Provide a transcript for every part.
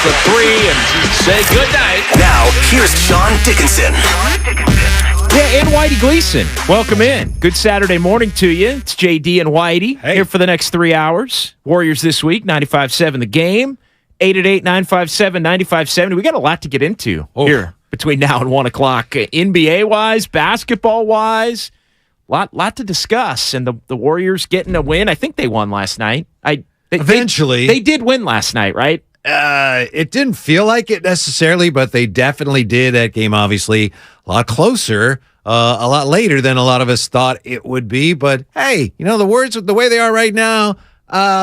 the three and say goodnight. Now, here's Sean Dickinson. Yeah, and Whitey Gleason. Welcome in. Good Saturday morning to you. It's JD and Whitey here for the next 3 hours. Warriors this week, 95-7 the game. 888-957-9570. We got a lot to get into here between now and 1 o'clock. NBA-wise, basketball-wise, lot to discuss. And the Warriors getting a win. I think they won last night. Eventually. They did win last night, right? It didn't feel like it necessarily, but they definitely did. That game, obviously, a lot closer, a lot later than a lot of us thought it would be. But, hey, the Warriors, the way they are right now,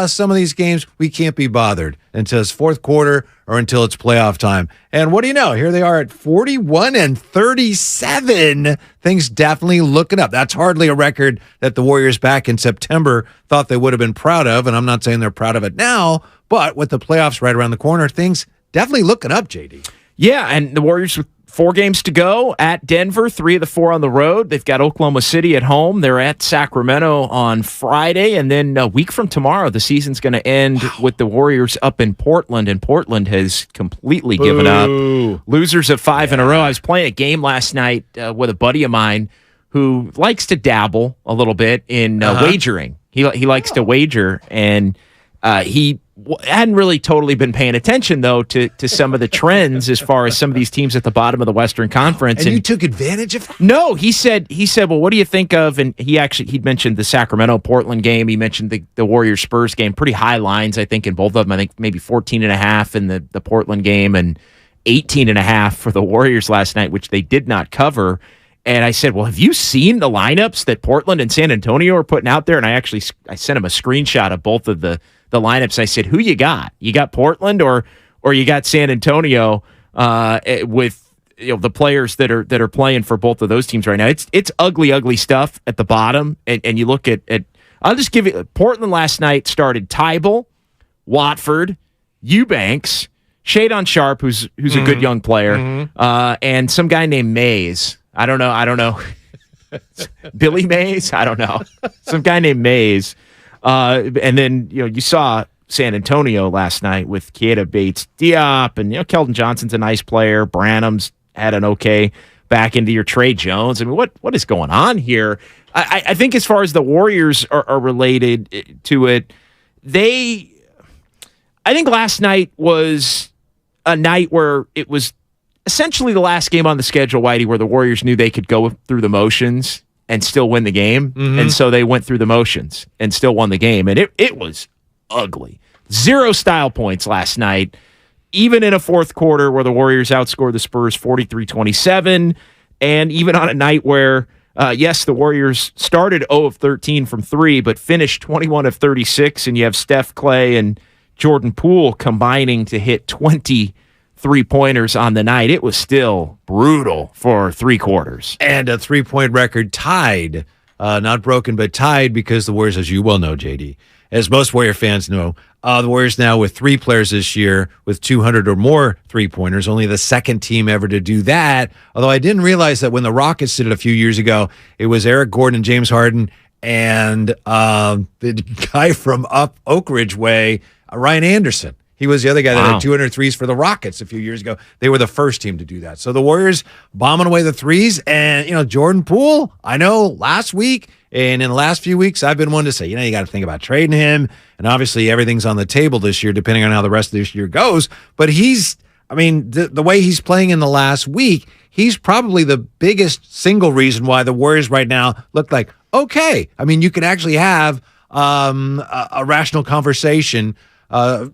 some of these games, we can't be bothered until it's fourth quarter or until it's playoff time. And what do you know? Here they are at 41-37. Things definitely looking up. That's hardly a record that the Warriors back in September thought they would have been proud of, and I'm not saying they're proud of it now, but with the playoffs right around the corner, things definitely looking up, JD. Yeah, and the Warriors with 4 games to go at Denver, 3 of the 4 on the road. They've got Oklahoma City at home. They're at Sacramento on Friday, and then a week from tomorrow, the season's going to end with the Warriors up in Portland, and Portland has completely given up. Losers of 5 in a row. I was playing a game last night with a buddy of mine who likes to dabble a little bit in wagering. He likes to wager, and he hadn't really totally been paying attention, though, to some of the trends as far as some of these teams at the bottom of the Western Conference. And you took advantage of that? No, he said, well, what do you think of? And he'd mentioned the Sacramento-Portland game. He mentioned the Warriors-Spurs game. Pretty high lines, I think, in both of them. I think maybe 14.5 in the Portland game and 18.5 for the Warriors last night, which they did not cover. And I said, well, have you seen the lineups that Portland and San Antonio are putting out there? And I sent him a screenshot of both of the lineups. I said, who you got? You got Portland or you got San Antonio with the players that are playing for both of those teams right now. It's ugly stuff at the bottom. And you look at I'll just give you Portland last night started Tybal, Watford, Eubanks, Shadon Sharp, who's a good young player, and some guy named Mays. I don't know. Billy Mays? I don't know. Some guy named Mays. And then, you saw San Antonio last night with Keita Bates-Diop, and, Keldon Johnson's a nice player. Branham's had an okay back into your Trey Jones. I mean, what is going on here? I think as far as the Warriors are related to it, I think last night was a night where it was essentially the last game on the schedule, Whitey, where the Warriors knew they could go through the motions and still win the game. And so they went through the motions and still won the game. And it was ugly. 0 style points last night, even in a fourth quarter where the Warriors outscored the Spurs 43-27. And even on a night where, yes, the Warriors started 0 of 13 from 3, but finished 21 of 36. And you have Steph, Clay, and Jordan Poole combining to hit 20 3-pointers on the night. It was still brutal for 3 quarters. And a 3-point record tied, not broken, but tied, because the Warriors, as you well know, JD, as most Warrior fans know, the Warriors now with 3 players this year with 200 or more 3-pointers, only the second team ever to do that. Although I didn't realize that when the Rockets did it a few years ago, it was Eric Gordon and James Harden and the guy from up Oak Ridge Way, Ryan Anderson. He was the other guy that had 200 threes for the Rockets a few years ago. They were the first team to do that. So the Warriors bombing away the threes. And, Jordan Poole, I know last week and in the last few weeks, I've been one to say, you got to think about trading him. And obviously everything's on the table this year, depending on how the rest of this year goes. But the way he's playing in the last week, he's probably the biggest single reason why the Warriors right now look like, okay. You can actually have a rational conversation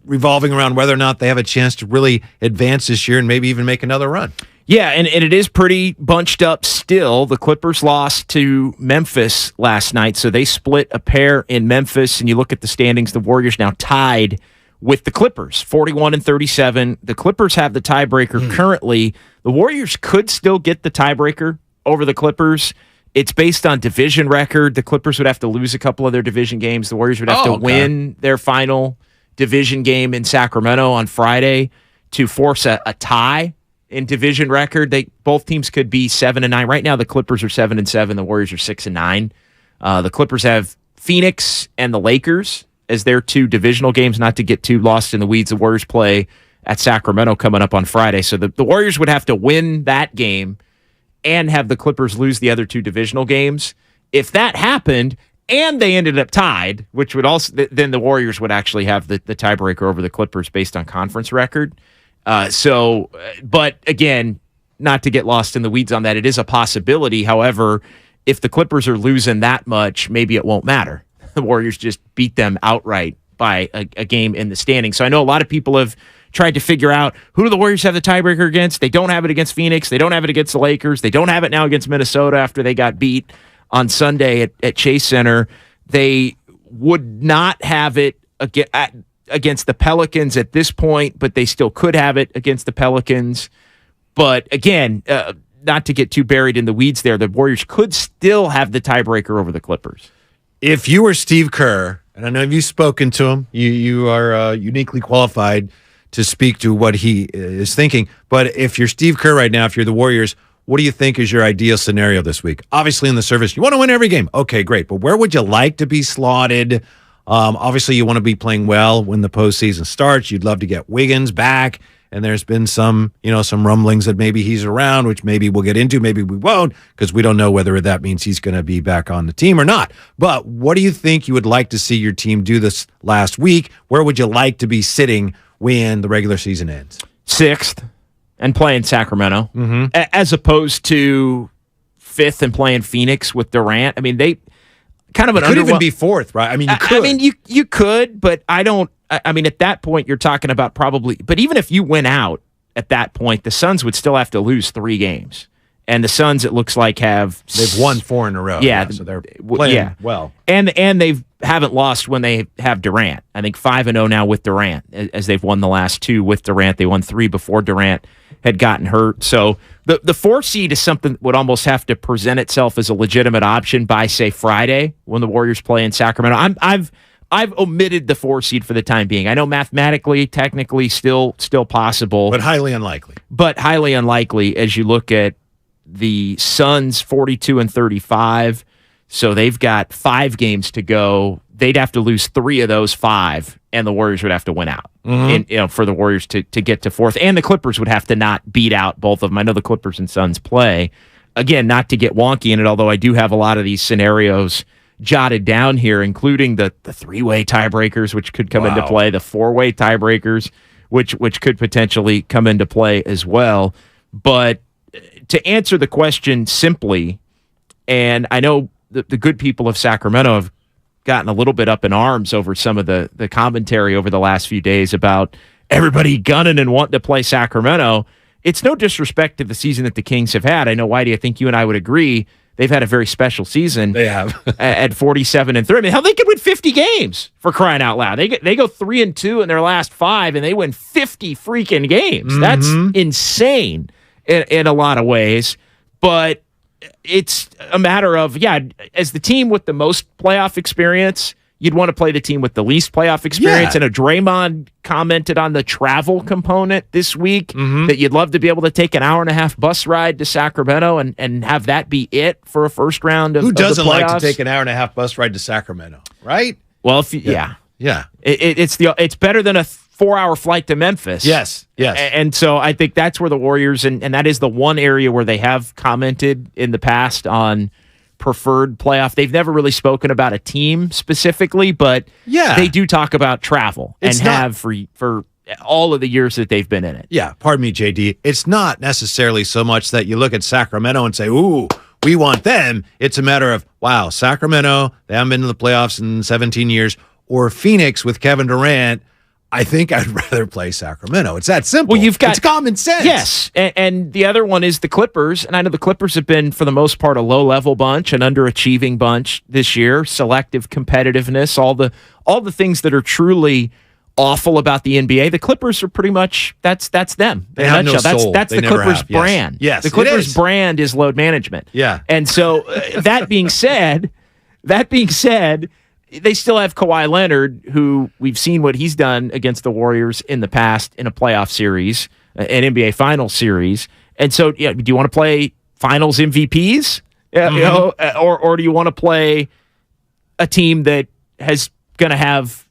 revolving around whether or not they have a chance to really advance this year and maybe even make another run. Yeah, and it is pretty bunched up still. The Clippers lost to Memphis last night, so they split a pair in Memphis, and you look at the standings, the Warriors now tied with the Clippers, 41-37. The Clippers have the tiebreaker currently. The Warriors could still get the tiebreaker over the Clippers. It's based on division record. The Clippers would have to lose a couple of their division games. The Warriors would have to win their final division game in Sacramento on Friday to force a tie in division record. Both teams could be 7-9. Right now, the Clippers are 7-7. The Warriors are 6-9. The Clippers have Phoenix and the Lakers as their 2 divisional games. Not to get too lost in the weeds, the Warriors play at Sacramento coming up on Friday. So the Warriors would have to win that game and have the Clippers lose the other 2 divisional games. If that happened and they ended up tied, which would also, then the Warriors would actually have the tiebreaker over the Clippers based on conference record. But again, not to get lost in the weeds on that, it is a possibility. However, if the Clippers are losing that much, maybe it won't matter. The Warriors just beat them outright by a game in the standings. So I know a lot of people have tried to figure out who do the Warriors have the tiebreaker against. They don't have it against Phoenix. They don't have it against the Lakers. They don't have it now against Minnesota after they got beat on Sunday at Chase Center. They would not have it against the Pelicans at this point, but they still could have it against the Pelicans. But again, not to get too buried in the weeds there, the Warriors could still have the tiebreaker over the Clippers. If you were Steve Kerr, and I know you've spoken to him, you are uniquely qualified to speak to what he is thinking. But if you're Steve Kerr right now, if you're the Warriors, what do you think is your ideal scenario this week? Obviously, in the service, you want to win every game. Okay, great. But where would you like to be slotted? Obviously, you want to be playing well when the postseason starts. You'd love to get Wiggins back. And there's been some rumblings that maybe he's around, which maybe we'll get into, maybe we won't, because we don't know whether that means he's going to be back on the team or not. But what do you think you would like to see your team do this last week? Where would you like to be sitting when the regular season ends? 6th and playing Sacramento, as opposed to 5th and playing Phoenix with Durant. I mean, they kind of an could even be 4th, right? I mean, you could. I mean, you could, but I don't. I mean, at that point, you're talking about probably. But even if you went out at that point, the Suns would still have to lose 3 games, and the Suns, it looks like, they've won 4 in a row. Yeah, so they're playing well, and they haven't lost when they have Durant. I think 5-0 now with Durant, as they've won the last 2 with Durant. They won 3 before Durant had gotten hurt. So the 4 seed is something that would almost have to present itself as a legitimate option by, say, Friday when the Warriors play in Sacramento. I've omitted the 4 seed for the time being. I know mathematically, technically, still possible, but highly unlikely. But highly unlikely as you look at the Suns 42-35. So they've got 5 games to go. They'd have to lose 3 of those 5, and the Warriors would have to win out. For the Warriors to get to 4th, and the Clippers would have to not beat out both of them. I know the Clippers and Suns play. Again, not to get wonky in it, although I do have a lot of these scenarios jotted down here, including the 3-way tiebreakers, which could come into play, the 4-way tiebreakers, which could potentially come into play as well. But to answer the question simply, and I know the good people of Sacramento have gotten a little bit up in arms over some of the commentary over the last few days about everybody gunning and wanting to play Sacramento. It's no disrespect to the season that the Kings have had. I know, Whitey, I think you and I would agree they've had a very special season. They have at 47-3. I mean, hell, they could win 50 games for crying out loud. They go 3-2 in their last 5, and they win 50 freaking games. That's insane in a lot of ways. But it's a matter of, as the team with the most playoff experience, you'd want to play the team with the least playoff experience. Yeah. And Draymond commented on the travel component this week that you'd love to be able to take an hour-and-a-half bus ride to Sacramento and have that be it for a first round of the playoffs. Who doesn't like to take an hour-and-a-half bus ride to Sacramento, right? Well, Yeah. It's better than a 4-hour flight to Memphis. Yes. And so I think that's where the Warriors, and that is the one area where they have commented in the past on preferred playoff. They've never really spoken about a team specifically, but they do talk about travel have for all of the years that they've been in it. Yeah, pardon me, JD. It's not necessarily so much that you look at Sacramento and say, ooh, we want them. It's a matter of, wow, Sacramento, they haven't been to the playoffs in 17 years, or Phoenix with Kevin Durant. I think I'd rather play Sacramento. It's that simple. Well, it's common sense. Yes, and the other one is the Clippers. And I know the Clippers have been, for the most part, a low-level bunch, an underachieving bunch this year. Selective competitiveness, all the things that are truly awful about the NBA. The Clippers are pretty much that's them. They have no soul. That's the Clippers brand. Yes, the Clippers brand is load management. Yeah, and so that being said. They still have Kawhi Leonard, who we've seen what he's done against the Warriors in the past in a playoff series, an NBA Finals series. And so, do you want to play Finals MVPs? Or do you want to play a team that has going to have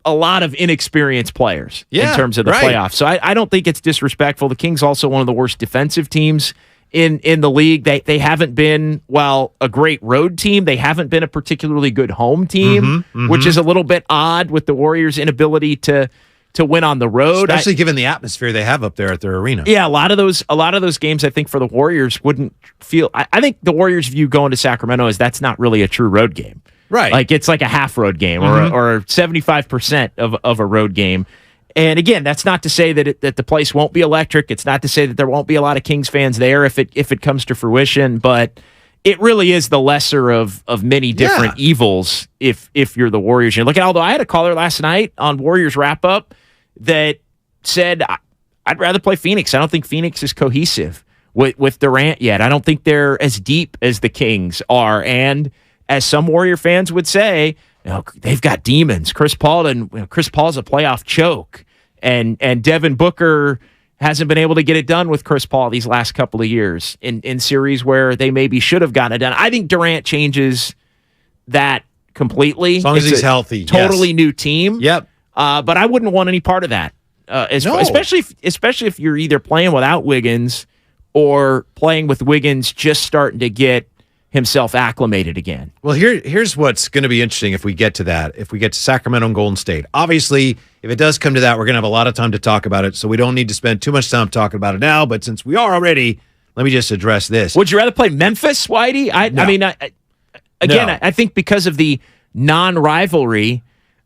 a lot of inexperienced players in terms of the playoffs. So I don't think it's disrespectful. The Kings also one of the worst defensive teams in the league. They haven't been, a great road team. They haven't been a particularly good home team, which is a little bit odd with the Warriors' inability to win on the road. Especially given the atmosphere they have up there at their arena. Yeah, a lot of those games I think for the Warriors wouldn't feel I think the Warriors view going to Sacramento as that's not really a true road game. Right. Like it's like a half road game or 75% of a road game. And again, that's not to say that that the place won't be electric. It's not to say that there won't be a lot of Kings fans there if it comes to fruition, but it really is the lesser of many different evils if you're the Warriors. You look at although I had a caller last night on Warriors wrap up that said I'd rather play Phoenix. I don't think Phoenix is cohesive with Durant yet. I don't think they're as deep as the Kings are. And as some Warrior fans would say, they've got demons. Chris Paul's a playoff choke, and Devin Booker hasn't been able to get it done with Chris Paul these last couple of years in series where they maybe should have gotten it done. I think Durant changes that completely. As long as he's healthy, totally new team. Yep. But I wouldn't want any part of that, especially if you're either playing without Wiggins or playing with Wiggins just starting to get himself acclimated again. Well, here's what's going to be interesting if we get to that, if we get to Sacramento and Golden State. Obviously, if it does come to that, we're going to have a lot of time to talk about it, so we don't need to spend too much time talking about it now, but since we are already, let me just address this. Would you rather play Memphis, Whitey? No. I think because of the non-rivalry,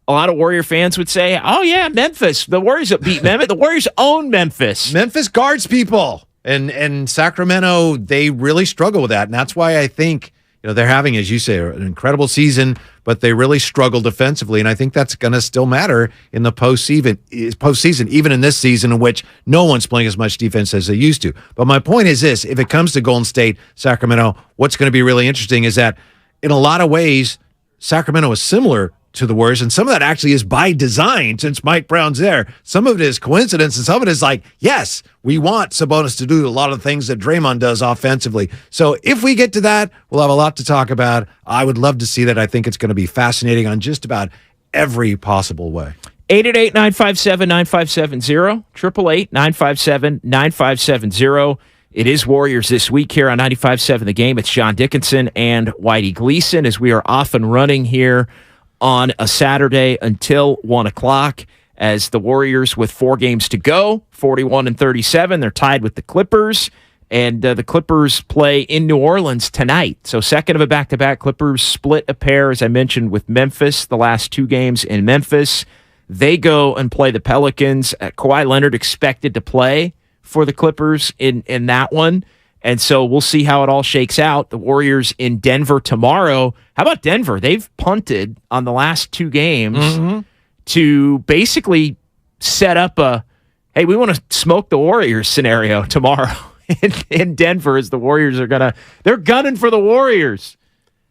a lot of Warrior fans would say, oh, yeah, Memphis. The Warriors beat Memphis. The Warriors own Memphis. Memphis guards people. And Sacramento, they really struggle with that. And that's why I think, they're having, as you say, an incredible season, but they really struggle defensively. And I think that's going to still matter in the postseason, even in this season in which no one's playing as much defense as they used to. But my point is this, if it comes to Golden State, Sacramento, what's going to be really interesting is that in a lot of ways, Sacramento is similar to the Warriors, and some of that actually is by design since Mike Brown's there. Some of it is coincidence, and some of it is like, yes, we want Sabonis to do a lot of the things that Draymond does offensively. So if we get to that, we'll have a lot to talk about. I would love to see that. I think it's going to be fascinating on just about every possible way. 888-957-9570, 888-957-9570. It is Warriors this week here on 95.7 The Game. It's John Dickinson and Whitey Gleason as we are off and running here on a Saturday until 1 o'clock as the Warriors with 4 games to go, 41-37. They're tied with the Clippers, and the Clippers play in New Orleans tonight. So second of a back-to-back. Clippers split a pair, as I mentioned, with Memphis, the last 2 games in Memphis. They go and play the Pelicans. Kawhi Leonard expected to play for the Clippers in that one. And so we'll see how it all shakes out. The Warriors in Denver tomorrow. How about Denver? They've punted on the last 2 games to basically set up hey, we want to smoke the Warriors scenario tomorrow in Denver as the Warriors they're gunning for the Warriors.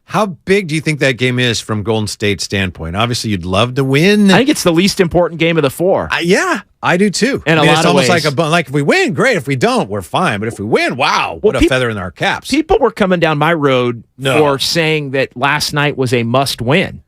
How big do you think that game is from Golden State's standpoint? Obviously, you'd love to win. I think it's the least important game of the 4. Yeah, I do too. In a lot it's of almost ways. like if we win, great. If we don't, we're fine. But if we win, wow, what a feather in our caps. People were coming down my road for saying that last night was a must-win.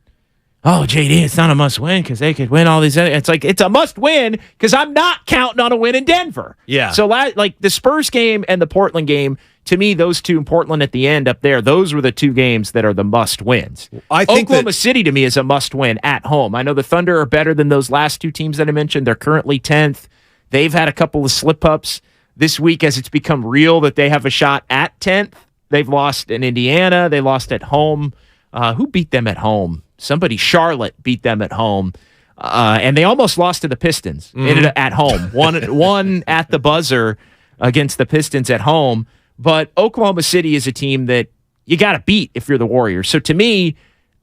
Oh, JD, it's not a must-win because they could win all these other. It's like, it's a must-win because I'm not counting on a win in Denver. Yeah. So, like the Spurs game and the Portland game, to me, those two, in Portland at the end up there, those were the 2 games that are the must-wins. I think Oklahoma City, to me, is a must-win at home. I know the Thunder are better than those last 2 teams that I mentioned. They're currently 10th. They've had a couple of slip-ups this week as it's become real that they have a shot at 10th. They've lost in Indiana. They lost at home. Who beat them at home? Charlotte beat them at home. And they almost lost to the Pistons at home. One at the buzzer against the Pistons at home. But Oklahoma City is a team that you got to beat if you're the Warriors. So to me,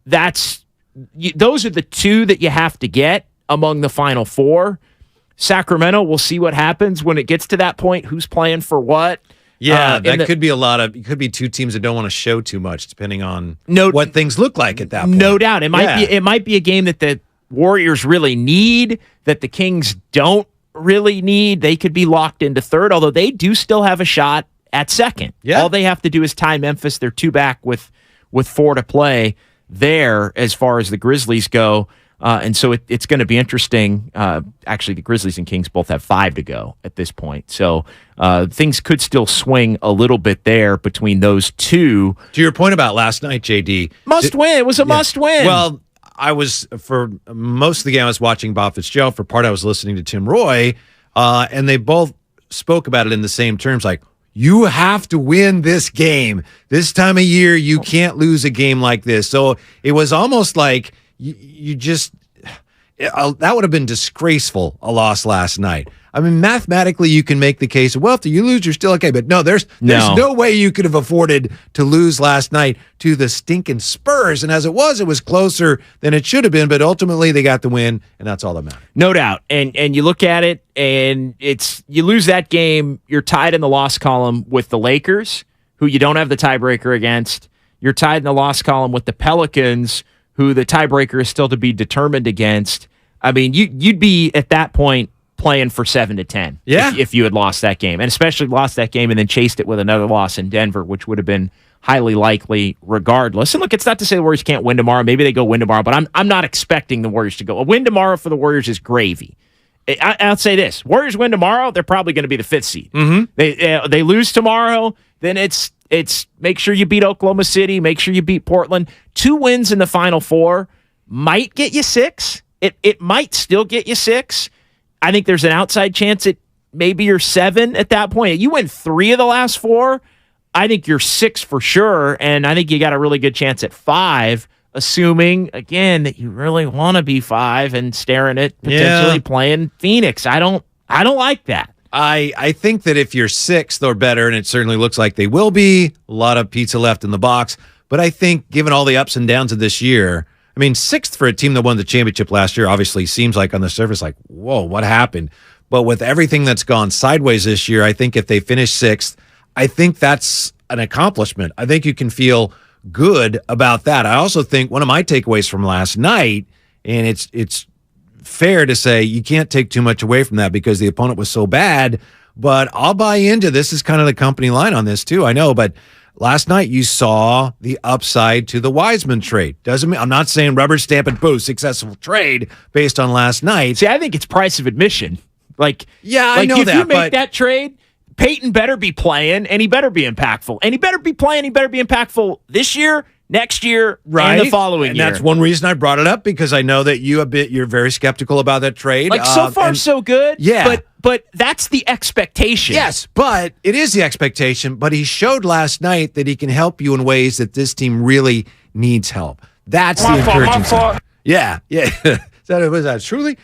those are the 2 that you have to get among the final 4. Sacramento, we'll see what happens when it gets to that point. Who's playing for what? Yeah, could be it could be 2 teams that don't want to show too much, depending on what things look like at that point. No doubt. It might be a game that the Warriors really need, that the Kings don't really need. They could be locked into 3rd, although they do still have a shot at 2nd. Yeah. All they have to do is tie Memphis. They're 2 back with 4 to play there as far as the Grizzlies go. And so it's going to be interesting. Actually, the Grizzlies and Kings both have 5 to go at this point. So things could still swing a little bit there between those two. To your point about last night, JD. Must win. It was a must win. Well, for most of the game, I was watching Bob Fitzgerald. For part, I was listening to Tim Roy. And they both spoke about it in the same terms, like, you have to win this game. This time of year, you can't lose a game like this. So it was almost like you just that would have been disgraceful, a loss last night. I mean, mathematically, you can make the case, well, if you lose, you're still okay. But no, there's no way you could have afforded to lose last night to the stinking Spurs. And as it was closer than it should have been. But ultimately, they got the win, and that's all that matters. No doubt. And you look at it, and you lose that game, you're tied in the loss column with the Lakers, who you don't have the tiebreaker against. You're tied in the loss column with the Pelicans, who the tiebreaker is still to be determined against. I mean, you'd be, at that point, playing for 7-10 if you had lost that game, and especially lost that game and then chased it with another loss in Denver, which would have been highly likely regardless. And look, it's not to say the Warriors can't win tomorrow. Maybe they go win tomorrow, but I'm not expecting the Warriors to go. A win tomorrow for the Warriors is gravy. I'll say this. Warriors win tomorrow, they're probably going to be the 5th seed. Mm-hmm. They lose tomorrow, then it's make sure you beat Oklahoma City, make sure you beat Portland. 2 wins in the Final Four might get you 6. It might still get you 6. I think there's an outside chance that maybe you're 7 at that point. You win 3 of the last 4, I think you're 6 for sure, and I think you got a really good chance at 5, assuming, again, that you really want to be 5 and staring at potentially playing Phoenix. I don't like that. I think that if you're 6th or better, and it certainly looks like they will be, a lot of pizza left in the box, but I think given all the ups and downs of this year, I mean, 6th for a team that won the championship last year obviously seems like on the surface like, whoa, what happened? But with everything that's gone sideways this year, I think if they finish 6th, I think that's an accomplishment. I think you can feel good about that. I also think one of my takeaways from last night, and it's fair to say you can't take too much away from that because the opponent was so bad, but I'll buy into this is kind of the company line on this too, I know, but last night you saw the upside to the Wiseman trade. Doesn't mean I'm not saying rubber stamp and boo, successful trade based on last night. See, I think it's price of admission. I know if that. If you make that trade, Peyton better be playing, and he better be impactful. And he better be playing, he better be impactful this year, next year, and the following year. And that's one reason I brought it up, because I know that you're very skeptical about that trade. So far, so good. Yeah. But that's the expectation. Yes, but it is the expectation. But he showed last night that he can help you in ways that this team really needs help. That's the encouraging thing. Yeah. Was that truly?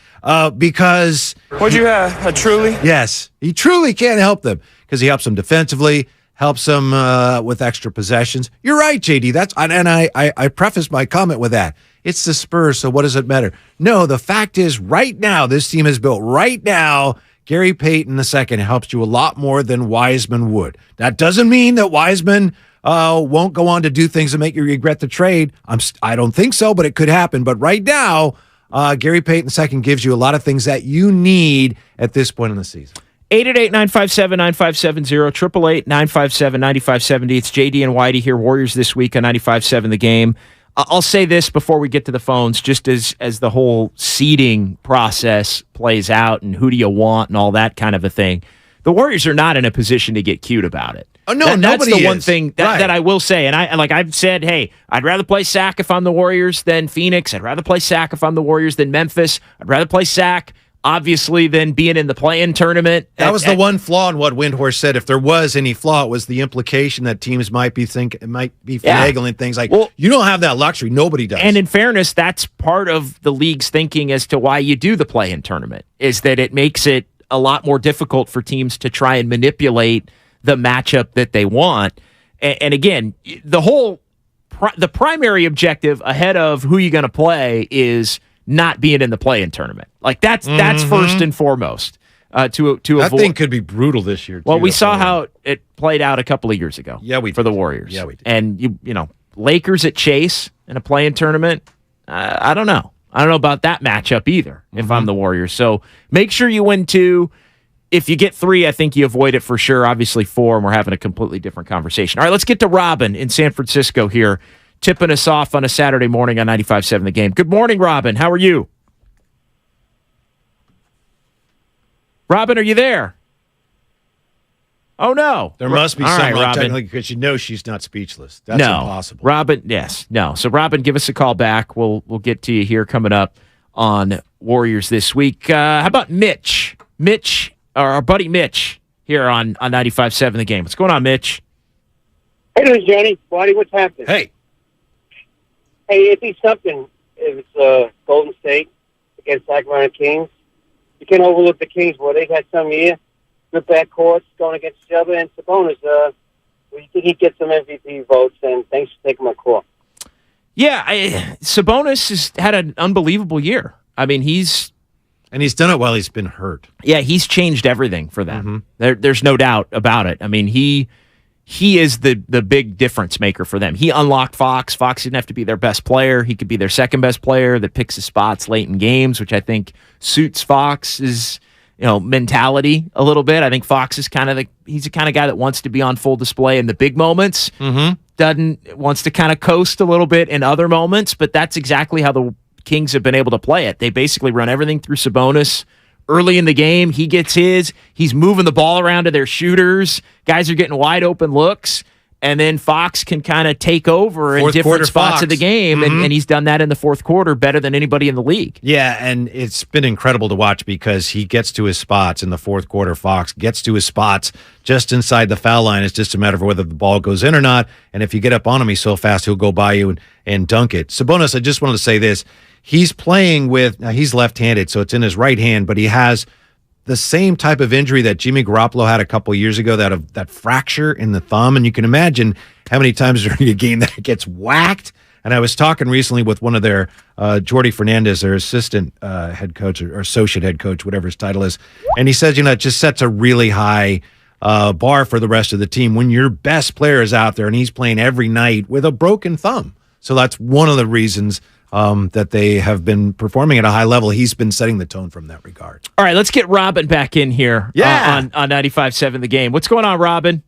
Because what'd you have? A truly? Yes, he truly can help them because he helps them defensively, helps them with extra possessions. You're right, JD. I prefaced my comment with that. It's the Spurs, so what does it matter? No, the fact is, right now, this team is built right now. Gary Payton II helps you a lot more than Wiseman would. That doesn't mean that Wiseman won't go on to do things that make you regret the trade. I don't think so, but it could happen. But right now, Gary Payton II gives you a lot of things that you need at this point in the season. 888-957-9570, 888-957-9570. It's JD and Whitey here, Warriors this week on 95.7 The Game. I'll say this before we get to the phones, just as the whole seeding process plays out and who do you want and all that kind of a thing. The Warriors are not in a position to get cute about it. Oh, no, that's nobody the one is. thing that I will say. And I've said, hey, I'd rather play Sac if I'm the Warriors than Phoenix. I'd rather play Sac if I'm the Warriors than Memphis. I'd rather play Sac, obviously, than being in the play-in tournament. That was the one flaw in what Windhorst said. If there was any flaw, it was the implication that teams might be finagling things like, well, you don't have that luxury. Nobody does. And in fairness, that's part of the league's thinking as to why you do the play-in tournament, is that it makes it a lot more difficult for teams to try and manipulate the matchup that they want. And again, the primary objective ahead of who you're going to play is not being in the play-in tournament. Like that's first and foremost to avoid. That thing could be brutal this year. Well, we saw how it played out a couple of years ago. Yeah, we did. For the Warriors. Yeah, we did. And you know, Lakers at Chase in a play-in tournament. I don't know. I don't know about that matchup either. If I'm the Warriors, so make sure you win 2. If you get 3, I think you avoid it for sure. Obviously 4, and we're having a completely different conversation. All right, let's get to Robin in San Francisco here. tipping us off on a Saturday morning on 95.7 The Game. Good morning, Robin. How are you? Robin, are you there? Oh, no. There must be All some right, wrong Robin. technically because she's not speechless. That's No. impossible. Robin, yes. No. So, Robin, give us a call back. We'll get to you here coming up on Warriors this week. How about Mitch? Mitch, or our buddy Mitch here on 95.7 The Game. What's going on, Mitch? Hey, there's Johnny. Whitey, what's happening? Hey. Hey, it'd be something if it's Golden State against Sacramento Kings. You can't overlook the Kings. Well, they've had some year. Good backcourts going against each other. And Sabonis, you think he'd get some MVP votes? And thanks for taking my call. Yeah, Sabonis has had an unbelievable year. I mean, he's done it while he's been hurt. Yeah, he's changed everything for them. There's no doubt about it. I mean, he is the big difference maker for them. He unlocked Fox. Fox didn't have to be their best player. He could be their second best player that picks his spots late in games, which I think suits Fox's mentality a little bit. I think Fox is he's the kind of guy that wants to be on full display in the big moments. Wants to kind of coast a little bit in other moments, but that's exactly how the Kings have been able to play it. They basically run everything through Sabonis. Early in the game, he gets his. He's moving the ball around to their shooters. Guys are getting wide open looks. And then Fox can kind of take over in different spots of the game. And he's done that in the fourth quarter better than anybody in the league. Yeah, and it's been incredible to watch because he gets to his spots in the fourth quarter. Fox gets to his spots just inside the foul line. It's just a matter of whether the ball goes in or not. And if you get up on him, he's so fast, he'll go by you and dunk it. Sabonis, I just wanted to say this. He's playing now he's left-handed, so it's in his right hand, but he has the same type of injury that Jimmy Garoppolo had a couple years ago, that fracture in the thumb. And you can imagine how many times during a game that it gets whacked. And I was talking recently with one of their, Jordi Fernandez, their assistant head coach or associate head coach, whatever his title is. And he says, it just sets a really high bar for the rest of the team when your best player is out there and he's playing every night with a broken thumb. So that's one of the reasons that they have been performing at a high level. He's been setting the tone from that regard. All right, let's get Robin back in here on 95.7 The Game. What's going on, Robin?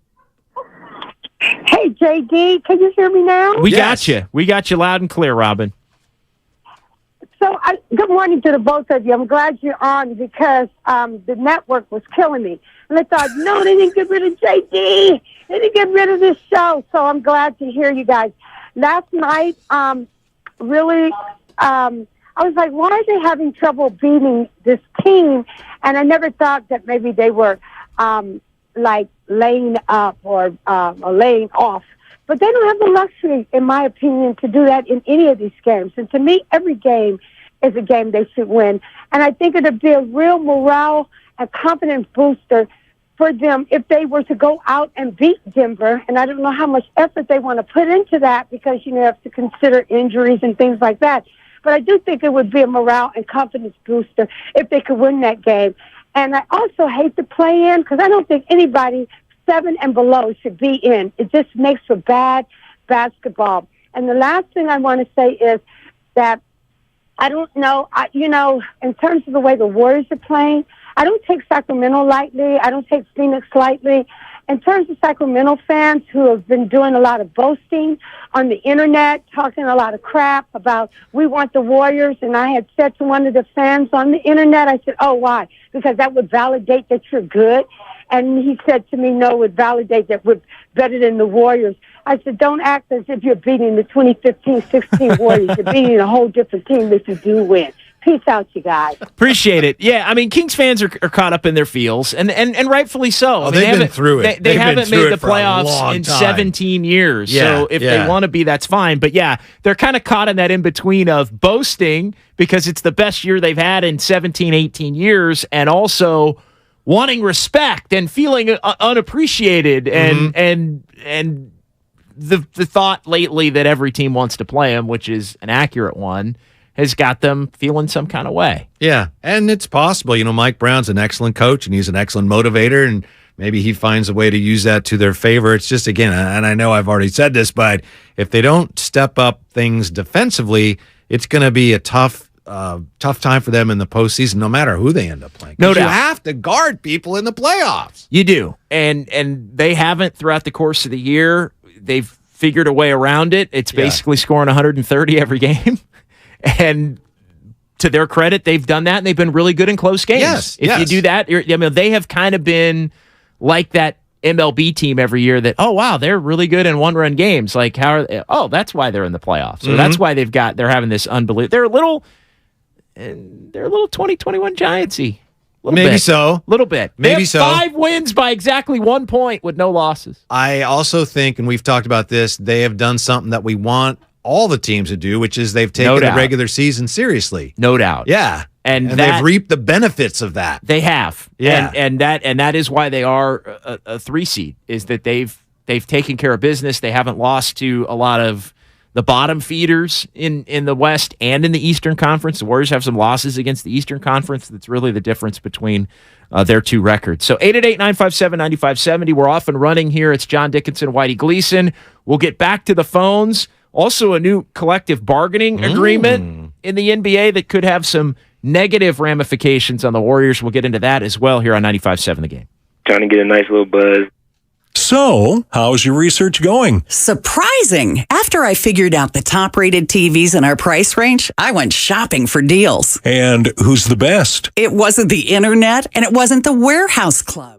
Hey, JD, can you hear me now? We got you. We got you loud and clear, Robin. So, good morning to the both of you. I'm glad you're on because the network was killing me. And I thought, no, they didn't get rid of JD. They didn't get rid of this show. So I'm glad to hear you guys. Last night, really, I was like, why are they having trouble beating this team? And I never thought that maybe they were like laying up or laying off. But they don't have the luxury, in my opinion, to do that in any of these games. And to me, every game is a game they should win. And I think it would be a real morale and confidence booster for them if they were to go out and beat Denver. And I don't know how much effort they want to put into that because, you have to consider injuries and things like that. But I do think it would be a morale and confidence booster if they could win that game. And I also hate the play-in because I don't think anybody 7 and below should be in. It just makes for bad basketball. And the last thing I want to say is that I don't know, in terms of the way the Warriors are playing, I don't take Sacramento lightly. I don't take Phoenix lightly. In terms of Sacramento fans who have been doing a lot of boasting on the internet, talking a lot of crap about we want the Warriors, and I had said to one of the fans on the internet, I said, oh, why? Because that would validate that you're good. And he said to me, no, it would validate that we're better than the Warriors. I said, don't act as if you're beating the 2015-16 Warriors. You're beating a whole different team if you do win. Peace out, you guys. Appreciate it. Yeah, I mean, Kings fans are caught up in their feels, and rightfully so. I mean, they've been through it. They haven't made the playoffs in 17 years. Yeah, so if they want to be, that's fine. But yeah, they're kind of caught in that in-between of boasting because it's the best year they've had in 17, 18 years, and also wanting respect and feeling unappreciated and the thought lately that every team wants to play them, which is an accurate one, has got them feeling some kind of way. Yeah, and it's possible. Mike Brown's an excellent coach, and he's an excellent motivator, and maybe he finds a way to use that to their favor. It's just, again, and I know I've already said this, but if they don't step up things defensively, it's going to be a tough time for them in the postseason, no matter who they end up playing. No doubt. You have to guard people in the playoffs. You do, and they haven't throughout the course of the year. They've figured a way around it. It's basically scoring 130 every game. And to their credit, they've done that, and they've been really good in close games. If you do that, they have kind of been like that MLB team every year that, oh, wow, they're really good in one-run games. Like, that's why they're in the playoffs. So that's why they're having this unbelievable. They're a little 2021 Giants-y. Maybe so. Little bit. Maybe so. 5 wins by exactly 1 point with no losses. I also think, and we've talked about this, they have done something that we want all the teams to do, which is they've taken the regular season seriously. No doubt. Yeah. And they've reaped the benefits of that. They have. Yeah. And that is why they are a 3 seed, is that they've taken care of business. They haven't lost to a lot of the bottom feeders in the West and in the Eastern Conference. The Warriors have some losses against the Eastern Conference. That's really the difference between their 2 records. So 888-957-9570. We're off and running here. It's John Dickinson, Whitey Gleason. We'll get back to the phones. Also, a new collective bargaining agreement in the NBA that could have some negative ramifications on the Warriors. We'll get into that as well here on 95.7 The Game. Trying to get a nice little buzz. So, how's your research going? Surprising. After I figured out the top-rated TVs in our price range, I went shopping for deals. And who's the best? It wasn't the internet, and it wasn't the Warehouse Club.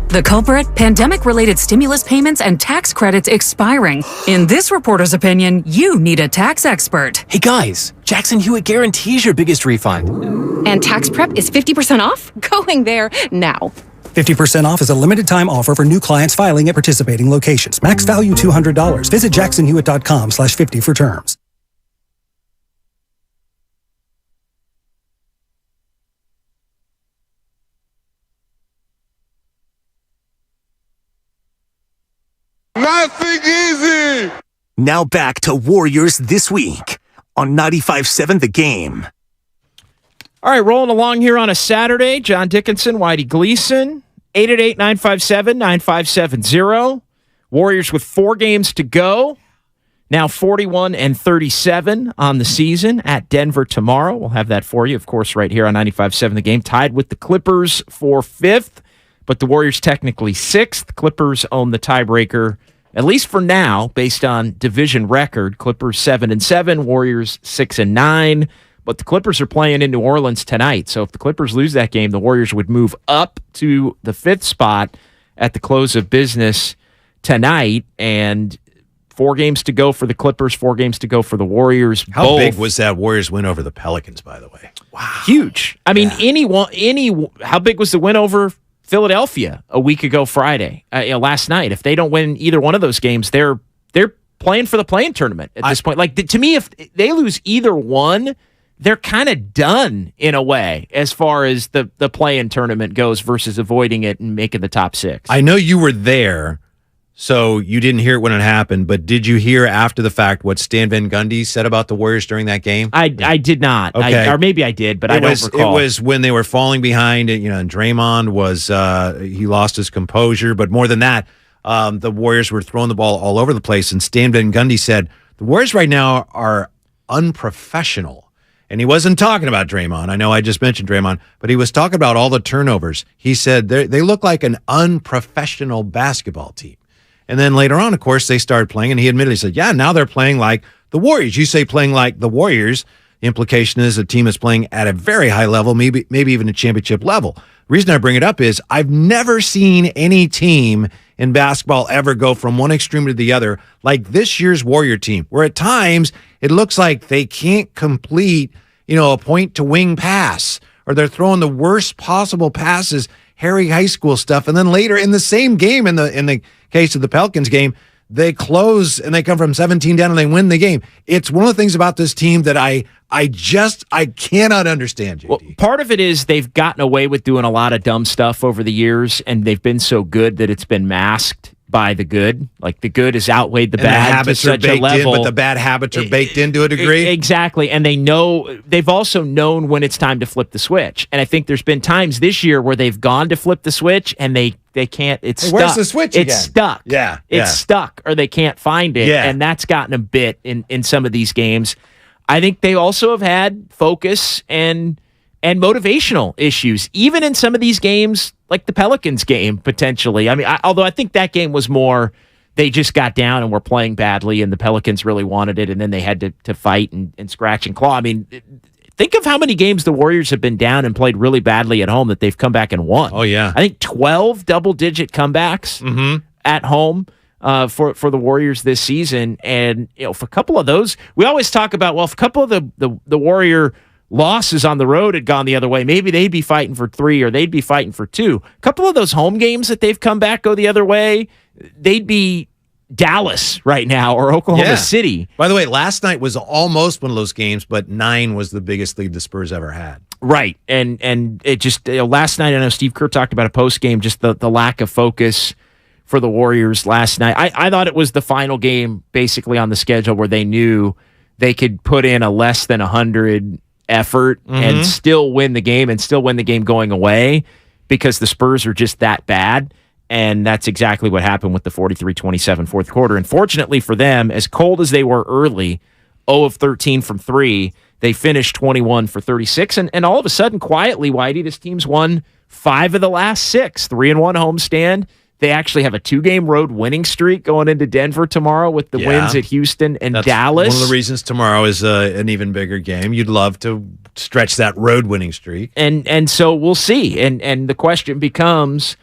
The culprit? Pandemic-related stimulus payments and tax credits expiring. In this reporter's opinion, you need a tax expert. Hey guys, Jackson Hewitt guarantees your biggest refund. And tax prep is 50% off? Going there now. 50% off is a limited-time offer for new clients filing at participating locations. Max value $200. Visit jacksonhewitt.com/50 for terms. Nothing easy! Now back to Warriors This Week on 95.7 The Game. All right, rolling along here on a Saturday. John Dickinson, Whitey Gleason, 888-957-9570. Warriors with 4 games to go. Now 41-37 on the season at Denver tomorrow. We'll have that for you, of course, right here on 95.7 The Game. Tied with the Clippers for 5th, but the Warriors technically 6th. Clippers own the tiebreaker, at least for now, based on division record. Clippers 7-7, Warriors 6-9. But the Clippers are playing in New Orleans tonight. So if the Clippers lose that game, the Warriors would move up to the 5th spot at the close of business tonight. And 4 games to go for the Clippers, 4 games to go for the Warriors. How big was that Warriors win over the Pelicans, by the way? Wow. Huge. I mean, how big was the win over Philadelphia a week ago Friday, last night? If they don't win either one of those games, they're playing for the play-in tournament at this point. Like, to me, if they lose either one, they're kind of done in a way as far as the play-in tournament goes versus avoiding it and making the top 6. I know you were there, so you didn't hear it when it happened, but did you hear after the fact what Stan Van Gundy said about the Warriors during that game? I did not. Okay. Or maybe I did, but I don't recall. It was when they were falling behind, and Draymond was he lost his composure, but more than that, the Warriors were throwing the ball all over the place, and Stan Van Gundy said, the Warriors right now are unprofessional. And he wasn't talking about Draymond. I know I just mentioned Draymond, but he was talking about all the turnovers. He said they look like an unprofessional basketball team. And then later on, of course, they started playing, and he admitted, he said, yeah, now they're playing like the Warriors. You say playing like the Warriors, the implication is a team is playing at a very high level, maybe even a championship level. The reason I bring it up is I've never seen any team in basketball ever go from one extreme to the other like this year's Warrior team, where at times it looks like they can't complete a point-to-wing pass, or they're throwing the worst possible passes, Harry High School stuff, and then later in the same game, in the case of the Pelicans game, they close and they come from 17 down and they win the game. It's one of the things about this team that I cannot understand, JD. Well, part of it is they've gotten away with doing a lot of dumb stuff over the years, and they've been so good that it's been masked by the good. Like, the good has outweighed the bad. The habits to are such baked a level. in, but the bad habits are baked in to a degree. Exactly. And they've also known when it's time to flip the switch. And I think there's been times this year where they've gone to flip the switch and they can't. It's stuck. Where's the switch again? It's stuck. Yeah. It's stuck, or they can't find it. Yeah. And that's gotten a bit in some of these games. I think they also have had focus and motivational issues, even in some of these games, like the Pelicans game, potentially. I mean, although I think that game was more, they just got down and were playing badly, and the Pelicans really wanted it, and then they had to fight and scratch and claw. I mean, think of how many games the Warriors have been down and played really badly at home that they've come back and won. Oh, yeah. I think 12 double-digit comebacks at home for the Warriors this season. And, for a couple of those, we always talk about, well, if a couple of the Warrior losses on the road had gone the other way, maybe they'd be fighting for 3 or they'd be fighting for 2. A couple of those home games that they've come back go the other way, they'd be Dallas right now or Oklahoma City. By the way, last night was almost one of those games, but 9 was the biggest lead the Spurs ever had. Right. And it just, last night, I know Steve Kerr talked about a post game, just the lack of focus for the Warriors last night. I thought it was the final game basically on the schedule where they knew they could put in a less than 100 effort and still win the game, and still win the game going away, because the Spurs are just that bad. And that's exactly what happened with the 43-27 fourth quarter. And fortunately for them, as cold as they were early, 0 of 13 from 3, they finished 21 for 36. And all of a sudden, quietly, Whitey, this team's won 5 of the last 6, 3-1 homestand. They actually have a 2-game road winning streak going into Denver tomorrow with the wins at Houston and Dallas. One of the reasons tomorrow is an even bigger game. You'd love to stretch that road winning streak. And so we'll see. And the question becomes,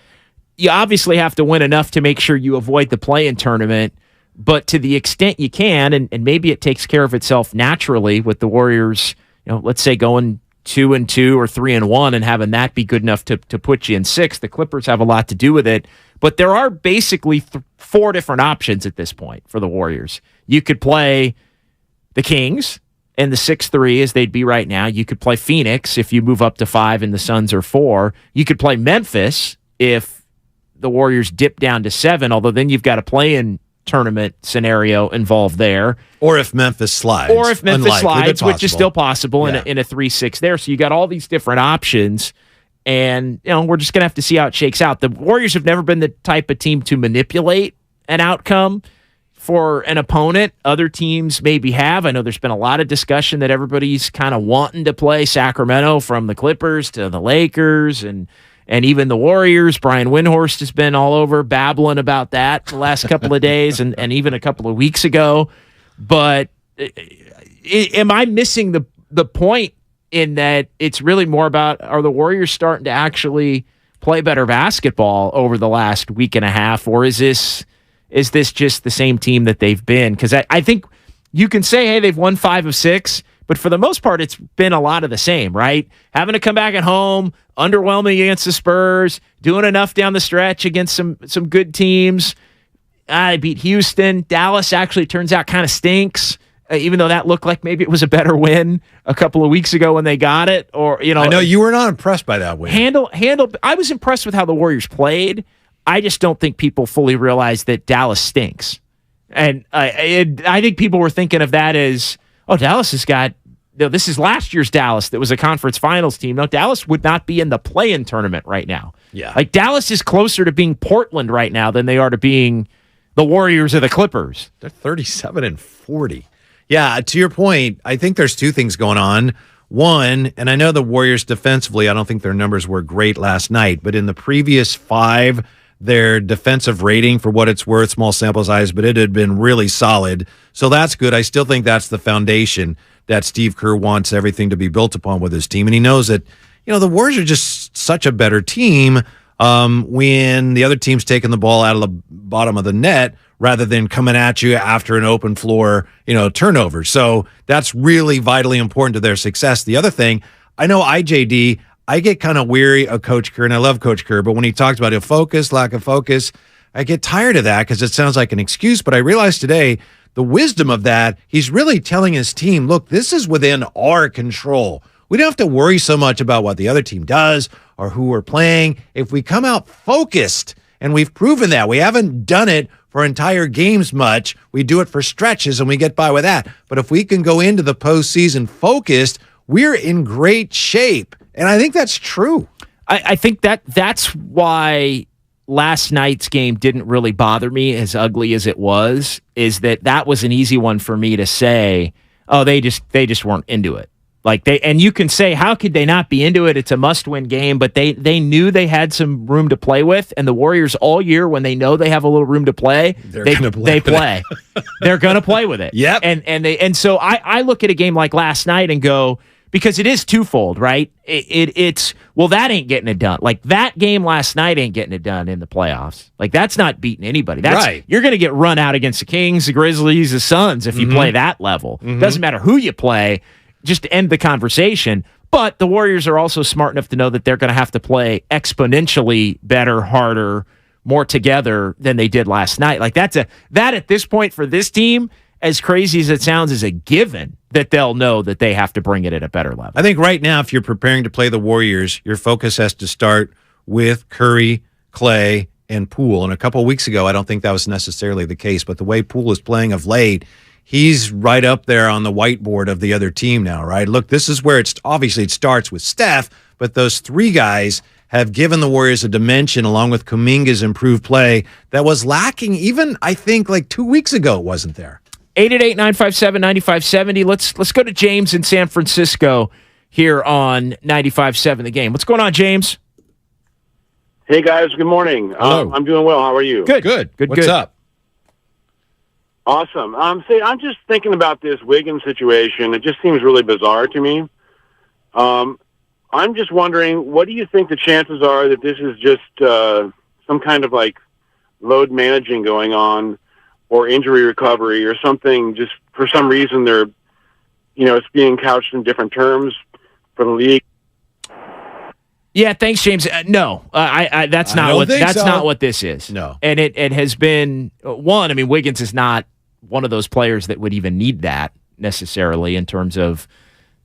you obviously have to win enough to make sure you avoid the play-in tournament, but to the extent you can, and maybe it takes care of itself naturally with the Warriors, let's say going 2-2 or 3-1 and having that be good enough to put you in 6th. The Clippers have a lot to do with it. But there are basically 4 different options at this point for the Warriors. You could play the Kings in the 6-3 as they'd be right now. You could play Phoenix if you move up to 5 and the Suns are 4. You could play Memphis if the Warriors dip down to 7, although then you've got to play in tournament scenario involved there. Or if Memphis slides. Which is still possible in a 3-6 there. So you got all these different options. And, we're just going to have to see how it shakes out. The Warriors have never been the type of team to manipulate an outcome for an opponent. Other teams maybe have. I know there's been a lot of discussion that everybody's kind of wanting to play Sacramento, from the Clippers to the Lakers and even the Warriors. Brian Windhorst has been all over babbling about that the last couple of days and even a couple of weeks ago. But am I missing the point in that it's really more about, are the Warriors starting to actually play better basketball over the last week and a half, or is this just the same team that they've been? Because I think you can say, hey, they've won 5 of 6, but for the most part, it's been a lot of the same, right? Having to come back at home, underwhelming against the Spurs, doing enough down the stretch against some good teams. They beat Houston. Dallas actually turns out kind of stinks, even though that looked like maybe it was a better win a couple of weeks ago when they got it. Or I know you were not impressed by that win. I was impressed with how the Warriors played. I just don't think people fully realize that Dallas stinks. And I think people were thinking of that as, Dallas has got, this is last year's Dallas that was a conference finals team. No, Dallas would not be in the play-in tournament right now. Yeah. Like, Dallas is closer to being Portland right now than they are to being the Warriors or the Clippers. They're 37-40. Yeah, to your point, I think there's two things going on. One, and I know the Warriors defensively, I don't think their numbers were great last night, but in the previous 5, their defensive rating, for what it's worth, small sample size, but it had been really solid. So that's good. I still think that's the foundation that Steve Kerr wants everything to be built upon with his team. And he knows that, the Warriors are just such a better team when the other team's taking the ball out of the bottom of the net rather than coming at you after an open floor, turnover. So that's really vitally important to their success. The other thing, I know IJD, I get kind of weary of Coach Kerr, and I love Coach Kerr, but when he talks about lack of focus, I get tired of that because it sounds like an excuse. But I realized today the wisdom of that, he's really telling his team, look, this is within our control. We don't have to worry so much about what the other team does or who we're playing. If we come out focused, and we've proven that, we haven't done it for entire games much. We do it for stretches, and we get by with that. But if we can go into the postseason focused, we're in great shape. And I think that's true. I think that's why last night's game didn't really bother me, as ugly as it was, is that was an easy one for me to say, they just weren't into it. And you can say, how could they not be into it? It's a must-win game, but they knew they had some room to play with, and the Warriors all year, when they know they have a little room to play, they play. They're going to play with it. Yep. And so I look at a game like last night and go, because it is twofold, right? It's that ain't getting it done. Like, that game last night ain't getting it done in the playoffs. Like, that's not beating anybody. That's right. You're going to get run out against the Kings, the Grizzlies, the Suns if you play that level. Doesn't matter who you play, just to end the conversation. But the Warriors are also smart enough to know that they're going to have to play exponentially better, harder, more together than they did last night. Like, that at this point for this team, as crazy as it sounds, is a given that they'll know that they have to bring it at a better level. I think right now, if you're preparing to play the Warriors, your focus has to start with Curry, Clay, and Poole. And a couple of weeks ago, I don't think that was necessarily the case, but the way Poole is playing of late, he's right up there on the whiteboard of the other team now, right? Look, this is where it starts with Steph, but those 3 guys have given the Warriors a dimension, along with Kuminga's improved play, that was lacking even, I think, like 2 weeks ago it wasn't there. 888-957-9570. Let's go to James in San Francisco here on 95.7 The Game. What's going on, James? Hey, guys. Good morning. I'm doing well. How are you? Good. What's up? Awesome. I'm just thinking about this Wiggins situation. It just seems really bizarre to me. I'm just wondering, what do you think the chances are that this is just some kind of like load managing going on, or injury recovery or something? Just for some reason they're, it's being couched in different terms for the league. Yeah, thanks, James. No, that's not what this is. No, and it has been one. I mean, Wiggins is not one of those players that would even need that necessarily in terms of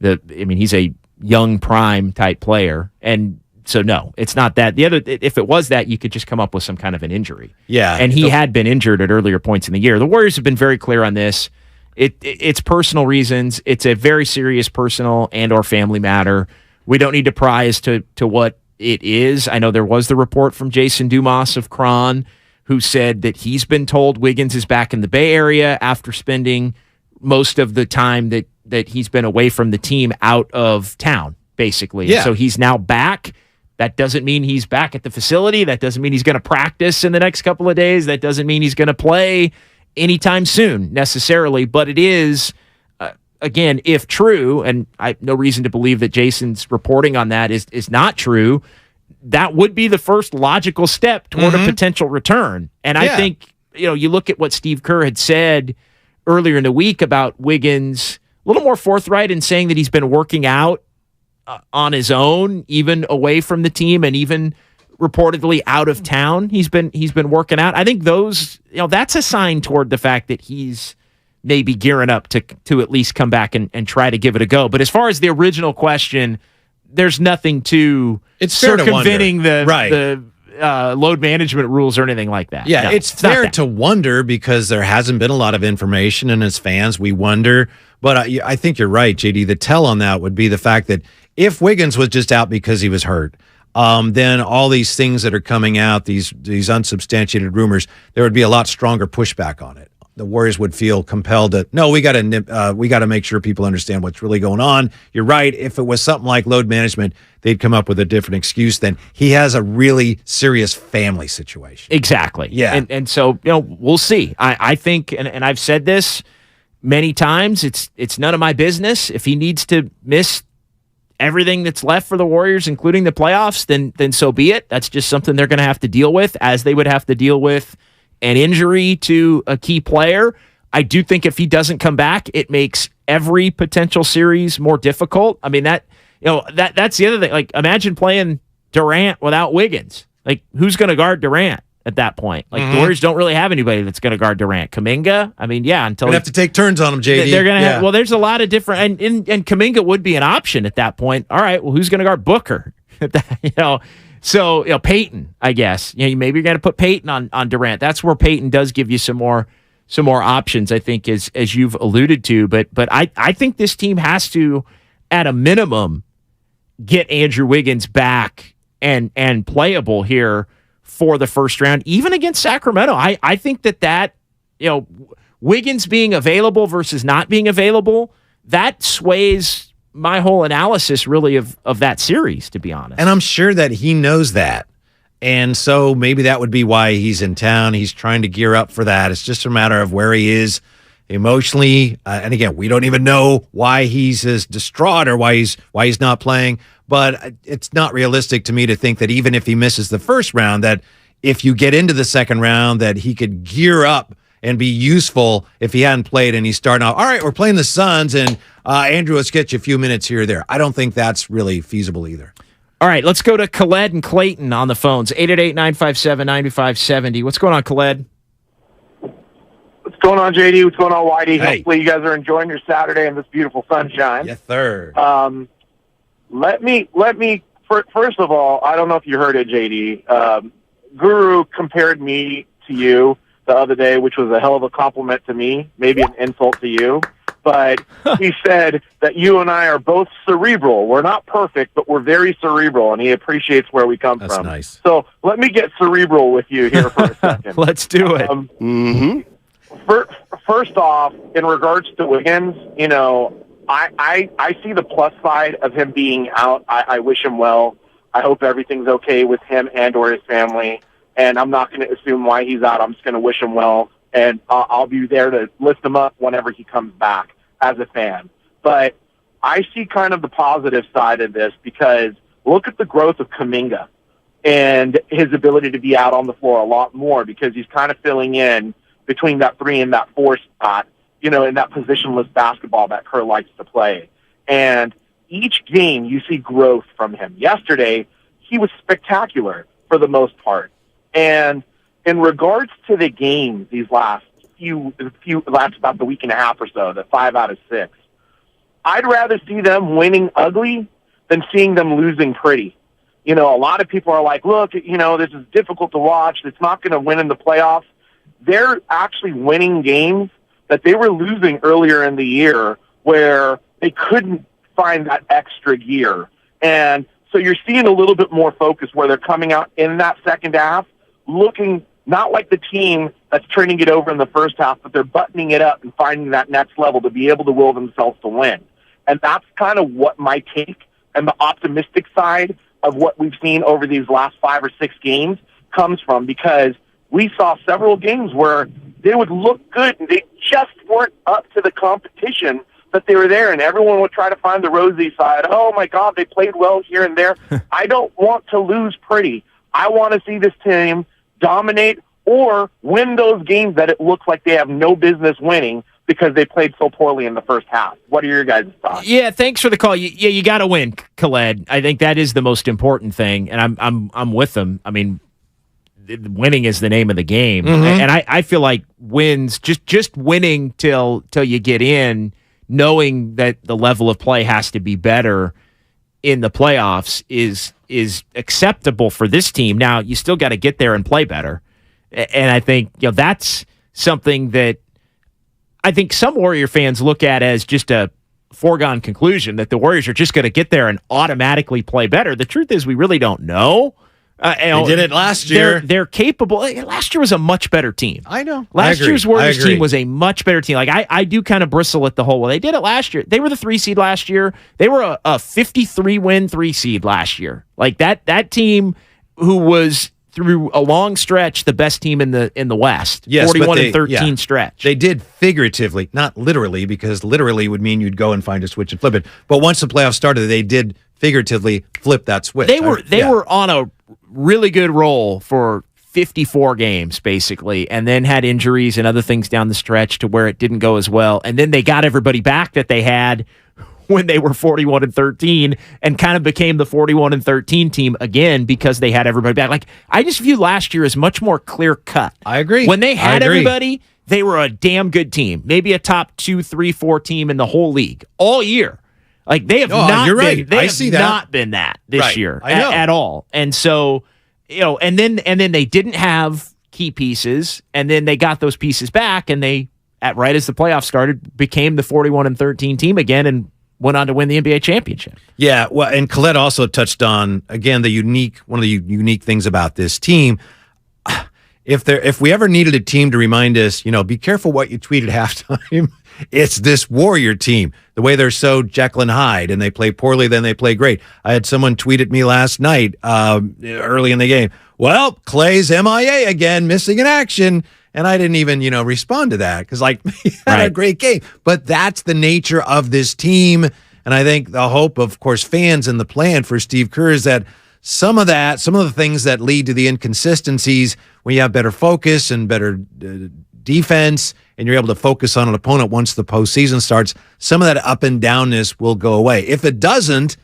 he's a young prime type player, and no, it's not that. The other, if it was that, you could just come up with some kind of an injury. Yeah. And he had been injured at earlier points in the year. The Warriors have been very clear on this. It's personal reasons. It's a very serious personal and or family matter. We don't need to pry as to what it is. I know there was the report from Jason Dumas of Cron, who said that he's been told Wiggins is back in the Bay Area after spending most of the time that he's been away from the team out of town, basically. Yeah. So he's now back. That doesn't mean he's back at the facility. That doesn't mean he's going to practice in the next couple of days. That doesn't mean he's going to play anytime soon necessarily. But it is, again, if true, and I have no reason to believe that Jason's reporting on that is not true, that would be the first logical step toward a potential return. And I think, you look at what Steve Kerr had said earlier in the week about Wiggins, a little more forthright in saying that he's been working out on his own, even away from the team and even reportedly out of town. He's been working out. I think those, that's a sign toward the fact that he's maybe gearing up to at least come back and try to give it a go. But as far as the original question, there's nothing to circumventing the load management rules or anything like that. Yeah, No, it's fair to wonder because there hasn't been a lot of information, and as fans, we wonder. But I think you're right, JD. The tell on that would be the fact that if Wiggins was just out because he was hurt, then all these things that are coming out, these unsubstantiated rumors, there would be a lot stronger pushback on it. The Warriors would feel compelled to, no, we got to make sure people understand what's really going on. You're right. If it was something like load management, they'd come up with a different excuse. Then he has a really serious family situation. Exactly. Yeah. And so, we'll see. I think, and I've said this many times, it's none of my business. If he needs to miss everything that's left for the Warriors, including the playoffs, then so be it. That's just something they're going to have to deal with, as they would have to deal with an injury to a key player. I do think if he doesn't come back, it makes every potential series more difficult. I mean, that's the other thing. Like, imagine playing Durant without Wiggins. Like, who's going to guard Durant at that point? Like, the Warriors don't really have anybody that's going to guard Durant. Kuminga? I mean, yeah, until they have to take turns on him, JD. They're going to have, well, there's a lot of different, and Kuminga would be an option at that point. All right, well, who's going to guard Booker? So, Peyton, I guess. Maybe you're going to put Peyton on Durant. That's where Peyton does give you some more options, I think, as you've alluded to. But I think this team has to, at a minimum, get Andrew Wiggins back and playable here for the first round, even against Sacramento. I think that Wiggins being available versus not being available, that sways my whole analysis really of that series, to be honest. And I'm sure that he knows that. And so maybe that would be why he's in town. He's trying to gear up for that. It's just a matter of where he is emotionally. And again, we don't even know why he's as distraught or why he's not playing. But it's not realistic to me to think that even if he misses the first round, that if you get into the second round, that he could gear up and be useful if he hadn't played and he's starting out, all right, we're playing the Suns, and Andrew, let's get you a few minutes here or there. I don't think that's really feasible either. All right, let's go to Khaled and Clayton on the phones. 888-957-9570. What's going on, Khaled? What's going on, JD? What's going on, Whitey? Hey. Hopefully you guys are enjoying your Saturday in this beautiful sunshine. Yes, sir. Let me. First of all, I don't know if you heard it, JD. Guru compared me to you the other day, which was a hell of a compliment to me, maybe an insult to you. But he said that you and I are both cerebral. We're not perfect, but we're very cerebral, and he appreciates where we come That's from. nice. So let me get cerebral with you here for a second. Let's do it. First off, in regards to Wiggins, I see the plus side of him being out. I wish him well. I hope everything's okay with him and or his family. And I'm not going to assume why he's out. I'm just going to wish him well. And I'll be there to lift him up whenever he comes back as a fan. But I see kind of the positive side of this because look at the growth of Kuminga and his ability to be out on the floor a lot more because he's kind of filling in between that 3 and that 4 spot, in that positionless basketball that Kerr likes to play. And each game you see growth from him. Yesterday, he was spectacular for the most part. And in regards to the games, these last about the week and a half or so, the 5 out of 6, I'd rather see them winning ugly than seeing them losing pretty. a lot of people are like, look, this is difficult to watch. It's not going to win in the playoffs. They're actually winning games that they were losing earlier in the year where they couldn't find that extra gear. And so you're seeing a little bit more focus where they're coming out in that second half, looking not like the team that's turning it over in the first half, but they're buttoning it up and finding that next level to be able to will themselves to win. And that's kind of what my take and the optimistic side of what we've seen over these last 5 or 6 games comes from, because we saw several games where they would look good and they just weren't up to the competition that they were there, and everyone would try to find the rosy side. Oh, my God, they played well here and there. I don't want to lose pretty. I want to see this team dominate or win those games that it looks like they have no business winning because they played so poorly in the first half. What are your guys' thoughts? Yeah, thanks for the call. You got to win, Khaled. I think that is the most important thing, and I'm with them. I mean, winning is the name of the game, and I feel like wins, just winning till you get in, knowing that the level of play has to be better in the playoffs is acceptable for this team. Now, you still got to get there and play better. And I think that's something that I think some Warrior fans look at as just a foregone conclusion, that the Warriors are just going to get there and automatically play better. The truth is we really don't know. They did it last year. They're capable. Last year was a much better team. I know. Last year's Warriors team was a much better team. Like I do kind of bristle at the whole, well, they did it last year. They were the 3 seed last year. They were a 53-win 3 seed last year. Like that team who was through a long stretch the best team in the West. Yes, 41-13 stretch. They did figuratively, not literally, because literally would mean you'd go and find a switch and flip it. But once the playoffs started, they did figuratively flip that switch. They were on a really good roll for 54 games, basically, and then had injuries and other things down the stretch to where it didn't go as well. And then they got everybody back that they had when they were 41-13 and kind of became the 41-13 team again because they had everybody back. Like, I just view last year as much more clear cut. I agree. When they had everybody, they were a damn good team. Maybe a top 2, 3, 4 team in the whole league all year. Like, they have not you're been, right. they I have see that. not been that this year at all. And so, and then they didn't have key pieces, and then they got those pieces back, and they, right as the playoffs started, became the 41-13 team again and went on to win the NBA championship. Yeah, well, and Colette also touched on, again, one of the unique things about this team. If we ever needed a team to remind us, be careful what you tweet at halftime, it's this Warrior team. The way they're so Jekyll and Hyde, and they play poorly, then they play great. I had someone tweet at me last night, early in the game, well, Clay's MIA again, missing in action. And I didn't even, respond to that because, he had a great game. But that's the nature of this team. And I think the hope, of course, fans and the plan for Steve Kerr is that some of the things that lead to the inconsistencies, when you have better focus and better defense, and you're able to focus on an opponent once the postseason starts, some of that up and downness will go away. If it doesn't,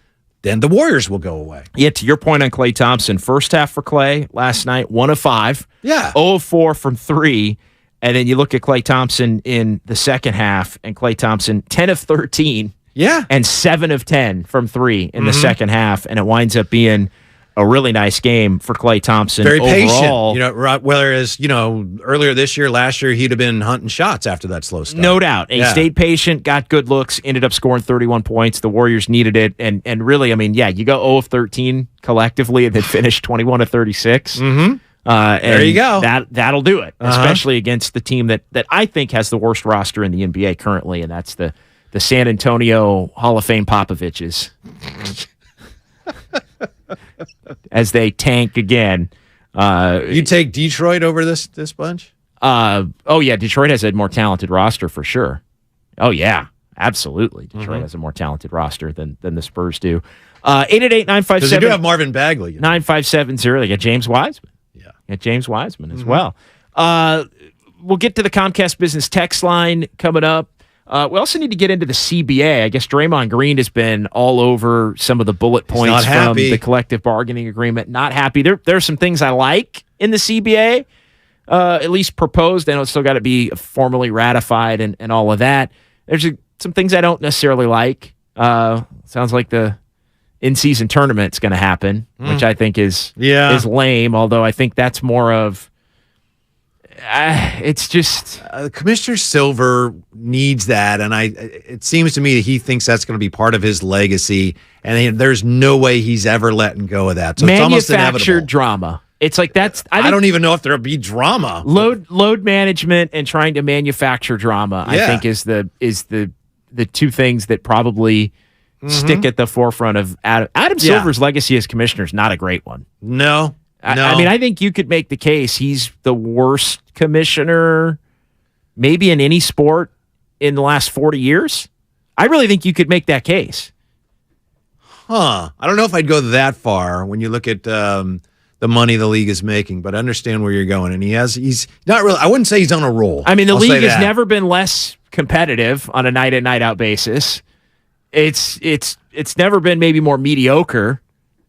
then the Warriors will go away. Yeah, to your point on Klay Thompson, first half for Klay last night, 1 of 5. Yeah. 0 of 4 from 3. And then you look at Klay Thompson in the second half, and Klay Thompson, 10 of 13. Yeah. And 7 of 10 from 3 in the second half. And it winds up being a really nice game for Klay Thompson. Very overall. patient. Whereas, earlier this year, last year, he'd have been hunting shots after that slow start. No doubt. He stayed patient, got good looks, ended up scoring 31 points. The Warriors needed it. And really, you go 0 of 13 collectively and then finish 21 of 36. Mm-hmm. There you go. That'll do it, especially against the team that I think has the worst roster in the NBA currently, and that's the San Antonio Hall of Fame Popoviches. As they tank again. You take Detroit over this bunch? Detroit has a more talented roster for sure. Oh, yeah, absolutely. Detroit has a more talented roster than the Spurs do. 888-957. Because they do have Marvin Bagley. 9570. They got James Wiseman. Yeah. Got James Wiseman as well. We'll get to the Comcast Business text line coming up. We also need to get into the CBA. I guess Draymond Green has been all over some of the bullet points from the collective bargaining agreement. Not happy. There are some things I like in the CBA, at least proposed. I know it's still got to be formally ratified and all of that. There's some things I don't necessarily like. Sounds like the in-season tournament's going to happen, which I think is lame, although I think that's more of it's just Commissioner Silver needs that, and it seems to me that he thinks that's going to be part of his legacy, and there's no way he's ever letting go of that. So it's almost inevitable. Manufactured drama. It's like that's. I don't even know if there'll be drama. Load management and trying to manufacture drama. I think is the two things that probably stick at the forefront of Adam Silver's legacy as commissioner is not a great one. No. I mean, I think you could make the case he's the worst commissioner maybe in any sport in the last 40 years. I really think you could make that case. I don't know if I'd go that far when you look at the money the league is making, but I understand where you're going. And he's not really, I wouldn't say he's on a roll. I mean, the league has never been less competitive on a night in, night out basis. It's never been maybe more mediocre.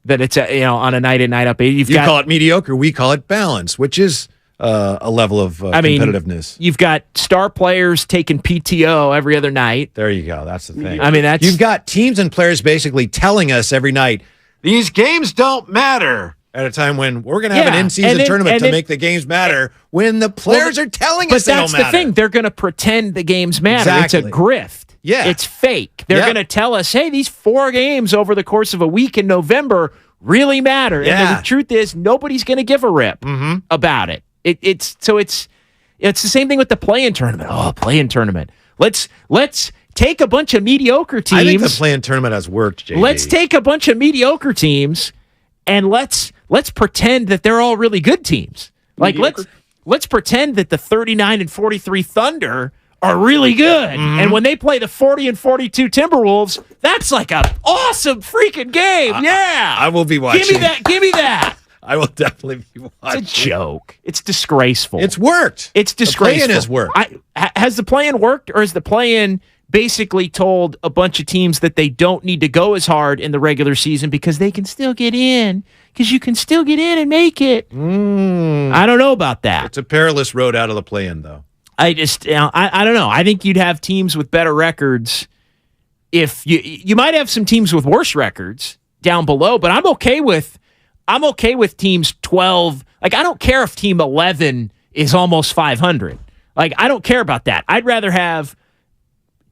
That it's on a night in, night out basis. You call it mediocre, we call it balance, which is a level of competitiveness. You've got star players taking PTO every other night. There you go. That's the thing. I mean, you've got teams and players basically telling us every night these games don't matter. At a time when we're going to have an in-season tournament to make the games matter, when the players are telling us they don't matter. But that's the thing. They're going to pretend the games matter. Exactly. It's a grift. Yeah. It's fake. They're going to tell us, hey, these 4 games over the course of a week in November really matter. Yeah. And the truth is, nobody's going to give a rip about it. It's the same thing with the play-in tournament. Oh, play-in tournament. Let's take a bunch of mediocre teams. I think the play-in tournament has worked, JD. Let's take a bunch of mediocre teams and let's pretend that they're all really good teams. Like let's pretend that the 39-43 Thunder are really good. And when they play the 40-42 Timberwolves, that's like an awesome freaking game. I will be watching. Give me that. I will definitely be watching. It's a joke. It's disgraceful. It's worked. It's disgraceful. The play-in has worked. Has the play-in worked, or has the play-in basically told a bunch of teams that they don't need to go as hard in the regular season because they can still get in? Because you can still get in and make it. I don't know about that. It's a perilous road out of the play-in, though. I just, I don't know. I think you'd have teams with better records. If you might have some teams with worse records down below, but I'm okay with teams 12. Like, I don't care if team 11 is almost 500. Like, I don't care about that. I'd rather have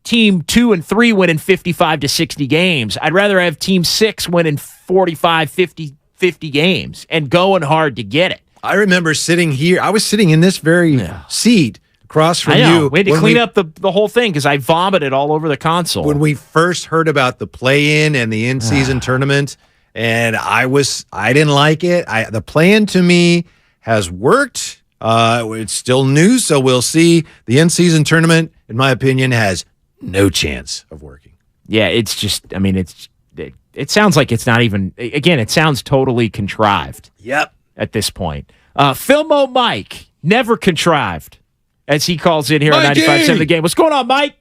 team 2 and 3 winning 55 to 60 games. I'd rather have team 6 winning 45, 50 games and going hard to get it. I remember sitting here. I was sitting in this very seat across from you. We had to clean up the whole thing because I vomited all over the console. When we first heard about the play-in and the in-season tournament, and I didn't like it. The play-in to me has worked. It's still new, so we'll see. The in-season tournament, in my opinion, has no chance of working. Yeah, it's just, I mean, it sounds like it's not even, again, it sounds totally contrived. Yep. At this point. Philmo Mike, never contrived, as he calls in here on 95.7 The Game. What's going on, Mike?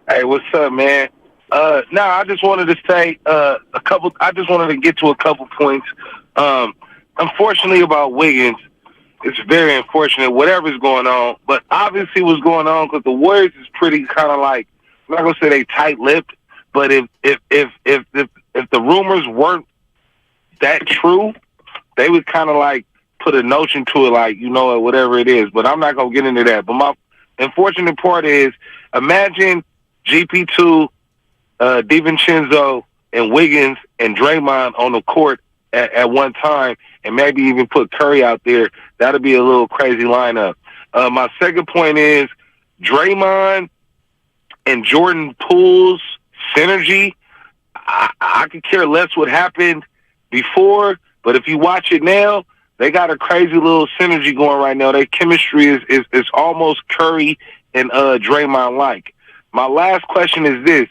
Hey, what's up, man? I just wanted to say I just wanted to get to a couple points. Unfortunately about Wiggins, it's very unfortunate, whatever's going on, but obviously what's going on because the Warriors is pretty kind of like, I'm not going to say they tight-lipped, but if the rumors weren't that true, they would kind of like put a notion to it, like, whatever it is. But I'm not going to get into that. But my unfortunate part is, imagine GP2, DiVincenzo, and Wiggins and Draymond on the court at one time, and maybe even put Curry out there. That'd be a little crazy lineup. My second point is Draymond and Jordan Poole's synergy. I could care less what happened before, but if you watch it now, they got a crazy little synergy going right now. Their chemistry is almost Curry and Draymond-like. My last question is this.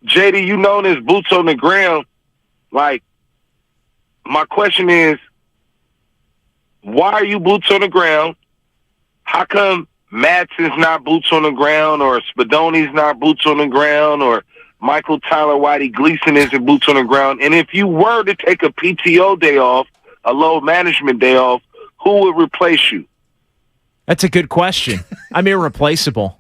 JD, you known as boots on the ground. Like, my question is, why are you boots on the ground? How come Madsen's not boots on the ground, or Spadoni's not boots on the ground, or Michael Tyler Whitey Gleason isn't boots on the ground? And if you were to take a PTO day off, a load management day off, who would replace you? That's a good question. I'm irreplaceable.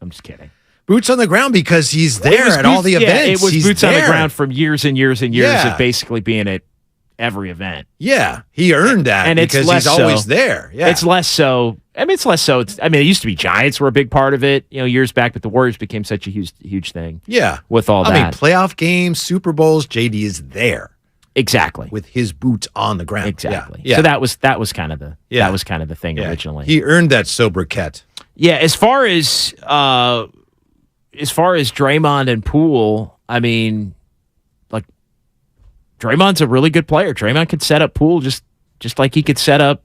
I'm just kidding. boots on the ground because he's there at all the events. It was he's boots there. on the ground from years and years and years Yeah. of basically being at every event. Yeah, he earned that and because he's always there. Yeah. It's less so. I mean, it's less so. It used to be Giants were a big part of it, years back, but the Warriors became such a huge thing. Yeah. With all that. I mean, playoff games, Super Bowls, JD is there. Exactly. With his boots on the ground. Exactly. Yeah. So that was kind of the thing originally. He earned that sobriquet. Yeah, as far as Draymond and Poole, I mean, like Draymond's a really good player. Draymond could set up Poole just like he could set up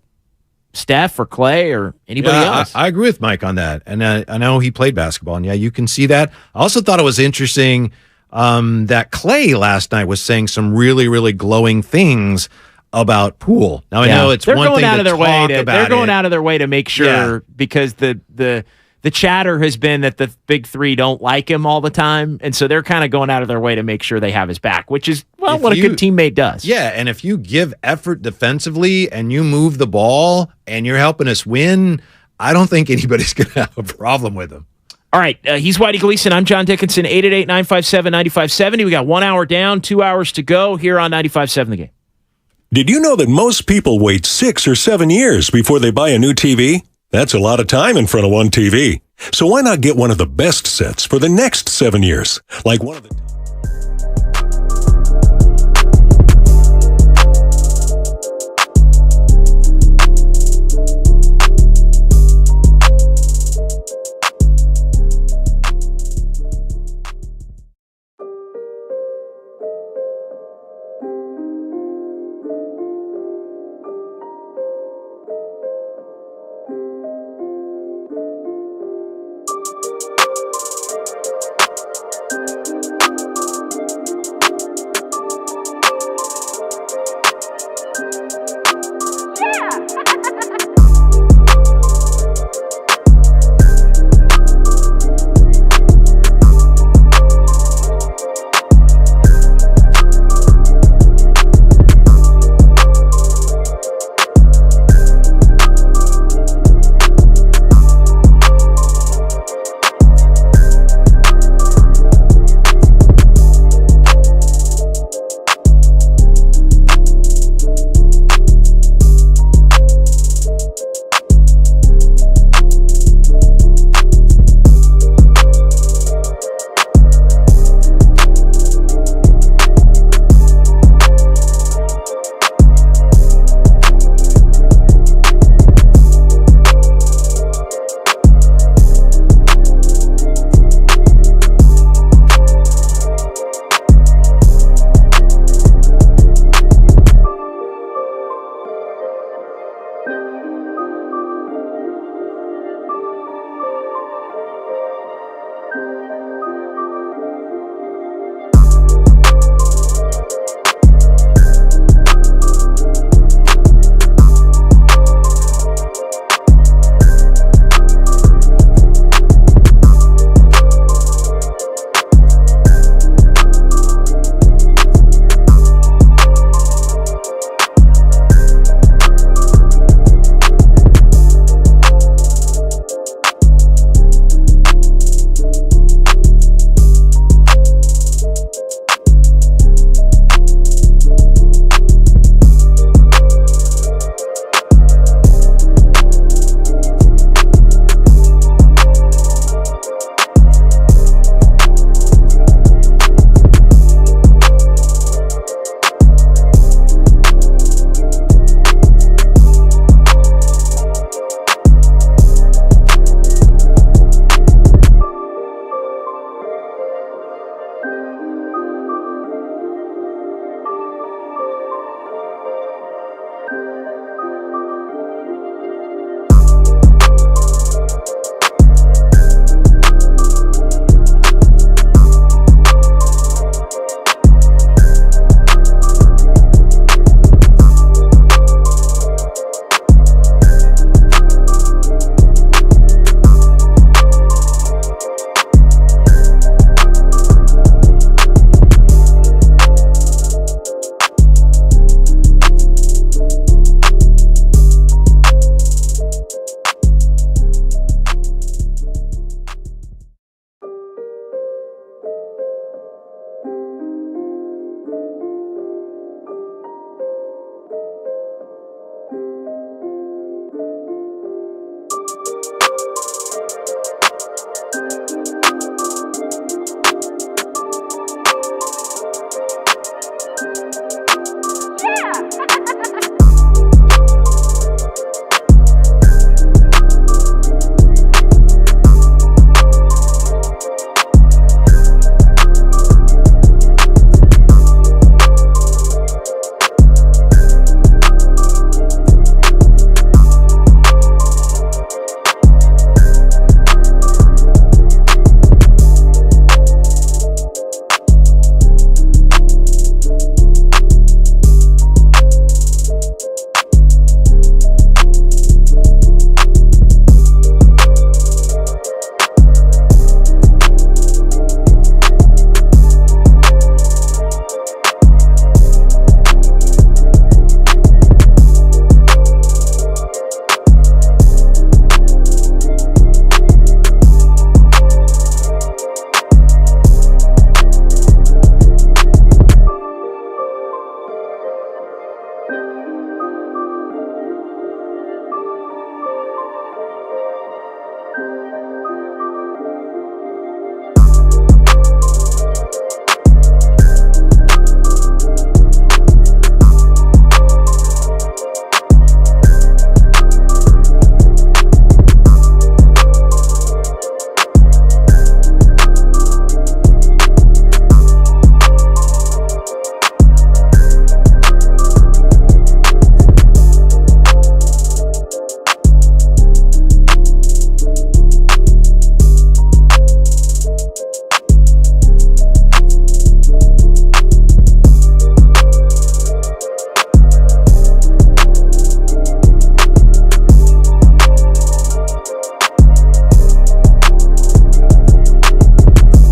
Steph or Clay or anybody else. I agree with Mike on that. And I know he played basketball, and you can see that. I also thought it was interesting that Clay last night was saying some really, really glowing things about Poole. Now, I know it's one thing to talk about it. They're going out of their way to make sure because the chatter has been that the big three don't like him all the time, and so they're kind of going out of their way to make sure they have his back, which is what a good teammate does. Yeah, and if you give effort defensively and you move the ball and you're helping us win, I don't think anybody's going to have a problem with him. All right, he's Whitey Gleason. I'm John Dickinson, 888-957-9570. We got 1 hour down, 2 hours to go here on 95.7 The Game. Did you know that most people wait 6 or 7 years before they buy a new TV? That's a lot of time in front of one TV. So why not get one of the best sets for the next 7 years? Like one of the...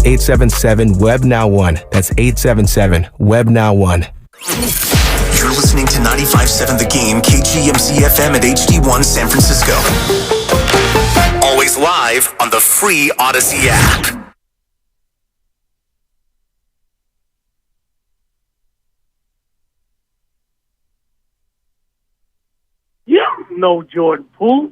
877-WEB-NOW1. That's 877-WEB-NOW1. You're listening to 95.7 The Game, KGMC FM at HD1 San Francisco. Always live on the free Odyssey app. Yeah, no Jordan Poole.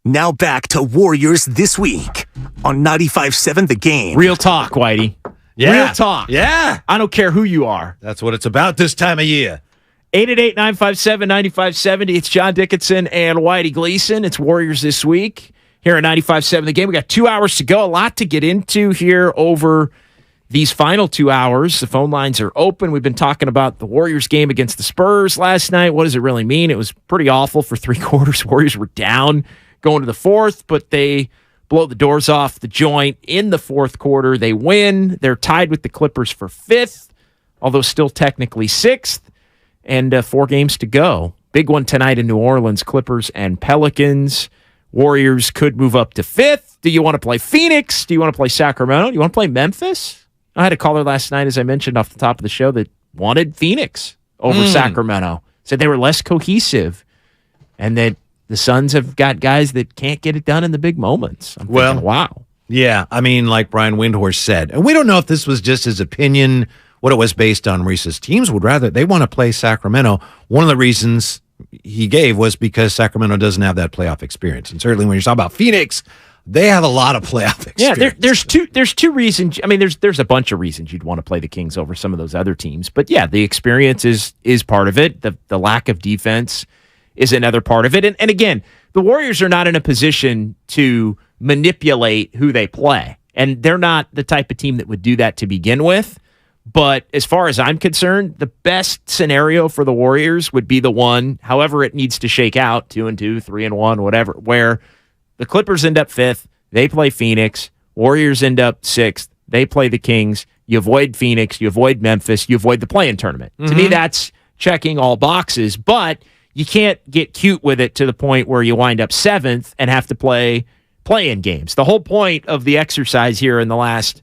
Now back to Warriors This Week on 95.7 The Game. Real talk, Whitey. Yeah. Real talk. Yeah. I don't care who you are. That's what it's about this time of year. 888-957-9570. It's John Dickinson and Whitey Gleason. It's Warriors This Week here at 95.7 The Game. We got 2 hours to go. A lot to get into here over these final 2 hours. The phone lines are open. We've been talking about the Warriors game against the Spurs last night. What does it really mean? It was pretty awful for 3 quarters. Warriors were down going to the fourth, but they blow the doors off the joint in the fourth quarter. They win. They're tied with the Clippers for 5th, although still technically 6th, and 4 games to go. Big one tonight in New Orleans, Clippers and Pelicans. Warriors could move up to 5th. Do you want to play Phoenix? Do you want to play Sacramento? Do you want to play Memphis? I had a caller last night, as I mentioned off the top of the show, that wanted Phoenix over Sacramento. Said they were less cohesive and that the Suns have got guys that can't get it done in the big moments. I'm thinking, wow. Yeah, I mean, like Brian Windhorst said, and we don't know if this was just his opinion, what it was based on. Reese's teams would rather, they want to play Sacramento. One of the reasons he gave was because Sacramento doesn't have that playoff experience. And certainly when you're talking about Phoenix, they have a lot of playoff experience. Yeah, there's two reasons. I mean, there's a bunch of reasons you'd want to play the Kings over some of those other teams. But yeah, the experience is part of it. The lack of defense is another part of it. And again, the Warriors are not in a position to manipulate who they play. And they're not the type of team that would do that to begin with. But as far as I'm concerned, the best scenario for the Warriors would be the one, however it needs to shake out, 2-2, 3-1, whatever, where the Clippers end up 5th, they play Phoenix, Warriors end up 6th, they play the Kings, you avoid Phoenix, you avoid Memphis, you avoid the play-in tournament. To me, that's checking all boxes, but you can't get cute with it to the point where you wind up 7th and have to play play-in games. The whole point of the exercise here in the last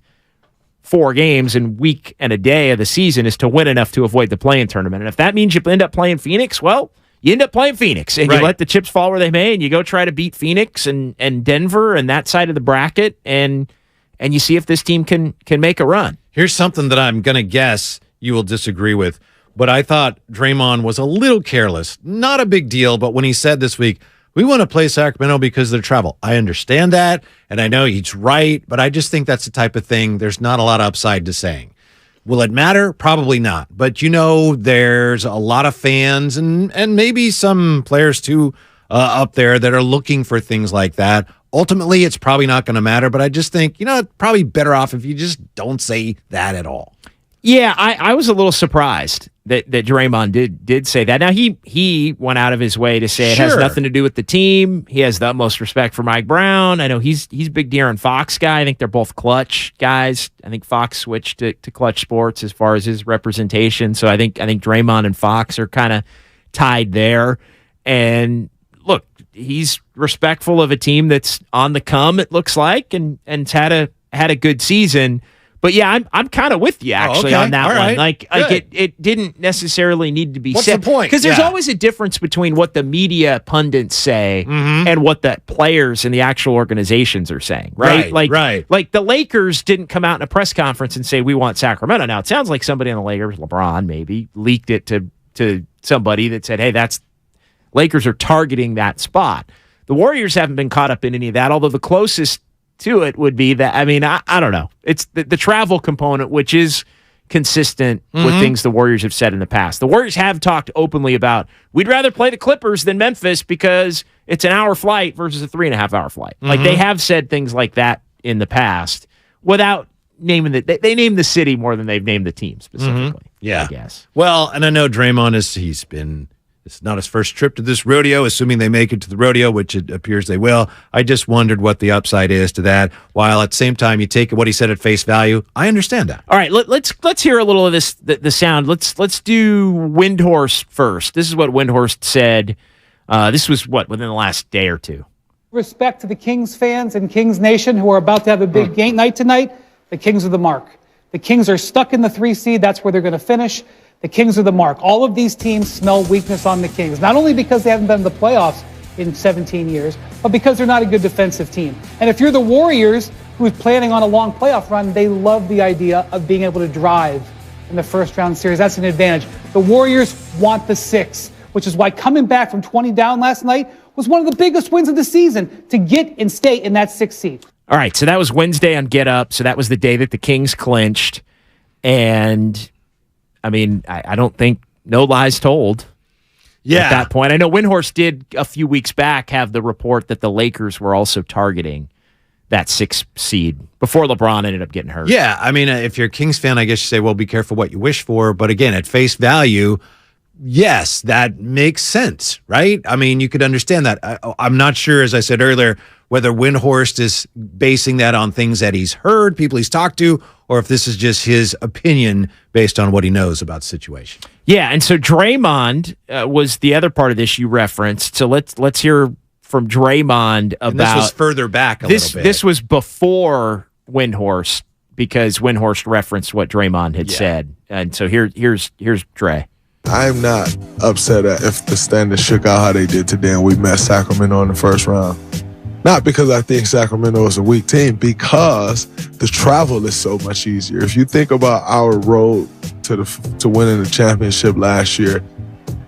4 games and week and a day of the season is to win enough to avoid the play-in tournament. And if that means you end up playing Phoenix, well, you end up playing Phoenix and you let the chips fall where they may and you go try to beat Phoenix and Denver and that side of the bracket and you see if this team can make a run. Here's something that I'm going to guess you will disagree with. But I thought Draymond was a little careless. Not a big deal, but when he said this week, we want to play Sacramento because of their travel. I understand that, and I know he's right, but I just think that's the type of thing there's not a lot of upside to saying. Will it matter? Probably not. But, there's a lot of fans and maybe some players, too, up there that are looking for things like that. Ultimately, it's probably not going to matter, but I just think, it's probably better off if you just don't say that at all. Yeah, I was a little surprised that Draymond did say that. Now, he went out of his way to say it has nothing to do with the team. He has the utmost respect for Mike Brown. I know he's a big De'Aaron Fox guy. I think they're both Clutch guys. I think Fox switched to Clutch Sports as far as his representation. So I think Draymond and Fox are kind of tied there. And look, he's respectful of a team that's on the come, it looks like, and had a good season. But yeah, I'm kind of with you actually on that one. Like it didn't necessarily need to be What's said. the point? Because there's always a difference between what the media pundits say and what the players and the actual organizations are saying, right? Like the Lakers didn't come out in a press conference and say we want Sacramento. Now it sounds like somebody on the Lakers, LeBron maybe, leaked it to somebody that said, hey, that's Lakers are targeting that spot. The Warriors haven't been caught up in any of that, although the closest to it would be that, I don't know. It's the travel component, which is consistent with things the Warriors have said in the past. The Warriors have talked openly about, we'd rather play the Clippers than Memphis because it's an hour flight versus a 3.5-hour flight. Like they have said things like that in the past without naming they named the city more than they've named the team specifically. Yeah. I guess. Well, and I know Draymond it's not his first trip to this rodeo, assuming they make it to the rodeo, which it appears they will. I just wondered what the upside is to that. While at the same time, you take what he said at face value. I understand that. All right, let's hear a little of this. The sound. Let's do Windhorst first. This is what Windhorst said. This was within the last day or two. Respect to the Kings fans and Kings Nation who are about to have a big game night tonight. The Kings are the mark. The Kings are stuck in the 3 seed. That's where they're going to finish. The Kings are the mark. All of these teams smell weakness on the Kings, not only because they haven't been in the playoffs in 17 years, but because they're not a good defensive team. And if you're the Warriors, who's planning on a long playoff run, they love the idea of being able to drive in the first round series. That's an advantage. The Warriors want the 6, which is why coming back from 20 down last night was one of the biggest wins of the season to get and stay in that 6 seed. All right, so that was Wednesday on Get Up. So that was the day that the Kings clinched. And, I mean, I don't think no lies told at that point. I know Windhorst did a few weeks back have the report that the Lakers were also targeting that 6 seed before LeBron ended up getting hurt. Yeah, I mean, if you're a Kings fan, I guess you say, well, be careful what you wish for. But again, at face value, yes, that makes sense, right? I mean, you could understand that. I'm not sure, as I said earlier, whether Windhorst is basing that on things that he's heard, people he's talked to, or if this is just his opinion based on what he knows about the situation. Yeah, and so Draymond was the other part of this you referenced. So let's hear from Draymond about... And this was further back a little bit. This was before Windhorst, because Windhorst referenced what Draymond had said. And so here's Dre. I'm not upset at if the standings shook out how they did today and we met Sacramento in the first round. Not because I think Sacramento is a weak team, because the travel is so much easier. If you think about our road to winning the championship last year,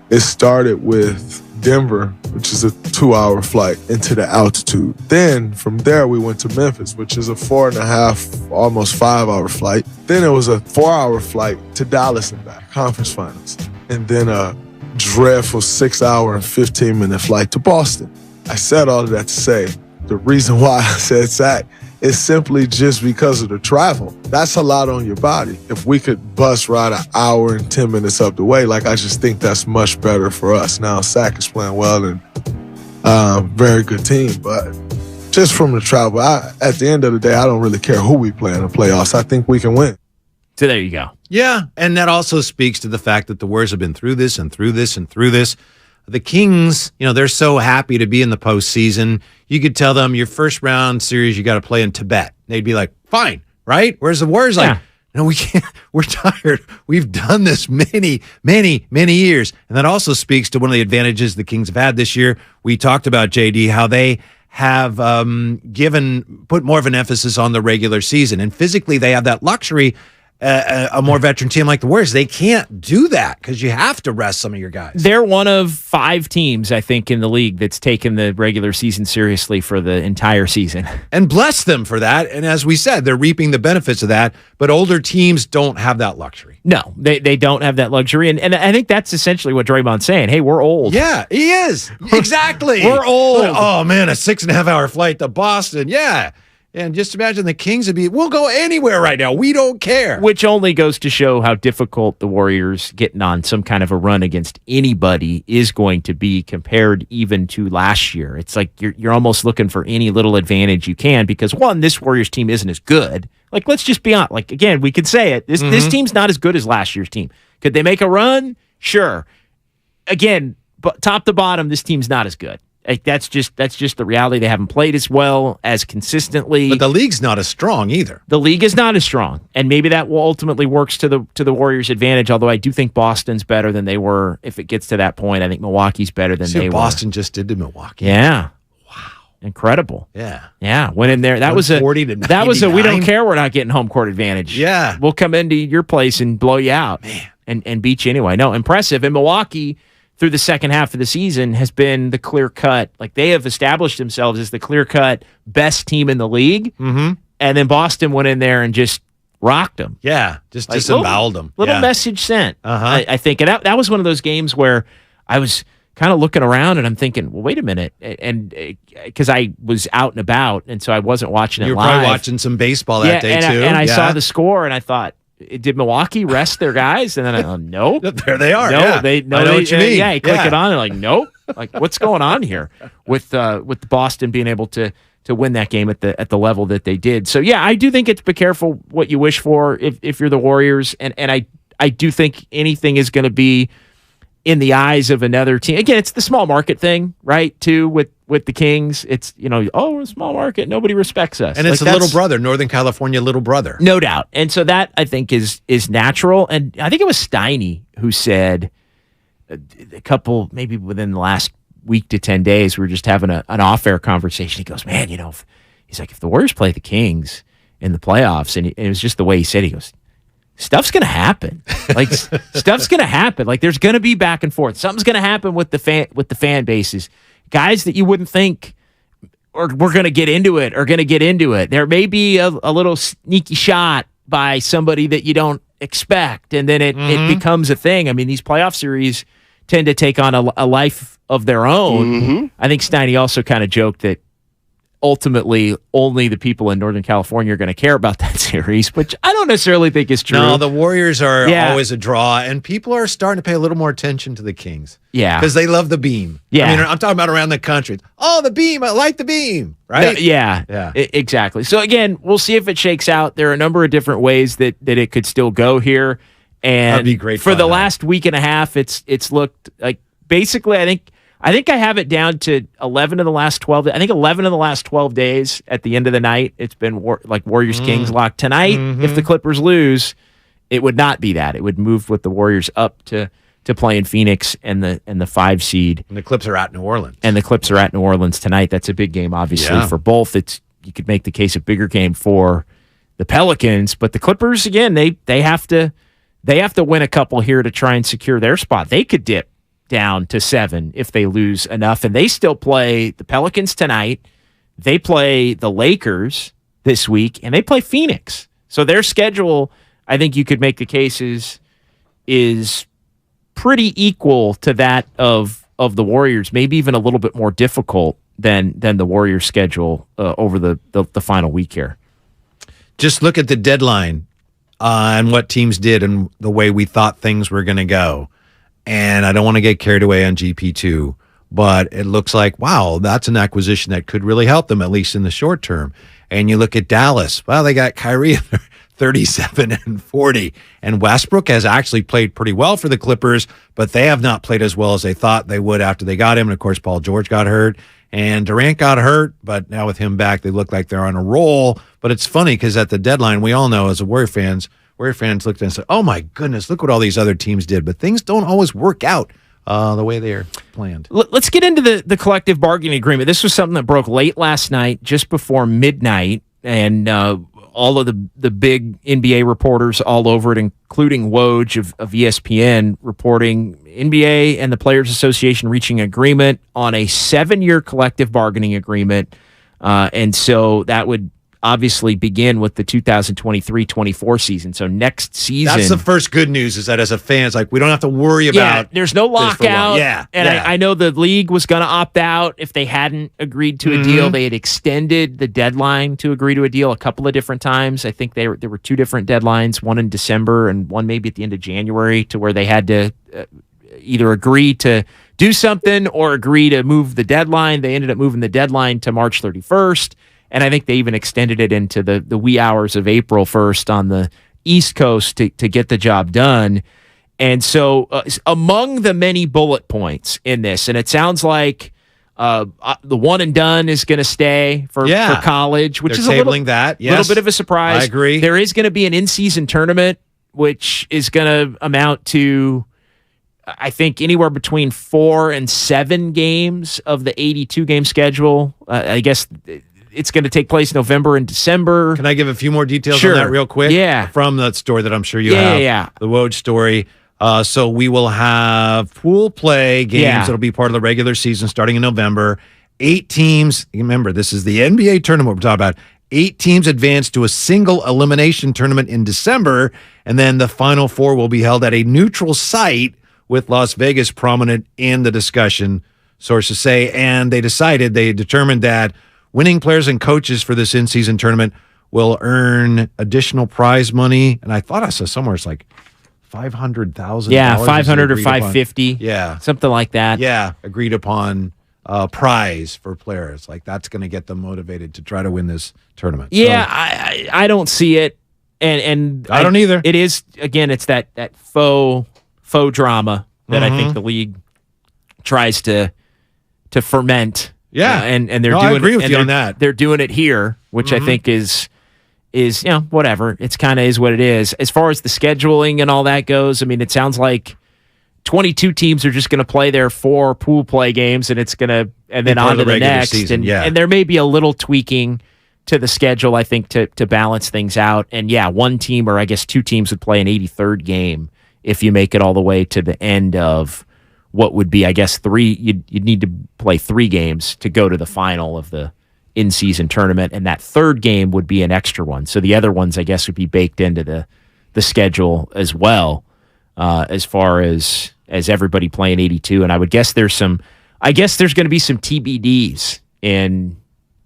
it started with Denver, which is a 2-hour flight into the altitude. Then from there, we went to Memphis, which is a 4.5, almost 5-hour flight. Then it was a 4-hour flight to Dallas and back, conference finals. And then a dreadful 6-hour and 15-minute flight to Boston. I said all of that to say the reason why I said Sac is simply just because of the travel. That's a lot on your body. If we could bus ride an hour and 10 minutes up the way, I just think that's much better for us. Now, Sac is playing well and very good team, but just from the travel, at the end of the day, I don't really care who we play in the playoffs. I think we can win. So there you go. Yeah, and that also speaks to the fact that the Warriors have been through this and through this and through this. The Kings, they're so happy to be in the postseason. You could tell them your first round series you got to play in Tibet. They'd be like, fine, right? Whereas the Warriors no, we can't. We're tired. We've done this many, many, many years. And that also speaks to one of the advantages the Kings have had this year. We talked about, JD, how they have put more of an emphasis on the regular season. And physically, they have that luxury. A more veteran team like the Warriors, they can't do that because you have to rest some of your guys. They're one of 5 teams, I think, in the league that's taken the regular season seriously for the entire season. And bless them for that. And as we said, they're reaping the benefits of that. But older teams don't have that luxury. No, they don't have that luxury. And I think that's essentially what Draymond's saying. Hey, we're old. Yeah, he is. Exactly. We're old. Oh, man, a 6.5-hour flight to Boston. Yeah. And just imagine the Kings we'll go anywhere right now. We don't care. Which only goes to show how difficult the Warriors getting on some kind of a run against anybody is going to be compared even to last year. It's like you're almost looking for any little advantage you can because, one, this Warriors team isn't as good. Let's just be honest. Again, we could say it. This team's not as good as last year's team. Could they make a run? Sure. Again, but top to bottom, this team's not as good. That's just the reality. They haven't played as well, as consistently. But the league's not as strong either. The league is not as strong, and maybe that will ultimately works to the Warriors' advantage. Although I do think Boston's better than they were. If it gets to that point, I think Milwaukee's better than they were. Boston just did to Milwaukee. Yeah. Wow. Incredible. Yeah. Went in there. That was a 40 to 99. That was a we don't care. We're not getting home court advantage. Yeah. We'll come into your place and blow you out, and beat you anyway. No, impressive. And Milwaukee, through the second half of the season, has been the clear-cut. They have established themselves as the clear-cut best team in the league. Mm-hmm. And then Boston went in there and just rocked them. Yeah, just disemboweled them. Little message sent, I think. And that was one of those games where I was kind of looking around and I'm thinking, well, wait a minute. And because I was out and about, and so I wasn't watching it live. You were probably watching some baseball that day, too. And I saw the score, and I thought, did Milwaukee rest their guys? And then I nope. There they are. No, yeah. I know what you mean. Yeah, you click it on and nope. What's going on here with Boston being able to win that game at the level that they did? So yeah, I do think it's be careful what you wish for if you're the Warriors, and I do think anything is going to be in the eyes of another team. Again, it's the small market thing, right? Too with the Kings, it's we're a small market, nobody respects us, and it's a little brother, Northern California little brother, no doubt. And so that I think is natural. And I think it was Steiny who said a couple, maybe within the last week to 10 days, we were just having an off-air conversation. He goes, man, he's like, if the Warriors play the Kings in the playoffs, and it was just the way he said, he goes, stuff's going to happen. Like stuff's going to happen. Like there's going to be back and forth. Something's going to happen with the fan bases. Guys that you wouldn't think we're going to get into it are going to get into it. There may be a little sneaky shot by somebody that you don't expect, and then it becomes a thing. I mean, these playoff series tend to take on a life of their own. I think Steiny also kind of joked that ultimately only the people in Northern California are going to care about that series, which I don't necessarily think is true. No, the Warriors are always a draw, and people are starting to pay a little more attention to the Kings. Yeah. Because they love the beam. Yeah. I mean, I'm talking about around the country. Oh, the beam. I like the beam. Right? Yeah. Exactly. So, again, we'll see if it shakes out. There are a number of different ways that it could still go here. And that'd be great for the last week and a half, it's looked like basically, I think I have it down to 11 of the last 12. I think 11 of the last 12 days at the end of the night, it's been Warriors-Kings locked. Tonight, if the Clippers lose, it would not be that. It would move with the Warriors up to play in Phoenix and the 5 seed. And the Clips are at New Orleans. And the Clips are at New Orleans tonight. That's a big game, obviously, for both. You could make the case a bigger game for the Pelicans, but the Clippers, again, they have to win a couple here to try and secure their spot. They could dip down to 7 if they lose enough, and they still play the Pelicans tonight. They play the Lakers this week, and they play Phoenix. So their schedule, I think you could make the case is pretty equal to that of the Warriors, maybe even a little bit more difficult than the Warriors schedule over the final week here. Just look at the deadline and what teams did and the way we thought things were going to go. And I don't want to get carried away on GP2, but it looks like, wow, that's an acquisition that could really help them, at least in the short term. And you look at Dallas, well, they got Kyrie 37 and 40. And Westbrook has actually played pretty well for the Clippers, but they have not played as well as they thought they would after they got him. And, of course, Paul George got hurt. And Durant got hurt, but now with him back, they look like they're on a roll. But it's funny because at the deadline, we all know as Warrior fans looked and said, oh, my goodness, look what all these other teams did. But things don't always work out the way they're planned. Let's get into the collective bargaining agreement. This was something that broke late last night, just before midnight, and all of the big NBA reporters all over it, including Woj of ESPN, reporting NBA and the Players Association reaching agreement on a 7-year collective bargaining agreement. And so that would obviously begin with the 2023-24 season. So next season. That's the first good news, is that as a fan, it's like we don't have to worry about. There's no lockout. And I know the league was going to opt out if they hadn't agreed to a deal. They had extended the deadline to agree to a deal a couple of different times. I think there were 2 different deadlines, one in December and one maybe at the end of January, to where they had to either agree to do something or agree to move the deadline. They ended up moving the deadline to March 31st. And I think they even extended it into the wee hours of April 1st on the East Coast to get the job done. And so among the many bullet points in this, and it sounds like the one and done is going to stay for college, which is a little bit of a surprise. I agree. There is going to be an in-season tournament, which is going to amount to, I think, anywhere between 4 and 7 games of the 82-game schedule. I guess it's going to take place November and December. Can I give a few more details Sure. on that real quick? Yeah. From that story that I'm sure you have. Yeah. The Woj story. So we will have pool play games that'll be part of the regular season starting in November. 8 teams. Remember, this is the NBA tournament we're talking about. 8 teams advance to a single elimination tournament in December, and then the Final Four will be held at a neutral site with Las Vegas prominent in the discussion, sources say. And they determined that winning players and coaches for this in-season tournament will earn additional prize money. And I thought I saw somewhere it's like $500,000. Yeah, $500 or $550. Yeah. Something like that. Yeah, agreed upon prize for players. Like, that's going to get them motivated to try to win this tournament. Yeah, so, I don't see it. And I don't either. It is, again, it's that faux drama that I think the league tries to ferment. Yeah, and they're no, doing. I agree with and you they're- on that. They're doing it here, which I think is whatever. It's kind of is what it is. As far as the scheduling and all that goes, I mean, it sounds like 22 teams are just going to play their 4 pool play games, and it's going to and then Before on to the regular next. season, And there may be a little tweaking to the schedule, I think, to balance things out. And yeah, one team or I guess 2 teams would play an 83rd game if you make it all the way to the end of what would be, I guess, 3. You'd need to play 3 games to go to the final of the in-season tournament, and that 3rd game would be an extra one. So the other ones, I guess, would be baked into the schedule as well, as far as everybody playing 82. And I would guess there's going to be some TBDs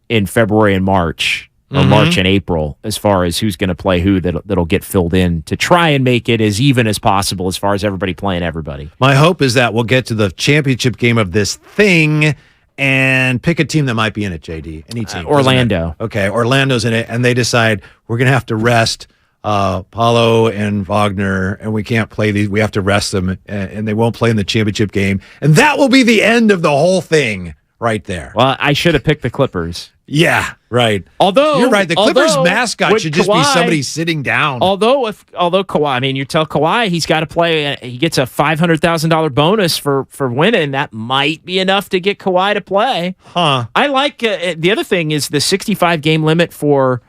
in February and March, or March and April, as far as who's going to play who that'll get filled in to try and make it as even as possible as far as everybody playing everybody. My hope is that we'll get to the championship game of this thing and pick a team that might be in it, JD. Any team. Orlando. Okay, Orlando's in it, and they decide we're going to have to rest Paulo and Wagner, and we can't play these. We have to rest them, and they won't play in the championship game. And that will be the end of the whole thing right there. Well, I should have picked the Clippers. Yeah, right. Although you're right, the Clippers mascot should just be Kawhi, somebody sitting down. Although Kawhi, I mean, you tell Kawhi he's got to play. He gets a $500,000 bonus for winning. That might be enough to get Kawhi to play. Huh? I like the other thing is the 65 game limit for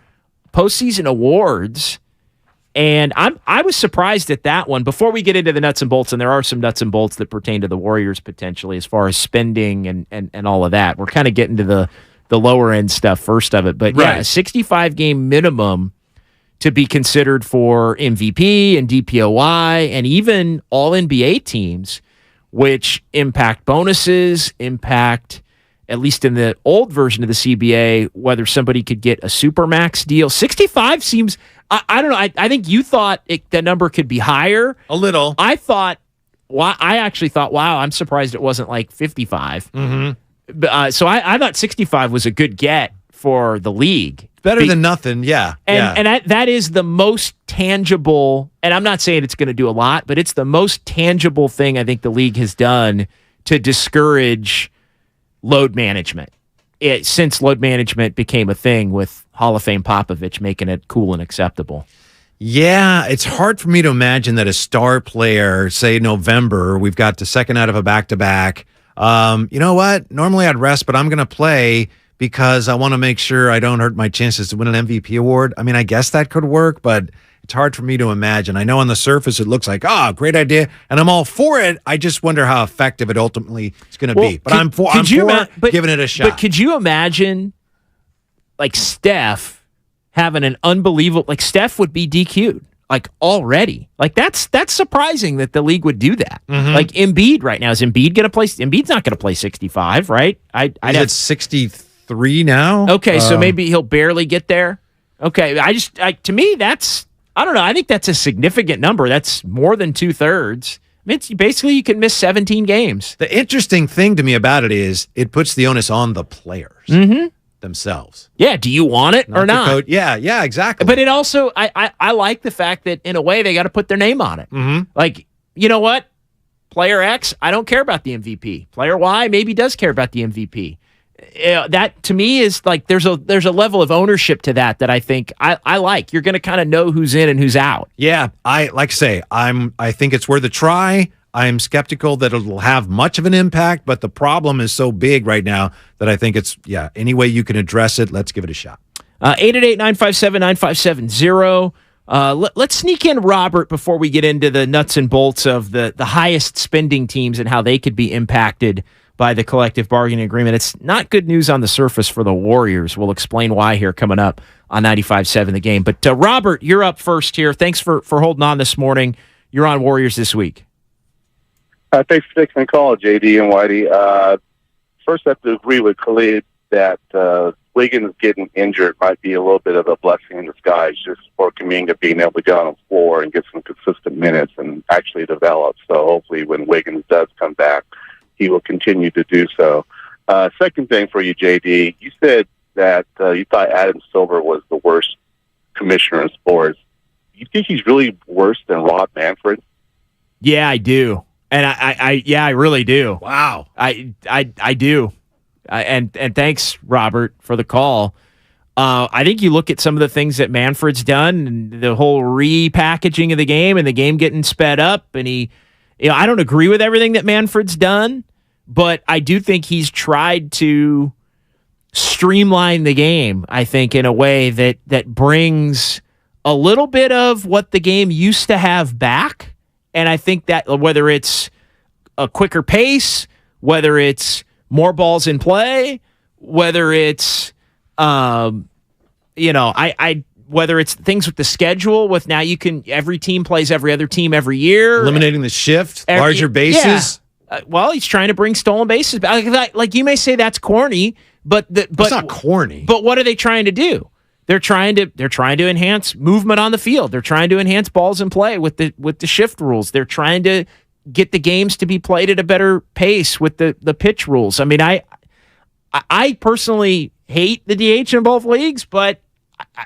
postseason awards. And I was surprised at that one. Before we get into the nuts and bolts, and there are some nuts and bolts that pertain to the Warriors potentially as far as spending and all of that. We're kind of getting to the lower end stuff first of it. But yeah, a 65 game minimum to be considered for MVP and DPOY and even all NBA teams, which impact bonuses, impact, at least in the old version of the CBA, whether somebody could get a Supermax deal. 65 seems, I don't know, I think you thought the number could be higher. A little. I actually thought, wow, I'm surprised it wasn't like 55. Mm-hmm. So I thought 65 was a good get for the league. Better than nothing, yeah. And that is the most tangible, and I'm not saying it's going to do a lot, but it's the most tangible thing I think the league has done to discourage load management. Since load management became a thing with Hall of Fame Popovich making it cool and acceptable. Yeah, it's hard for me to imagine that a star player, say November, we've got the second out of a back-to-back, you know what? Normally I'd rest, but I'm going to play because I want to make sure I don't hurt my chances to win an MVP award. I mean, I guess that could work, but it's hard for me to imagine. I know on the surface it looks like, great idea, and I'm all for it. I just wonder how effective it ultimately is going to be. But I'm for giving it a shot. But could you imagine, like, Steph having an unbelievable, like, Steph would be DQ'd. Like already, like that's surprising that the league would do that. Mm-hmm. Like Embiid right now, is Embiid going to play? Embiid's not going to play 65, right? I'd have 63 now. Okay, so maybe he'll barely get there. Okay, to me that's, I don't know. I think that's a significant number. That's more than 2/3. I mean, it's basically you can miss 17 games. The interesting thing to me about it is it puts the onus on the players. Mm-hmm. Themselves. Yeah, do you want it or not? Yeah, exactly. But it also, I like the fact that in a way they got to put their name on it. Mm-hmm. Like, you know what? Player X, I don't care about the MVP. Player Y maybe does care about the MVP. That to me is like there's a level of ownership to that I think I like. You're going to kind of know who's in and who's out. Yeah, I think it's worth a try. I'm skeptical that it'll have much of an impact, but the problem is so big right now that I think it's, any way you can address it, let's give it a shot. 888-957-9570. Let's sneak in Robert before we get into the nuts and bolts of the highest spending teams and how they could be impacted by the collective bargaining agreement. It's not good news on the surface for the Warriors. We'll explain why here coming up on 95.7 The Game. But Robert, you're up first here. Thanks for holding on this morning. You're on Warriors This Week. Thanks for taking the call, JD and Whitey. First, I have to agree with Khalid that Wiggins getting injured might be a little bit of a blessing in disguise just for Kuminga being able to get on the floor and get some consistent minutes and actually develop. So hopefully when Wiggins does come back, he will continue to do so. Second thing for you, JD, you said that you thought Adam Silver was the worst commissioner in sports. You think he's really worse than Rob Manfred? Yeah, I do. And I really do. Wow. I do. And thanks, Robert, for the call. I think you look at some of the things that Manfred's done, and the whole repackaging of the game, and the game getting sped up. And I don't agree with everything that Manfred's done, but I do think he's tried to streamline the game, I think, in a way that brings a little bit of what the game used to have back. And I think that whether it's a quicker pace, whether it's more balls in play, whether it's whether it's things with the schedule, with now every team plays every other team every year, eliminating the shift, larger bases. Yeah. Well, he's trying to bring stolen bases back. Like you may say that's corny, but it's not corny. But what are they trying to do? They're trying to enhance movement on the field. They're trying to enhance balls in play with the shift rules. They're trying to get the games to be played at a better pace with the pitch rules. I mean, I personally hate the DH in both leagues, but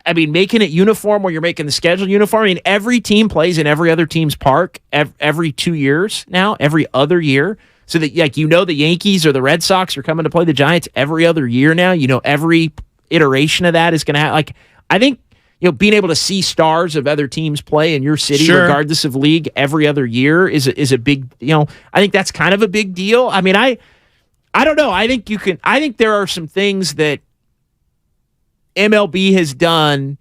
I mean, making it uniform where you're making the schedule uniform. I mean, every team plays in every other team's park every 2 years now, every other year. So that, like, the Yankees or the Red Sox are coming to play the Giants every other year now. Every iteration of that is going to have, like, I think, being able to see stars of other teams play in your city, regardless of league, every other year is a big, I think that's kind of a big deal. I mean, I don't know. I think there are some things that MLB has done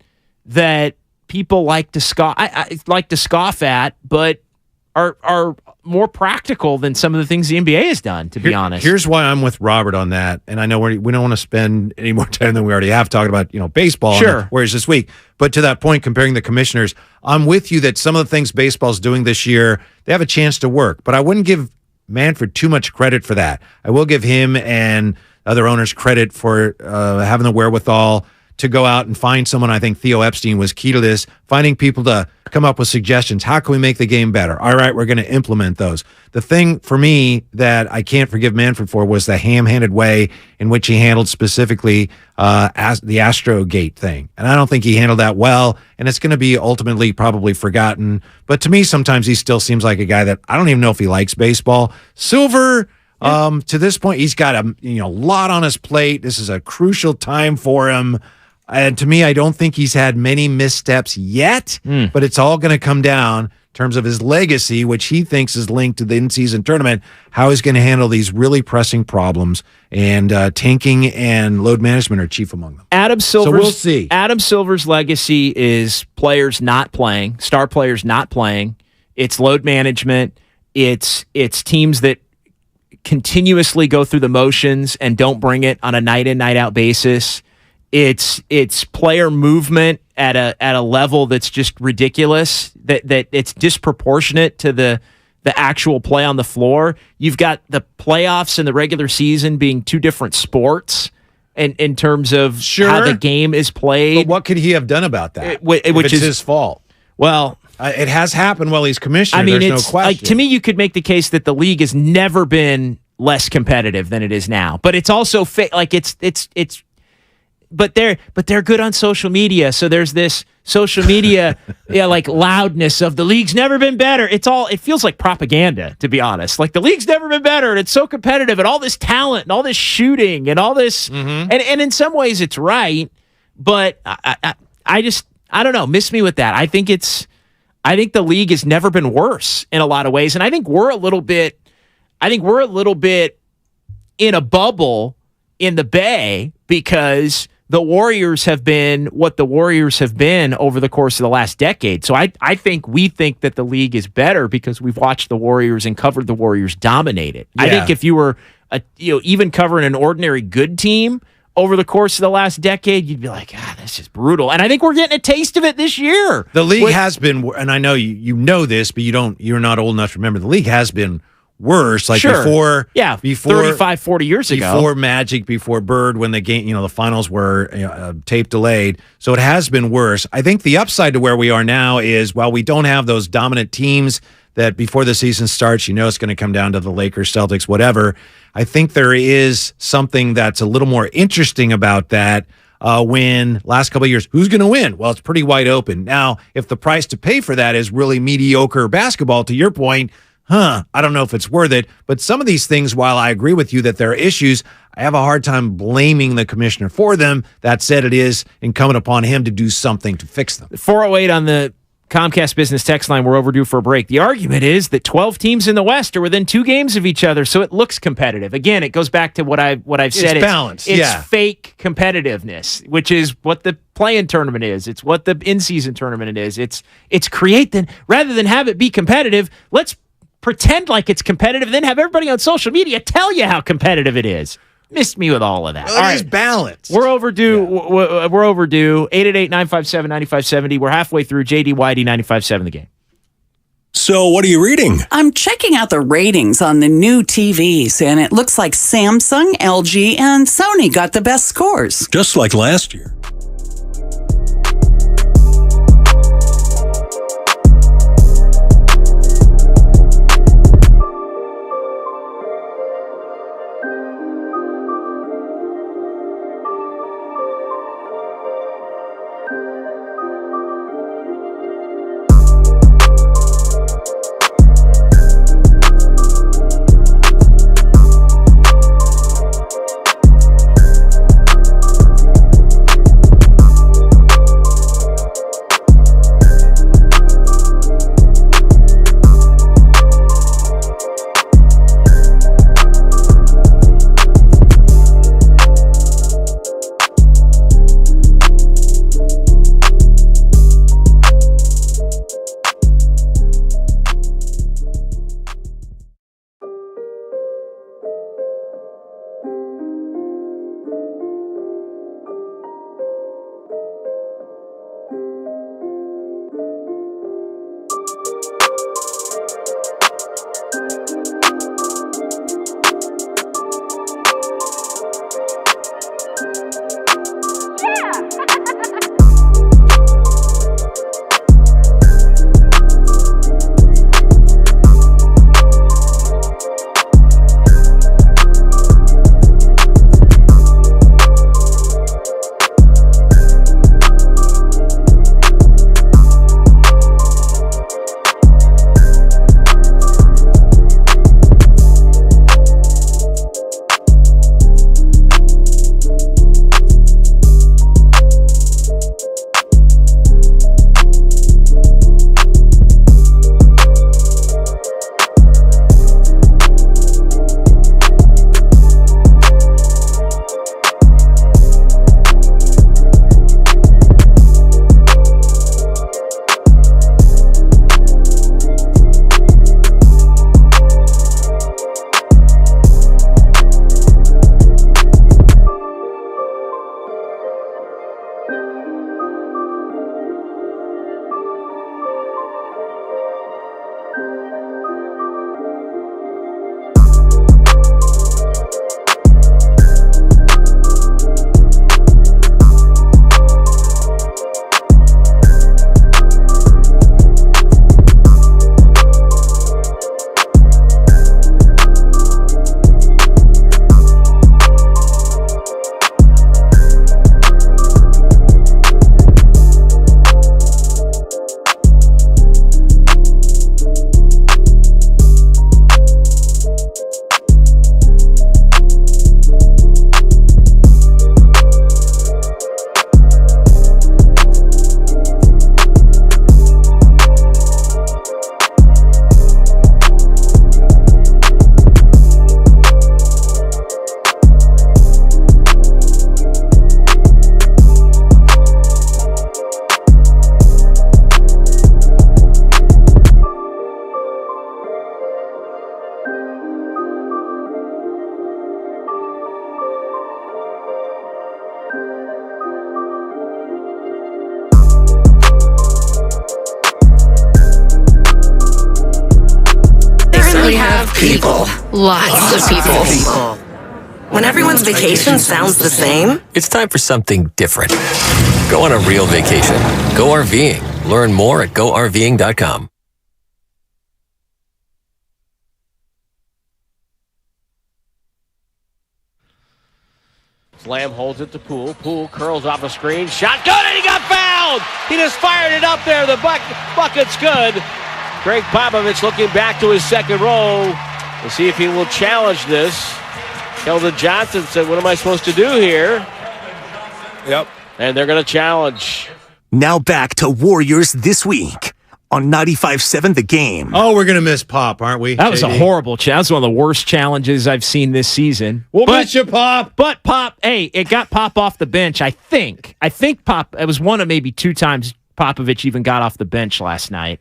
that people like to scoff at, but are more practical than some of the things the NBA has done, to be honest. Here's why I'm with Robert on that, and I know we don't want to spend any more time than we already have talking about baseball and the Warriors this week. But to that point, comparing the commissioners, I'm with you that some of the things baseball's doing this year, they have a chance to work. But I wouldn't give Manfred too much credit for that. I will give him and other owners credit for having the wherewithal to go out and find someone. I think Theo Epstein was key to this, finding people to come up with suggestions. How can we make the game better? All right, we're going to implement those. The thing for me that I can't forgive Manfred for was the ham-handed way in which he handled specifically as the Astrogate thing. And I don't think he handled that well, and it's going to be ultimately probably forgotten. But to me, sometimes he still seems like a guy that I don't even know if he likes baseball. Silver, to this point, he's got a lot on his plate. This is a crucial time for him. And to me, I don't think he's had many missteps yet, but it's all going to come down in terms of his legacy, which he thinks is linked to the in-season tournament, how he's going to handle these really pressing problems, and tanking and load management are chief among them. So we'll see. Adam Silver's legacy is players not playing, star players not playing. It's load management. It's teams that continuously go through the motions and don't bring it on a night-in, night-out basis. It's player movement at a level that's just ridiculous, that it's disproportionate to the actual play on the floor. You've got the playoffs and the regular season being two different sports in terms of how the game is played. But what could he have done about that? Which is his fault. Well, it has happened while he's commissioner. I mean, there's no question. To me, you could make the case that the league has never been less competitive than it is now. But it's also But they're good on social media. So there's this social media loudness of the league's never been better. It feels like propaganda, to be honest. Like the league's never been better, and it's so competitive, and all this talent and all this shooting and all this and in some ways it's right, but I don't know, miss me with that. I think the league has never been worse in a lot of ways, and I think we're a little bit in a bubble in the Bay because the Warriors have been what the Warriors have been over the course of the last decade. So I think we think that the league is better because we've watched the Warriors and covered the Warriors dominate it. Yeah. I think if you were even covering an ordinary good team over the course of the last decade, you'd be like, this is brutal. And I think we're getting a taste of it this year. The league has been, and I know you know this, but you're not old enough to remember, the league has been worse, before 35, 40 years ago. Before Magic, before Bird, when the game, the finals were tape delayed. So it has been worse. I think the upside to where we are now is while we don't have those dominant teams that before the season starts, it's going to come down to the Lakers, Celtics, whatever. I think there is something that's a little more interesting about that. When last couple of years, who's going to win? Well, it's pretty wide open. Now, if the price to pay for that is really mediocre basketball, to your point, I don't know if it's worth it. But some of these things, while I agree with you that there are issues, I have a hard time blaming the commissioner for them. That said, it is incumbent upon him to do something to fix them. 408 on the Comcast Business text line. We're overdue for a break. The argument is that 12 teams in the West are within 2 games of each other, so it looks competitive. Again, it goes back to what I've said. It's balanced. It's fake competitiveness, which is what the play-in tournament is. It's what the in-season tournament is. It's rather than have it be competitive, let's pretend like it's competitive, then have everybody on social media tell you how competitive it is. Missed me with all of that. Well, all right, balanced. We're overdue. Yeah. We're overdue. 888-957-9570. We're halfway through. JD Whitey, 95.7 The Game. So what are you reading? I'm checking out the ratings on the new TVs, and it looks like Samsung, LG, and Sony got the best scores. Just like last year. People. Lots of people. When everyone's vacation sounds the same, it's time for something different. Go on a real vacation. Go RVing. Learn more at GoRVing.com. Lamb holds it to Poole. Poole curls off a screen. Shot good, and he got fouled! He just fired it up there. The bucket's good. Greg Popovich looking back to his second row to see if he will challenge this. Keldon Johnson said, what am I supposed to do here? Yep. And they're going to challenge. Now back to Warriors This Week on 95.7 The Game. Oh, we're going to miss Pop, aren't we? That was JD? a horrible challenge. That was one of the worst challenges I've seen this season. We'll miss you, Pop. But Pop, hey, it got Pop off the bench, I think. I think Pop, it was one of maybe two times Popovich even got off the bench last night.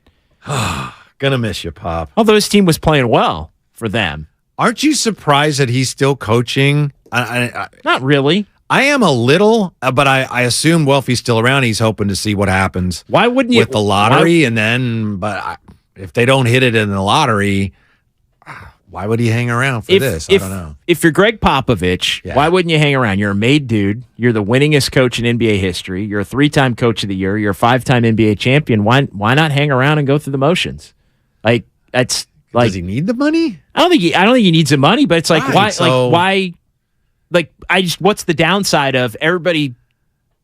Gonna miss you, Pop. Although his team was playing well for them. Aren't you surprised that he's still coaching? Not really. I am a little, but I assume, well, if he's still around, he's hoping to see what happens. Why wouldn't you? With the lottery, if they don't hit it in the lottery, why would he hang around for this? I don't know. If you're Greg Popovich, why wouldn't you hang around? You're a made dude. You're the winningest coach in NBA history. You're a 3-time coach of the year. You're a 5-time NBA champion. Why not hang around and go through the motions? Like that's like. Does he need the money? I don't think he needs the money, but it's like why? What's the downside of everybody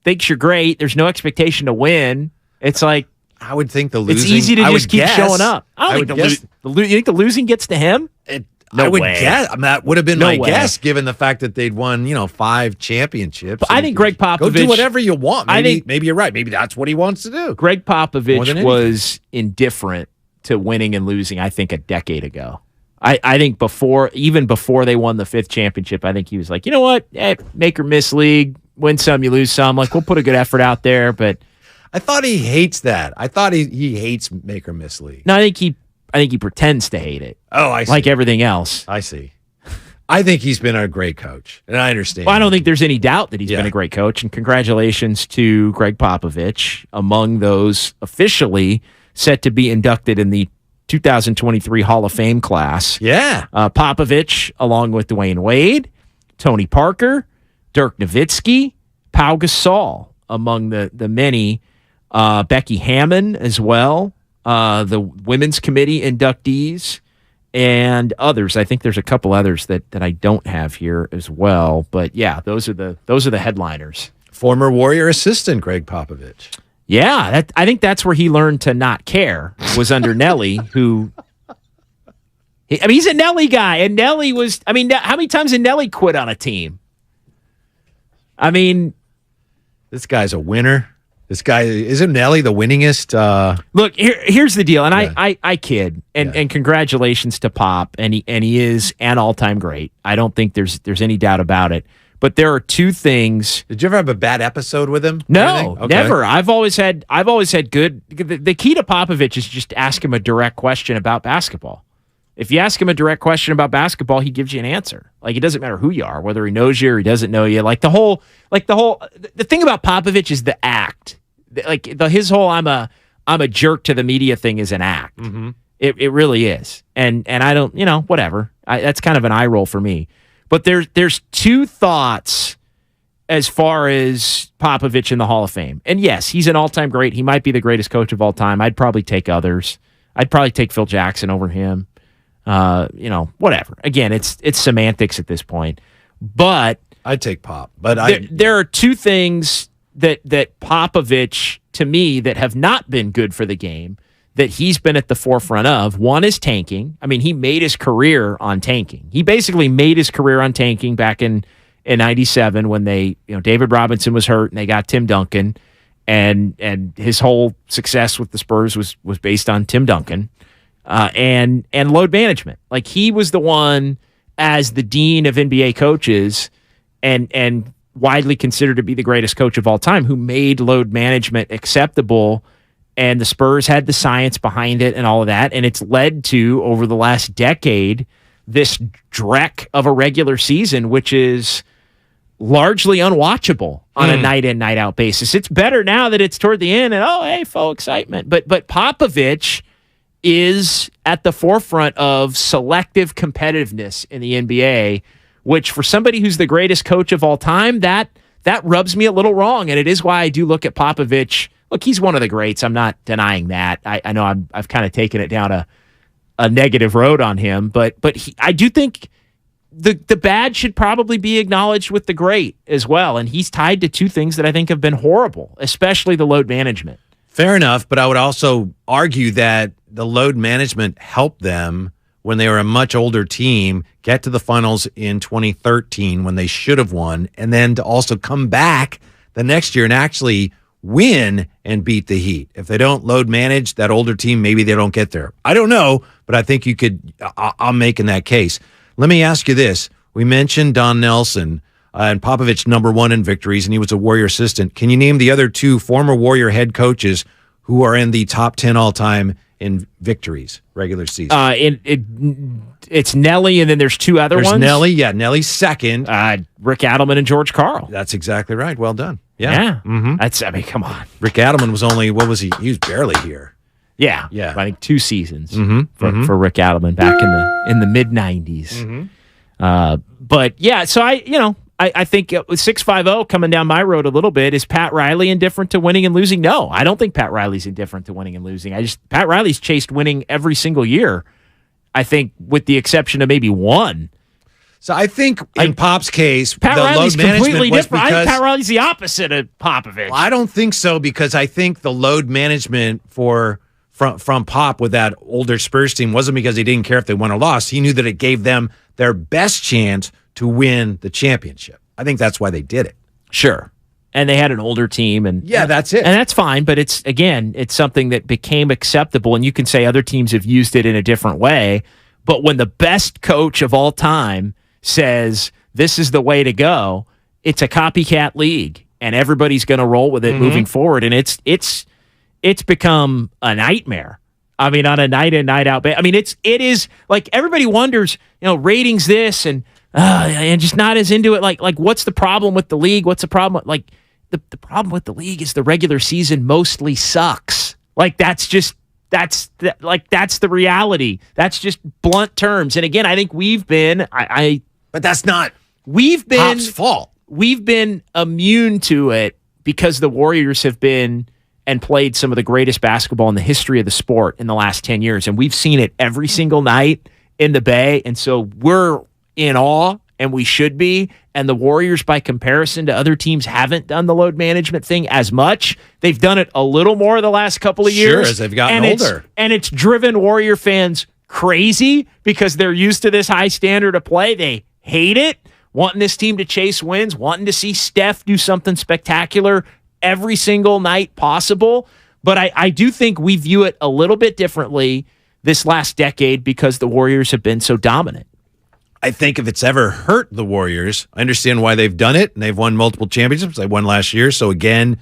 thinks you're great? There's no expectation to win. It's like I would think the losing. It's easy to just keep showing up. I don't think you think the losing gets to him. I would guess. That would have been my guess, given the fact that they'd won, 5 championships. But I think Greg Popovich go do whatever you want. Maybe you're right. Maybe that's what he wants to do. Greg Popovich was indifferent to winning and losing. I think a decade ago. I think even before they won the 5th championship, I think he was like, you know what, make or miss league, win some, you lose some. Like we'll put a good effort out there, but I thought he hates that. I thought he hates make or miss league. No, I think he pretends to hate it. Oh, I see. Like everything else. I see. I think he's been a great coach, and I understand. Well, I don't think there's any doubt that he's been a great coach, and congratulations to Greg Popovich, among those officially set to be inducted in the 2023 Hall of Fame class. Yeah. Popovich, along with Dwayne Wade, Tony Parker, Dirk Nowitzki, Pau Gasol, among the many. Becky Hammon as well. The Women's Committee inductees and others. I think there's a couple others that I don't have here as well. But yeah, those are the headliners. Former Warrior assistant Greg Popovich. Yeah, I think that's where he learned to not care, was under Nelly, who... he's a Nelly guy, and Nelly was... how many times did Nelly quit on a team? This guy's a winner. This guy, isn't Nelly the winningest? Look, here's the deal, and I kid, and congratulations to Pop, and he is an all-time great. I don't think there's any doubt about it. But there are two things. Did you ever have a bad episode with him? No, never. I've always had good. The key to Popovich is just ask him a direct question about basketball. If you ask him a direct question about basketball, he gives you an answer. Like it doesn't matter who you are, whether he knows you or he doesn't know you. The thing about Popovich is the act. His whole I'm a jerk to the media thing is an act. Mm-hmm. It really is. And I don't, whatever. That's kind of an eye roll for me. But there's two thoughts as far as Popovich in the Hall of Fame. And yes, he's an all-time great. He might be the greatest coach of all time. I'd probably take others. I'd probably take Phil Jackson over him. Whatever. Again, it's semantics at this point. But I'd take Pop. But there are two things that Popovich, to me, that have not been good for the game that he's been at the forefront of. One is tanking. He made his career on tanking. He basically made his career on tanking back in 97 when David Robinson was hurt and they got Tim Duncan, and his whole success with the Spurs was based on Tim Duncan and load management. Like he was the one, as the dean of NBA coaches and widely considered to be the greatest coach of all time, who made load management acceptable. And the Spurs had the science behind it and all of that. And it's led to, over the last decade, this dreck of a regular season, which is largely unwatchable on a night-in, night-out basis. It's better now that it's toward the end and, full excitement. But Popovich is at the forefront of selective competitiveness in the NBA, which for somebody who's the greatest coach of all time, that rubs me a little wrong. And it is why I do look at Popovich. Look, he's one of the greats. I'm not denying that. I know I've kind of taken it down a negative road on him, but I do think the bad should probably be acknowledged with the great as well. And he's tied to two things that I think have been horrible, especially the load management. Fair enough, but I would also argue that the load management helped them when they were a much older team get to the finals in 2013 when they should have won, and then to also come back the next year and actually win and beat the Heat. If they don't load manage that older team, maybe they don't get there. I don't know, but I think you could. I'm making that case. Let me ask you this. We mentioned Don Nelson and Popovich #1 in victories, and he was a Warrior assistant. Can you name the other two former Warrior head coaches who are in the top 10 all-time in victories, regular season? It's Nelly, and then there's two other ones. Nelly, yeah. Nelly's second. Rick Adelman and George Karl. That's exactly right. Well done. Yeah. Mm-hmm. Come on. Rick Adelman was only, what was he? He was barely here. Yeah. I think 2 seasons for Rick Adelman back in the mid-'90s. But yeah, so I think 650 coming down my road a little bit. Is Pat Riley indifferent to winning and losing? No, I don't think Pat Riley's indifferent to winning and losing. Pat Riley's chased winning every single year. I think with the exception of maybe one. So I think in Pop's case, Pat the Riley's load management completely was different. I because think Pat Riley's the opposite of Popovich. I don't think so, because I think the load management from Pop with that older Spurs team wasn't because he didn't care if they won or lost. He knew that it gave them their best chance to win the championship. I think that's why they did it. Sure. And they had an older team, and yeah, that's it. And that's fine, but it's something that became acceptable, and you can say other teams have used it in a different way. But when the best coach of all time says this is the way to go, it's a copycat league, and everybody's going to roll with it moving forward. And it's become a nightmare. I mean, on a night in, night out. I mean, it is like everybody wonders, ratings this and just not as into it. Like what's the problem with the league? What's the problem? Like the problem with the league is the regular season mostly sucks. Like that's the reality. That's just blunt terms. And again, I think we've been but that's not Pop's fault. We've been immune to it because the Warriors have been and played some of the greatest basketball in the history of the sport in the last 10 years. And we've seen it every single night in the Bay. And so we're in awe, and we should be. And the Warriors, by comparison to other teams, haven't done the load management thing as much. They've done it a little more the last couple of years. Sure, as they've gotten older. And it's driven Warrior fans crazy because they're used to this high standard of play. They hate it, wanting this team to chase wins, wanting to see Steph do something spectacular every single night possible. But I do think we view it a little bit differently this last decade because the Warriors have been so dominant. I think if it's ever hurt the Warriors, I understand why they've done it, and they've won multiple championships. They won last year, so again,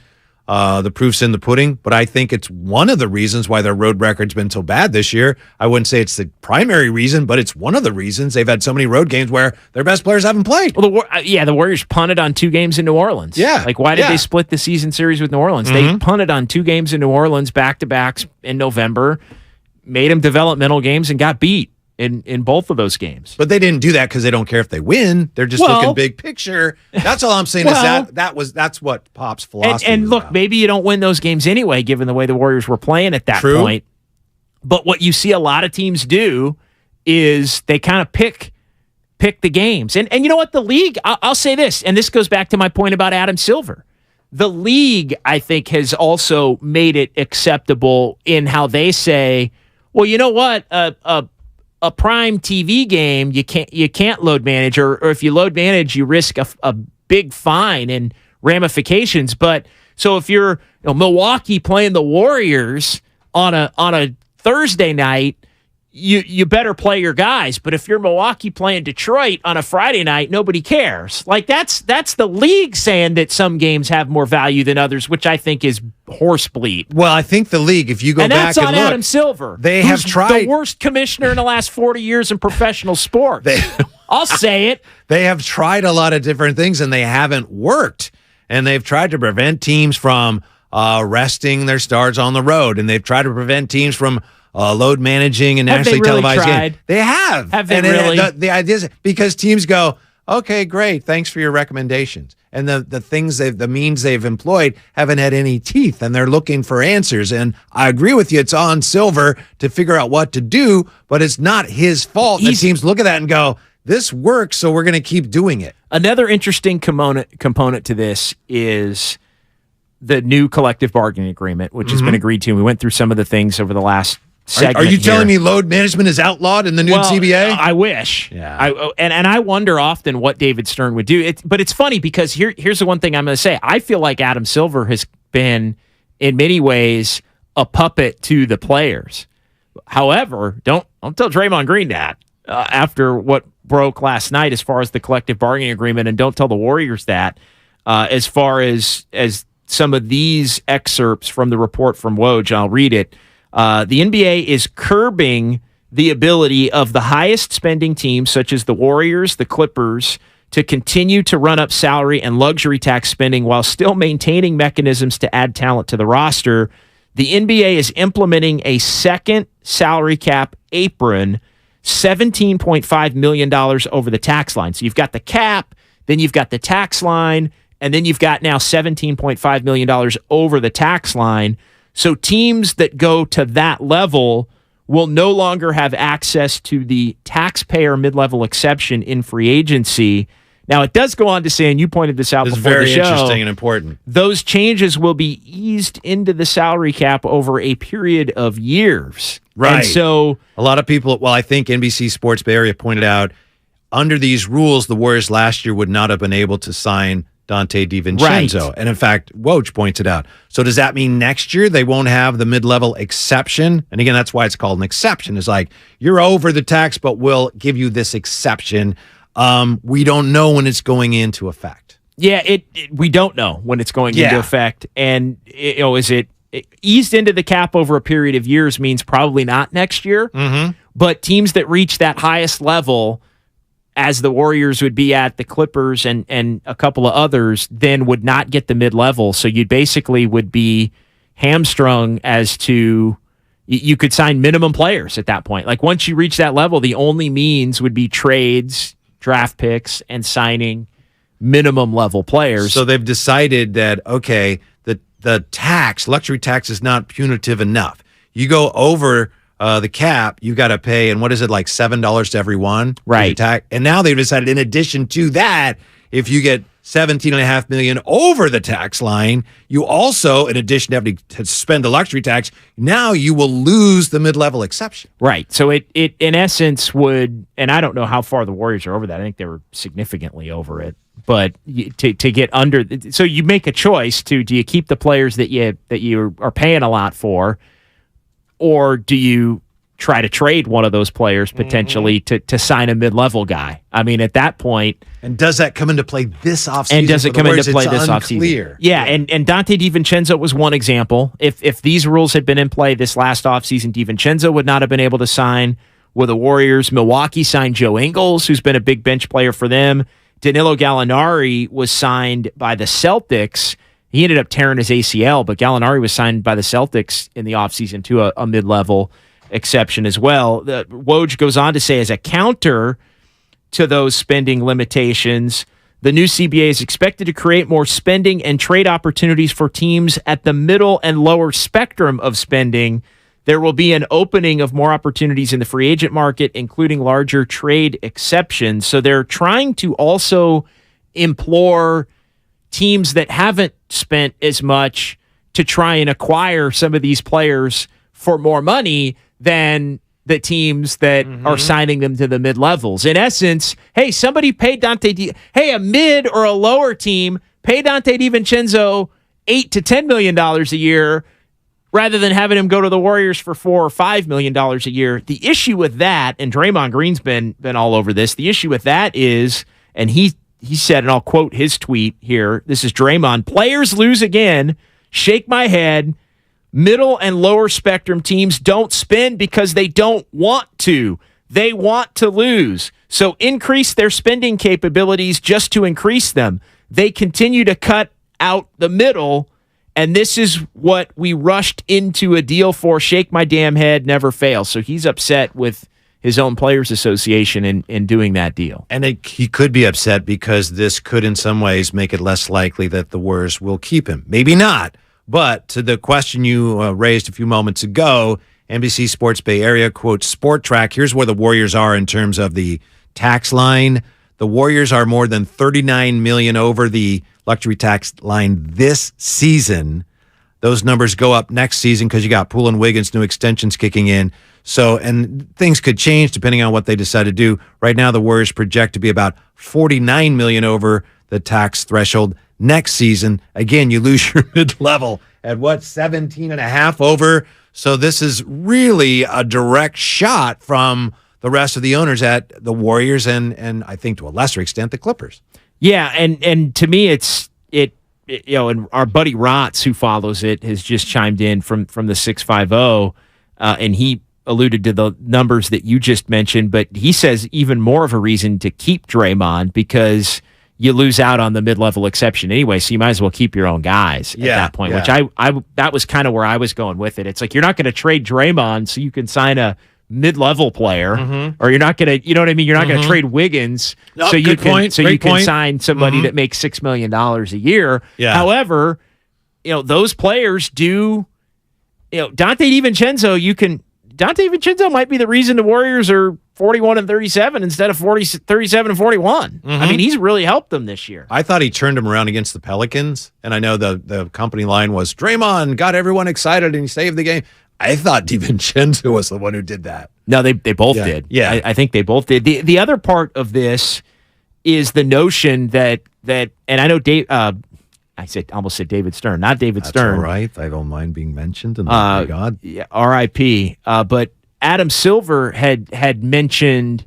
the proof's in the pudding. But I think it's one of the reasons why their road record's been so bad this year. I wouldn't say it's the primary reason, but it's one of the reasons. They've had so many road games where their best players haven't played. Well, the Warriors punted on 2 games in New Orleans. Yeah. Like, why did they split the season series with New Orleans? They punted on 2 games in New Orleans, back-to-backs in November, made them developmental games, and got beat in both of those games. But they didn't do that because they don't care if they win. They're just looking big picture. That's all I'm saying is that's what Pop's philosophy and look, about. Maybe you don't win those games anyway, given the way the Warriors were playing at that point. But what you see a lot of teams do is they kind of pick the games. And you know what? The league, I'll say this, and this goes back to my point about Adam Silver. The league, I think, has also made it acceptable in how they say, well, you know what? A prime TV game, you can't load manage, or if you load manage, you risk a big fine and ramifications. But so if you're Milwaukee playing the Warriors on a Thursday night, you better play your guys. But if you're Milwaukee playing Detroit on a Friday night, nobody cares. Like that's the league saying that some games have more value than others, which I think is horse bleep. Well, I think the league, if you go back and look, that's on Adam Silver. They have tried the worst commissioner in the last 40 years in professional sports. I'll say it. They have tried a lot of different things and they haven't worked. And they've tried to prevent teams from resting their stars on the road, and they've tried to prevent teams from load managing and nationally televised games. They have. Have they really? The idea is because teams go, okay, great, thanks for your recommendations. And the means they've employed haven't had any teeth, and they're looking for answers. And I agree with you, it's on Silver to figure out what to do, but it's not his fault. The teams look at that and go, this works, so we're going to keep doing it. Another interesting component to this is the new collective bargaining agreement, which has been agreed to. We went through some of the things over the last segment. Are you telling here. me load management is outlawed in the new CBA? I wish. Yeah. And I wonder often what David Stern would do. But it's funny because here's the one thing I'm going to say. I feel like Adam Silver has been, in many ways, a puppet to the players. However, don't tell Draymond Green that after what broke last night as far as the collective bargaining agreement, and don't tell the Warriors that as far as some of these excerpts from the report from Woj. I'll read it. The NBA is curbing the ability of the highest spending teams, such as the Warriors, the Clippers, to continue to run up salary and luxury tax spending while still maintaining mechanisms to add talent to the roster. The NBA is implementing a second salary cap apron, $17.5 million over the tax line. So you've got the cap, then you've got the tax line, and then you've got now $17.5 million over the tax line. So teams that go to that level will no longer have access to the taxpayer mid-level exception in free agency. Now, it does go on to say, and you pointed this out before the show, very interesting and important. Those changes will be eased into the salary cap over a period of years. Right. And so a lot of people, I think NBC Sports Bay Area pointed out, under these rules, the Warriors last year would not have been able to sign Dante DiVincenzo. Right. And in fact, Woj points it out. So does that mean next year they won't have the mid-level exception? And again, that's why it's called an exception. It's like, you're over the tax, but we'll give you this exception. We don't know when it's going into effect. Yeah, we don't know when it's going into effect. And is it eased into the cap over a period of years means probably not next year. Mm-hmm. But teams that reach that highest level, as the Warriors would be at, the Clippers and a couple of others, then would not get the mid-level. So you basically would be hamstrung as to you could sign minimum players at that point. Like once you reach that level, the only means would be trades, draft picks, and signing minimum level players. So they've decided that, okay, the luxury tax is not punitive enough. You go over the cap, you got to pay, and what is it, like $7 to every one? Right. And now they've decided, in addition to that, if you get $17.5 million over the tax line, you also, in addition to having to spend the luxury tax, now you will lose the mid-level exception. Right. So it in essence would, and I don't know how far the Warriors are over that. I think they were significantly over it. But to get under, so you make a choice do you keep the players that you are paying a lot for, or do you try to trade one of those players potentially to sign a mid-level guy? I mean, at that point. And does that come into play this offseason? And does it come into play this offseason? Yeah, and Dante DiVincenzo was one example. If these rules had been in play this last offseason, DiVincenzo would not have been able to sign with the Warriors. Milwaukee signed Joe Ingles, who's been a big bench player for them. Danilo Gallinari was signed by the Celtics. He ended up tearing his ACL, but Gallinari was signed by the Celtics in the offseason to a mid-level exception as well. Woj goes on to say, as a counter to those spending limitations, the new CBA is expected to create more spending and trade opportunities for teams at the middle and lower spectrum of spending. There will be an opening of more opportunities in the free agent market, including larger trade exceptions. So they're trying to also implore teams that haven't spent as much to try and acquire some of these players for more money than the teams that are signing them to the mid-levels. In essence, hey, somebody paid a mid or a lower team pay Dante DiVincenzo $8 to $10 million a year rather than having him go to the Warriors for $4 or $5 million a year. The issue with that, and Draymond Green's been all over this, the issue with that is, and he said, and I'll quote his tweet here, this is Draymond, players lose again, shake my head, middle and lower spectrum teams don't spend because they don't want to. They want to lose. So increase their spending capabilities just to increase them. They continue to cut out the middle, and this is what we rushed into a deal for. Shake my damn head, never fail. So he's upset with his own Players Association in doing that deal. And he could be upset because this could in some ways make it less likely that the Warriors will keep him. Maybe not. But to the question you raised a few moments ago, NBC Sports Bay Area, quote, Sport Track, here's where the Warriors are in terms of the tax line. The Warriors are more than $39 million over the luxury tax line this season. Those numbers go up next season because you got Poole and Wiggins, new extensions kicking in. So, and things could change depending on what they decide to do. Right now, the Warriors project to be about $49 million over the tax threshold next season. Again, you lose your mid-level at 17.5 over. So this is really a direct shot from the rest of the owners at the Warriors and I think to a lesser extent the Clippers. Yeah, and to me and our buddy Rotz, who follows it, has just chimed in from the 650, and he alluded to the numbers that you just mentioned, but he says even more of a reason to keep Draymond because you lose out on the mid-level exception anyway, so you might as well keep your own guys at that point, which I that was kind of where I was going with it. It's like you're not going to trade Draymond so you can sign a mid-level player, or you're not going to, you know what I mean? You're not going to trade Wiggins so you can sign somebody that makes $6 million a year. Yeah. However, those players do, Dante DiVincenzo might be the reason the Warriors are 41-37 instead of 37-41. I mean, he's really helped them this year. I thought he turned them around against the Pelicans, and I know the company line was Draymond got everyone excited and he saved the game. I thought DiVincenzo was the one who did that. No, they both did. Yeah, I think they both did. The other part of this is the notion that and I know Dave. Almost said David Stern, not David Stern. That's all right. I don't mind being mentioned. And my God, yeah, R.I.P. But Adam Silver had mentioned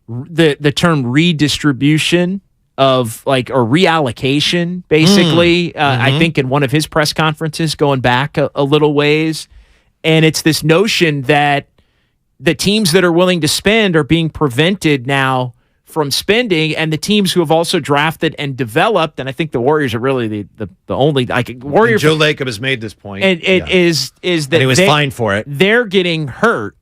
the term redistribution of or reallocation, basically. I think in one of his press conferences, going back a little ways. And it's this notion that the teams that are willing to spend are being prevented now from spending, and the teams who have also drafted and developed, and I think the Warriors are really the only Warrior. And Joe Lacob has made this point, and it is that and he was fine for it. They're getting hurt.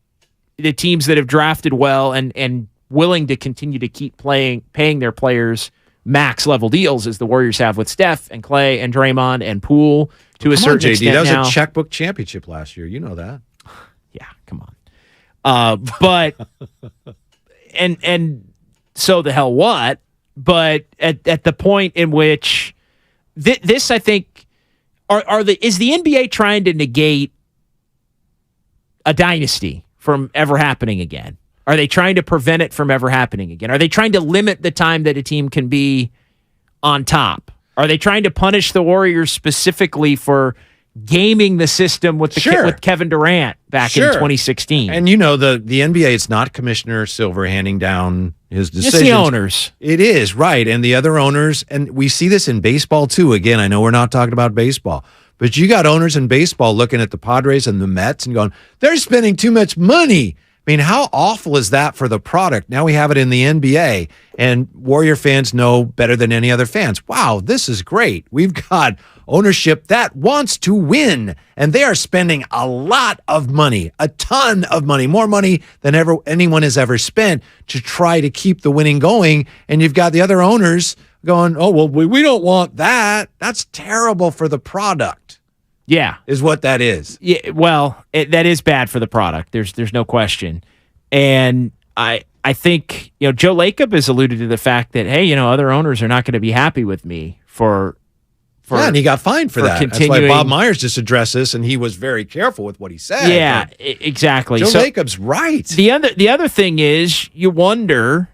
The teams that have drafted well and willing to continue to keep paying their players max level deals, as the Warriors have with Steph and Clay and Draymond and Poole. To a certain extent, that was now. a checkbook championship last year. You know that. Yeah, come on. But and so the hell what? But at the point in which this, I think, is the NBA trying to negate a dynasty from ever happening again? Are they trying to prevent it from ever happening again? Are they trying to limit the time that a team can be on top? Are they trying to punish the Warriors specifically for gaming the system with with Kevin Durant back in 2016? And the NBA, it's not Commissioner Silver handing down his decisions. It's the owners. It is, right. And the other owners, and we see this in baseball too. Again, I know we're not talking about baseball, but you got owners in baseball looking at the Padres and the Mets and going, they're spending too much money. I mean, how awful is that for the product? Now we have it in the NBA, and Warrior fans know better than any other fans. Wow, this is great. We've got ownership that wants to win, and they are spending a lot of money, a ton of money, more money than anyone has ever spent to try to keep the winning going. And you've got the other owners going, oh, well, we don't want that. That's terrible for the product. Yeah, is what that is. Yeah, well, that is bad for the product. There's no question. And I think Joe Lacob has alluded to the fact that other owners are not going to be happy with me for and he got fined for that. Continuing. That's why Bob Myers just addressed this, and he was very careful with what he said. Yeah, exactly. Joe Lacob's right. The other thing is you wonder,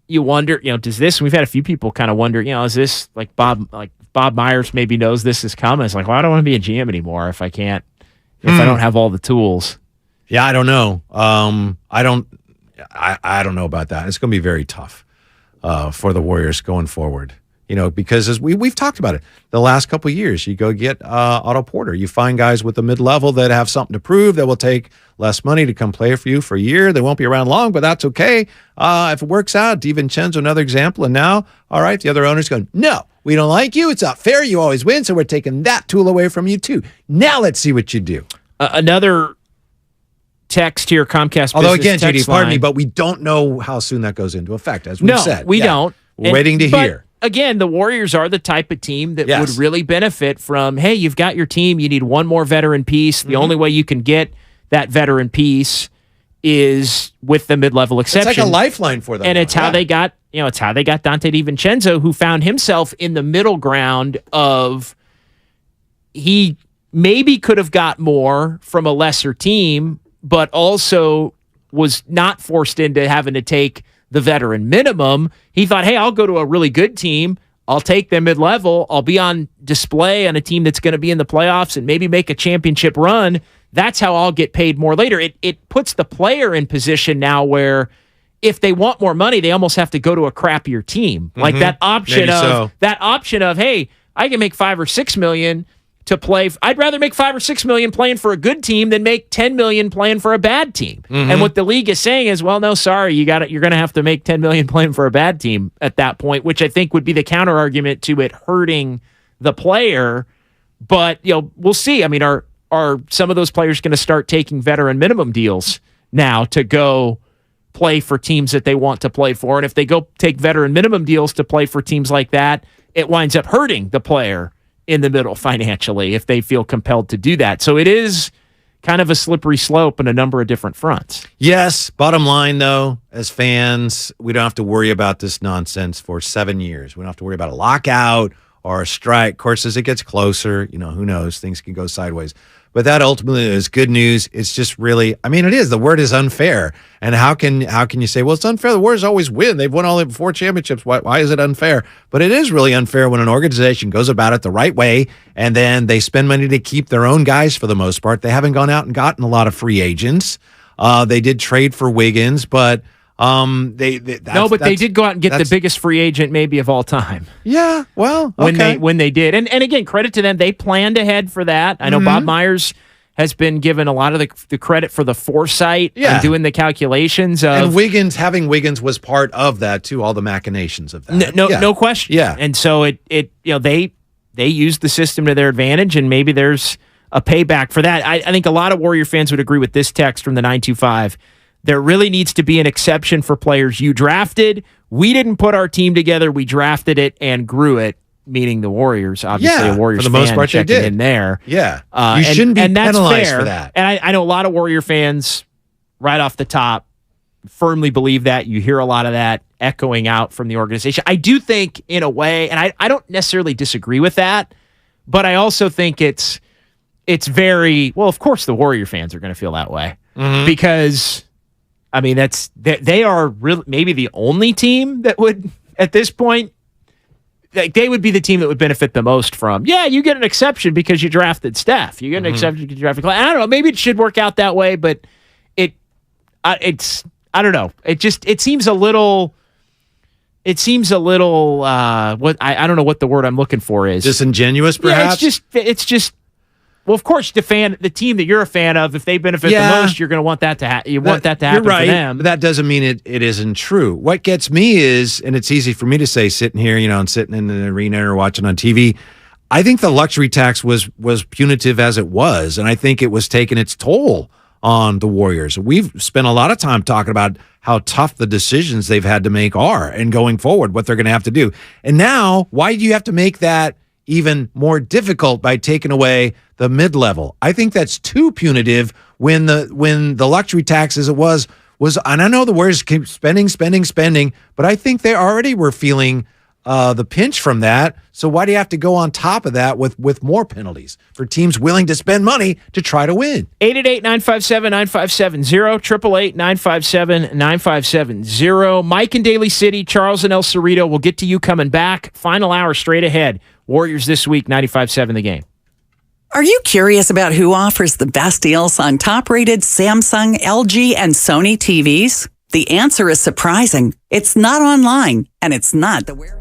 does this? We've had a few people kind of wonder, is this like Bob Myers maybe knows this is coming? It's like, well, I don't want to be a GM anymore if I don't have all the tools. Yeah, I don't know. I don't know about that. It's going to be very tough for the Warriors going forward. Because as we've talked about it the last couple of years, you go get Otto Porter. You find guys with the mid-level that have something to prove that will take less money to come play for you for a year. They won't be around long, but that's okay. If it works out, DiVincenzo, another example. And now, all right, the other owner's going, no, we don't like you. It's not fair. You always win, so we're taking that tool away from you too. Now let's see what you do. Another text here, Comcast. Although again, JD, pardon me, but we don't know how soon that goes into effect, as we've said. We don't. We're waiting to hear. Again, the Warriors are the type of team that would really benefit from, hey, you've got your team, you need one more veteran piece. The only way you can get that veteran piece is with the mid-level exception. It's like a lifeline for them. And it's how they got, it's how they got Dante DiVincenzo, who found himself in the middle ground of he maybe could have got more from a lesser team, but also was not forced into having to take the veteran minimum. He thought, hey, I'll go to a really good team. I'll take them mid-level. I'll be on display on a team that's going to be in the playoffs and maybe make a championship run. That's how I'll get paid more later. It puts the player in position now where if they want more money, they almost have to go to a crappier team. Like that option of, hey, I can make $5 or $6 million to play. I'd rather make $5 or $6 million playing for a good team than make $10 million playing for a bad team. And what the league is saying is, well, no, sorry, you're going to have to make $10 million playing for a bad team at that point, which I think would be the counter argument to it hurting the player. But we'll see. I mean, are some of those players going to start taking veteran minimum deals now to go play for teams that they want to play for? And if they go take veteran minimum deals to play for teams like that, it winds up hurting the player in the middle financially if they feel compelled to do that. So it is kind of a slippery slope in a number of different fronts. Yes. Bottom line, though, as fans, we don't have to worry about this nonsense for 7 years. We don't have to worry about a lockout or a strike. Of course, as it gets closer, who knows, things can go sideways. But that ultimately is good news. It's just really, it is. The word is unfair. And how can you say, well, it's unfair? The Warriors always win. They've won all the 4 championships. Why is it unfair? But it is really unfair when an organization goes about it the right way and then they spend money to keep their own guys for the most part. They haven't gone out and gotten a lot of free agents. They did trade for Wiggins, but they did go out and get the biggest free agent maybe of all time. Yeah, well, okay. when they did, and again, credit to them, they planned ahead for that. I know Bob Myers has been given a lot of the credit for the foresight and doing the calculations. And having Wiggins was part of that too. All the machinations of that, no question. Yeah, and so they used the system to their advantage, and maybe there's a payback for that. I think a lot of Warrior fans would agree with this text from the 925. There really needs to be an exception for players you drafted. We didn't put our team together. We drafted it and grew it, meaning the Warriors. Obviously, a Warriors for the most part, checking in there. Yeah. You shouldn't be penalized for that. And I know a lot of Warrior fans right off the top firmly believe that. You hear a lot of that echoing out from the organization. I do think, in a way, and I don't necessarily disagree with that, but I also think it's very, well, of course the Warrior fans are going to feel that way because they are really maybe the only team that would, at this point, they would be the team that would benefit the most from. Yeah, you get an exception because you drafted Steph. You get an exception because you drafted Clay. I don't know. Maybe it should work out that way, but it's I don't know. It seems a little. What I don't know what the word I'm looking for is. Disingenuous, perhaps. Yeah, it's just. Well, of course, the team that you're a fan of, if they benefit the most, you're going to want that to happen. You want that to happen for them. But that doesn't mean it isn't true. What gets me is, and it's easy for me to say, sitting here, and sitting in an arena or watching on TV, I think the luxury tax was punitive as it was, and I think it was taking its toll on the Warriors. We've spent a lot of time talking about how tough the decisions they've had to make are, and going forward, what they're going to have to do. And now, why do you have to make that even more difficult by taking away the mid-level? I think that's too punitive when the luxury tax as it was, and I know the Warriors keep spending, but I think they already were feeling the pinch from that. So why do you have to go on top of that with more penalties for teams willing to spend money to try to win? 888-957-9570, 888-957-9570. Mike in Daly City, Charles in El Cerrito. We'll get to you coming back. Final hour straight ahead. Warriors this week, 95.7 The Game. Are you curious about who offers the best deals on top-rated Samsung, LG, and Sony TVs? The answer is surprising. It's not online, and it's not the where.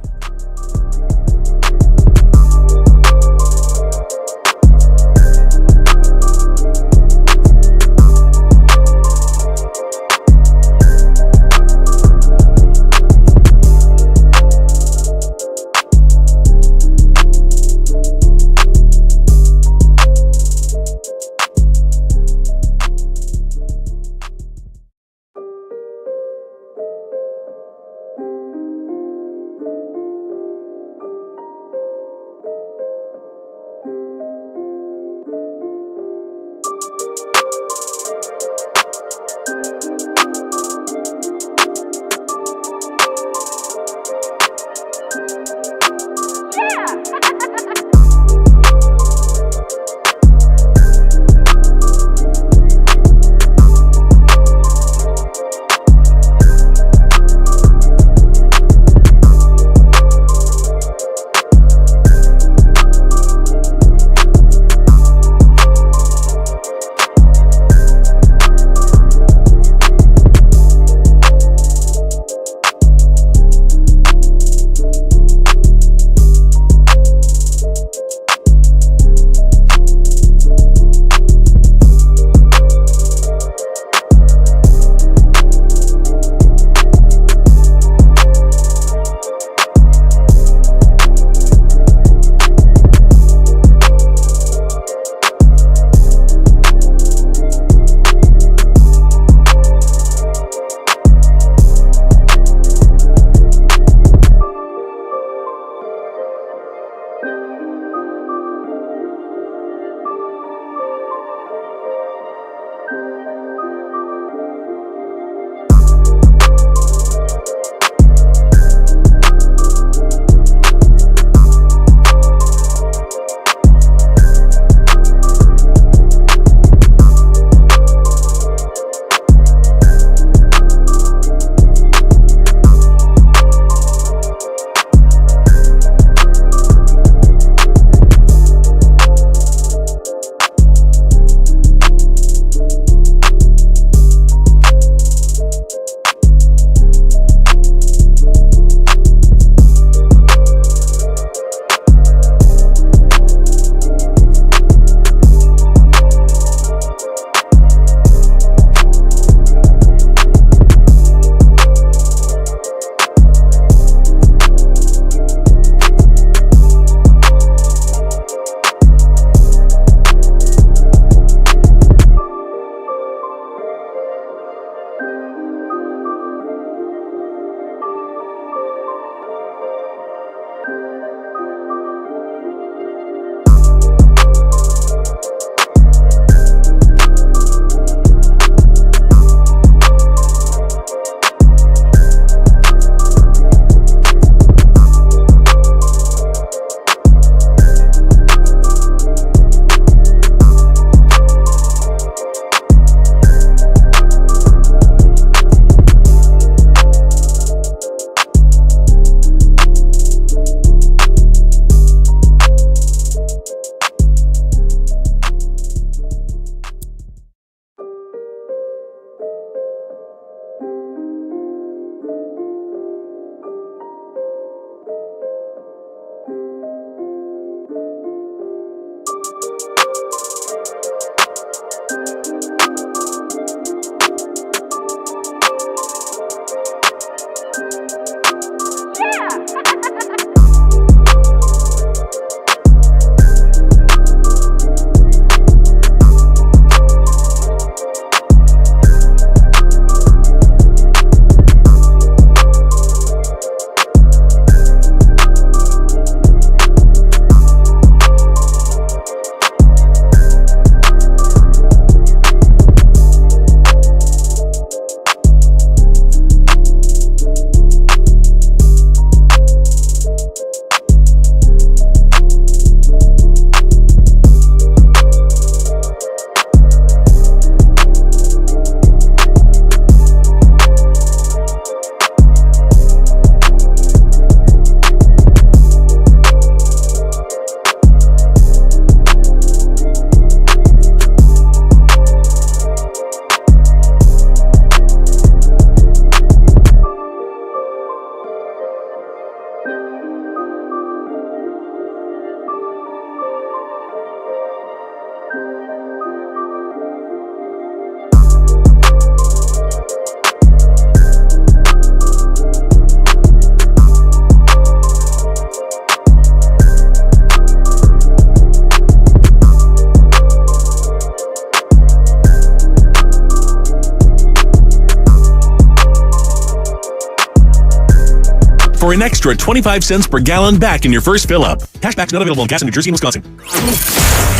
an extra 25 cents per gallon back in your first fill-up. Cashback's not available in gas in New Jersey and Wisconsin.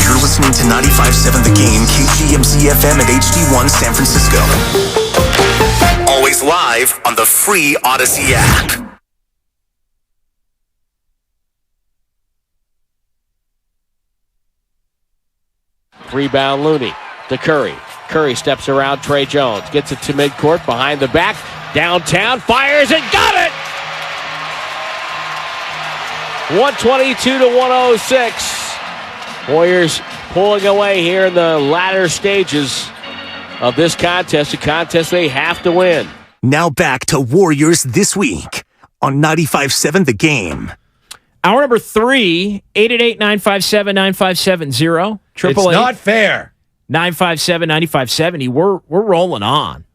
You're listening to 95.7 The Game, KGMZ FM at HD1 San Francisco. Always live on the free Odyssey app. Rebound Looney to Curry. Curry steps around Trey Jones. Gets it to midcourt, behind the back. Downtown, fires it, got it! 122 to 106. Warriors pulling away here in the latter stages of this contest, a contest they have to win. Now back to Warriors This Week on 95.7 The Game. Hour number 3, 888-957-9570. It's not fair. 957-9570. We're rolling on.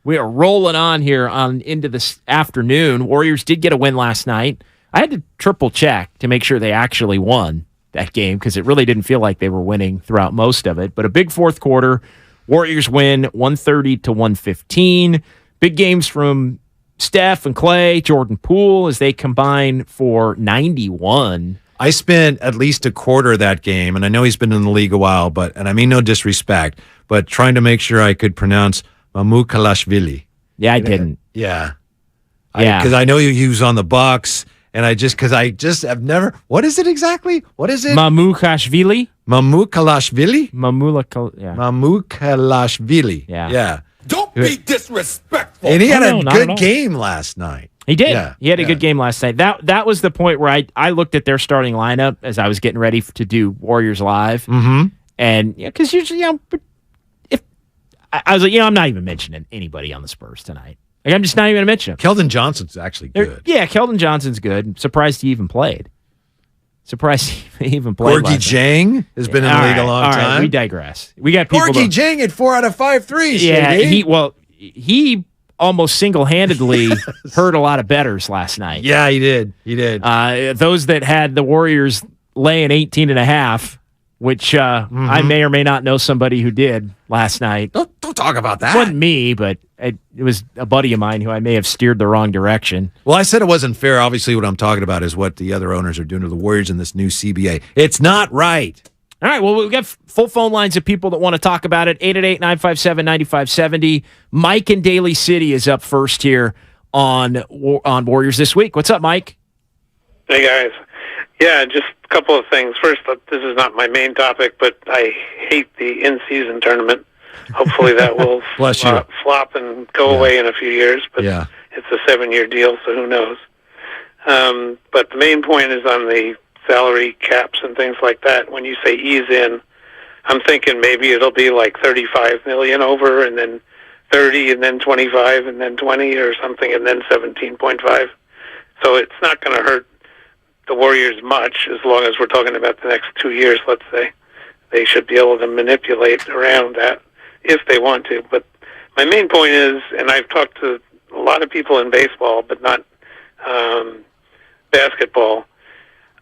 We are rolling on here on into this afternoon. Warriors did get a win last night. I had to triple check to make sure they actually won that game because it really didn't feel like they were winning throughout most of it. But a big fourth quarter. Warriors win 130 to 115. Big games from Steph and Clay, Jordan Poole as they combine for 91. I spent at least a quarter of that game, and I know he's been in the league a while, and I mean no disrespect, but trying to make sure I could pronounce Mamoukalashvili. Yeah, I didn't. Yeah. Because I know he was on the Bucks, and I just have never. What is it exactly? What is it? Mamoukalashvili? Mamoukalashvili? Mamoukalashvili. Yeah. Yeah. Don't be disrespectful. And he had a good game last night. He did. Yeah, he had a good game last night. That was the point where I looked at their starting lineup as I was getting ready to do Warriors Live. Mm-hmm. And because usually, if I was like, I'm not even mentioning anybody on the Spurs tonight. Like, I'm just not even going to mention him. Keldon Johnson's actually good. Yeah, Keldon Johnson's good. I'm surprised he even played. Gorgie Jang has been in the league a long time. Right, we digress. We got people. Gorgie Jang at 4 out of 5 threes. Yeah, he almost single-handedly hurt a lot of bettors last night. Yeah, he did. Those that had the Warriors laying 18.5, which I may or may not know somebody who did last night. Don't talk about that. It wasn't me, but it was a buddy of mine who I may have steered the wrong direction. Well, I said it wasn't fair. Obviously, what I'm talking about is what the other owners are doing to the Warriors in this new CBA. It's not right. All right, well, we've got full phone lines of people that want to talk about it. 888-957-9570. Mike in Daly City is up first here on Warriors This Week. What's up, Mike? Hey, guys. Yeah, just a couple of things. First, this is not my main topic, but I hate the in-season tournament. Hopefully that will flop and go away in a few years, but it's a 7-year deal, so who knows. But the main point is on the salary caps and things like that. When you say ease in, I'm thinking maybe it'll be like $35 million over, and then 30, and then 25, and then 20 or something, and then 17.5. So it's not going to hurt the Warriors much as long as we're talking about the next 2 years, let's say. They should be able to manipulate around that if they want to. But my main point is, and I've talked to a lot of people in baseball, but not basketball,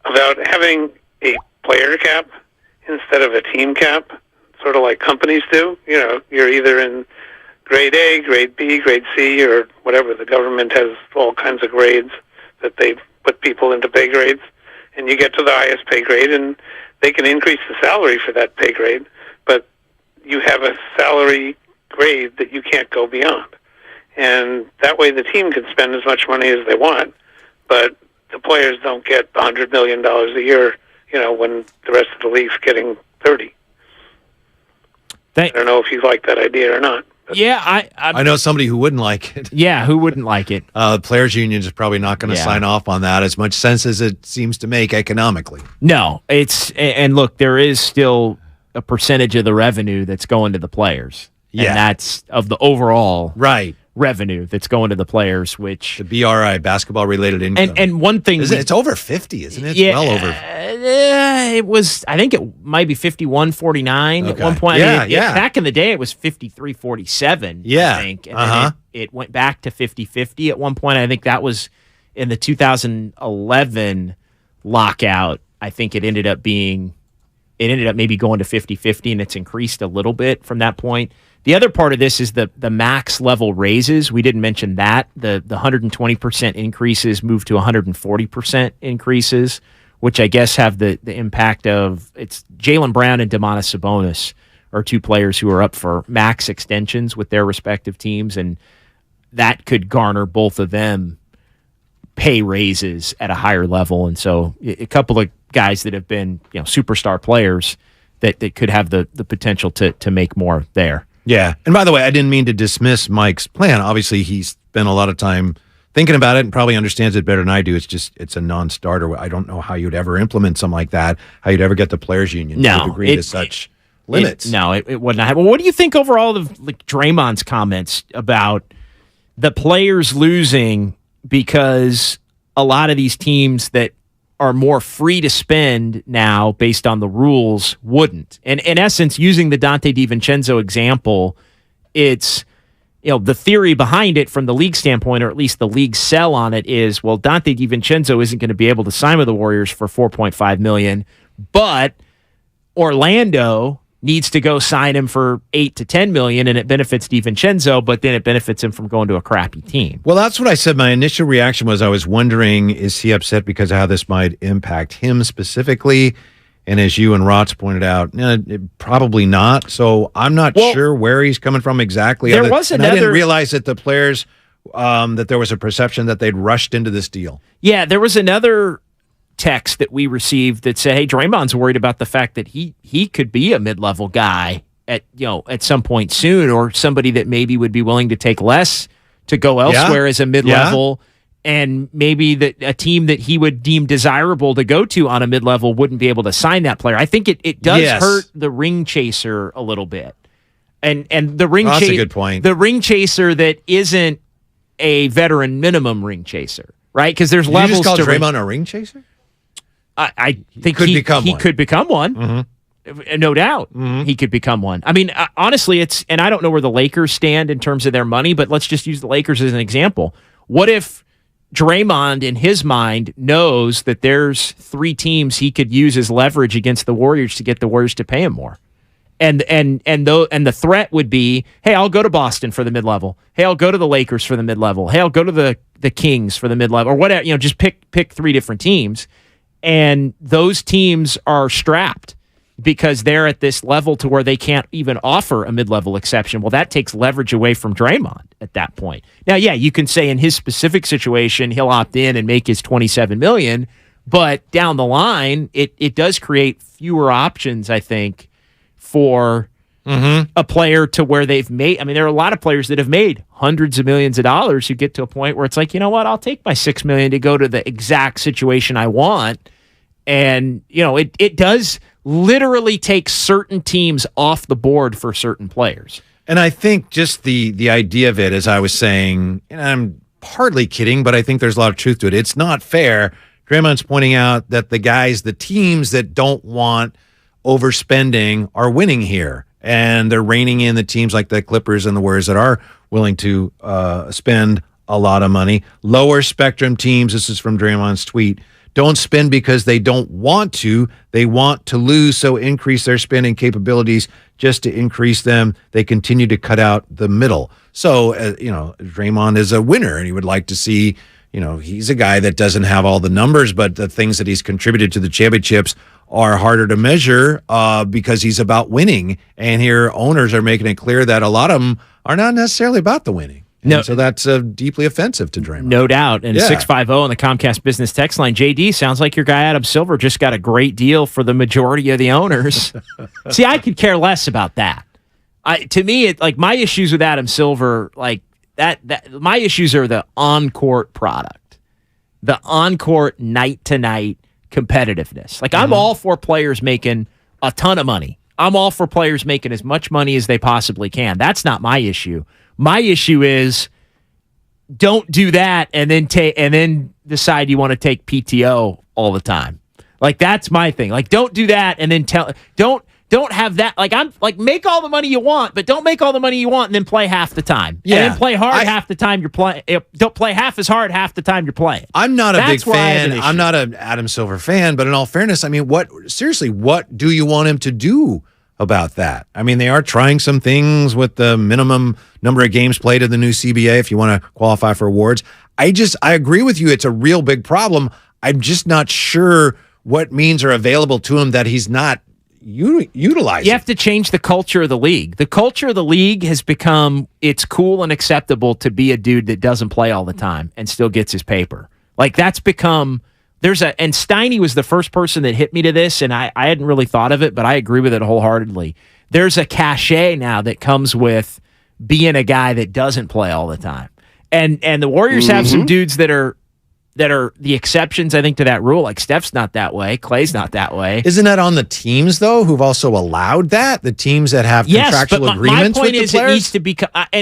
about having a player cap instead of a team cap, sort of like companies do. You know, you're either in grade A, grade B, grade C, or whatever. The government has all kinds of grades that they put people into pay grades, and you get to the highest pay grade, and they can increase the salary for that pay grade, but you have a salary grade that you can't go beyond. And that way the team can spend as much money as they want, but the players don't get $100 million a year, when the rest of the league's getting 30. I don't know if you like that idea or not. Yeah, I know somebody who wouldn't like it. Yeah, who wouldn't like it? The players' union is probably not going to sign off on that as much sense as it seems to make economically. No, and look, there is still a percentage of the revenue that's going to the players. Yeah. And that's of the overall revenue that's going to the players, which... The BRI, basketball-related income. And one thing... It's over 50, isn't it? Yeah, well over. It was, I think it might be 51-49 at one point. Back in the day, it was 53-47, I think. And then it went back to 50-50 at one point. I think that was in the 2011 lockout. I think it ended up being it ended up maybe going to 50-50, and it's increased a little bit from that point. The other part of this is the max level raises. We didn't mention that. The 120% increases moved to 140% increases, which I guess have the impact of, it's Jaylen Brown and Domantas Sabonis are two players who are up for max extensions with their respective teams, and that could garner both of them pay raises at a higher level. And so a couple of guys that have been, superstar players that could have the potential to make more there. Yeah. And by the way, I didn't mean to dismiss Mike's plan. Obviously, he's spent a lot of time thinking about it and probably understands it better than I do. It's a non-starter. I don't know how you'd ever implement something like that, how you'd ever get the players union to agree to such limits. It wouldn't happen. Well, what do you think overall of Draymond's comments about the players losing because a lot of these teams that are more free to spend now based on the rules wouldn't? And in essence, using the Dante DiVincenzo example, it's, the theory behind it from the league standpoint, or at least the league sell on it, is, well, Dante DiVincenzo isn't going to be able to sign with the Warriors for $4.5 million, but Orlando needs to go sign him for $8 to $10 million, and it benefits DiVincenzo, but then it benefits him from going to a crappy team. Well, that's what I said. My initial reaction was I was wondering, is he upset because of how this might impact him specifically? And as you and Rotz pointed out, probably not. So I'm not sure where he's coming from exactly. There was another. I didn't realize that the players, that there was a perception that they'd rushed into this deal. Yeah, there was another text that we received that said, hey, Draymond's worried about the fact that he could be a mid-level guy at some point soon, or somebody that maybe would be willing to take less to go elsewhere as a mid-level, and maybe that a team that he would deem desirable to go to on a mid-level wouldn't be able to sign that player. I think it does hurt the ring chaser a little bit. And the ring that's a good point. The ring chaser that isn't a veteran minimum ring chaser, right? Because there's levels to Draymond a ring chaser? I think he could become one. Mm-hmm. No doubt. He could become one. I mean, honestly, and I don't know where the Lakers stand in terms of their money, but let's just use the Lakers as an example. What if Draymond, in his mind, knows that there's 3 teams he could use as leverage against the Warriors to get the Warriors to pay him more? And the threat would be, hey, I'll go to Boston for the mid-level. Hey, I'll go to the Lakers for the mid-level. Hey, I'll go to the Kings for the mid-level, or whatever. Just pick 3 different teams. And those teams are strapped because they're at this level to where they can't even offer a mid-level exception. Well, that takes leverage away from Draymond at that point. Now, yeah, you can say in his specific situation, he'll opt in and make his $27 million, but down the line, it does create fewer options, I think, for a player to where they've made. I mean, there are a lot of players that have made hundreds of millions of dollars who get to a point where it's like, you know what, I'll take my $6 million to go to the exact situation I want. And, it does literally take certain teams off the board for certain players. And I think just the idea of it, as I was saying, and I'm partly kidding, but I think there's a lot of truth to it. It's not fair. Draymond's pointing out that the teams that don't want overspending are winning here. And they're reining in the teams like the Clippers and the Warriors that are willing to spend a lot of money. Lower spectrum teams, this is from Draymond's tweet, don't spend because they don't want to. They want to lose, so increase their spending capabilities just to increase them. They continue to cut out the middle. So, Draymond is a winner, and he would like to see, he's a guy that doesn't have all the numbers, but the things that he's contributed to the championships are harder to measure because he's about winning. And here owners are making it clear that a lot of them are not necessarily about the winning. No, so that's deeply offensive to Draymond. No doubt. And 650 on the Comcast Business text line. JD, sounds like your guy Adam Silver just got a great deal for the majority of the owners. See, I could care less about that. To me, my issues with Adam Silver, my issues are the on-court product, the on-court night-to-night competitiveness. I'm all for players making a ton of money. I'm all for players making as much money as they possibly can. That's not my issue. My issue is don't do that and then decide you want to take PTO all the time. That's my thing. Don't do that and then don't have that. Like, I'm like, make all the money you want, but don't make all the money you want and then play half the time. Yeah. And then play hard half the time you're playing. Don't play half as hard half the time you're playing. I'm not a That's big where I have fan. an issue. I'm not an Adam Silver fan, but in all fairness, I mean, what do you want him to do about that? I mean, they are trying some things with the minimum number of games played in the new CBA if you want to qualify for awards. I agree with you. It's a real big problem. I'm just not sure what means are available to him that he's not utilizing. You have to change the culture of the league. The culture of the league has become, it's cool and acceptable to be a dude that doesn't play all the time and still gets his paper. Like, that's become, and Steiny was the first person that hit me to this, and I hadn't really thought of it, but I agree with it wholeheartedly. There's a cachet now that comes with being a guy that doesn't play all the time. And the Warriors have some dudes that are the exceptions, I think, to that rule. Like, Steph's not that way. Clay's not that way. Isn't that on the teams, though, who've also allowed that? The teams that have contractual agreements with the players? Yes, but my point is it needs to be,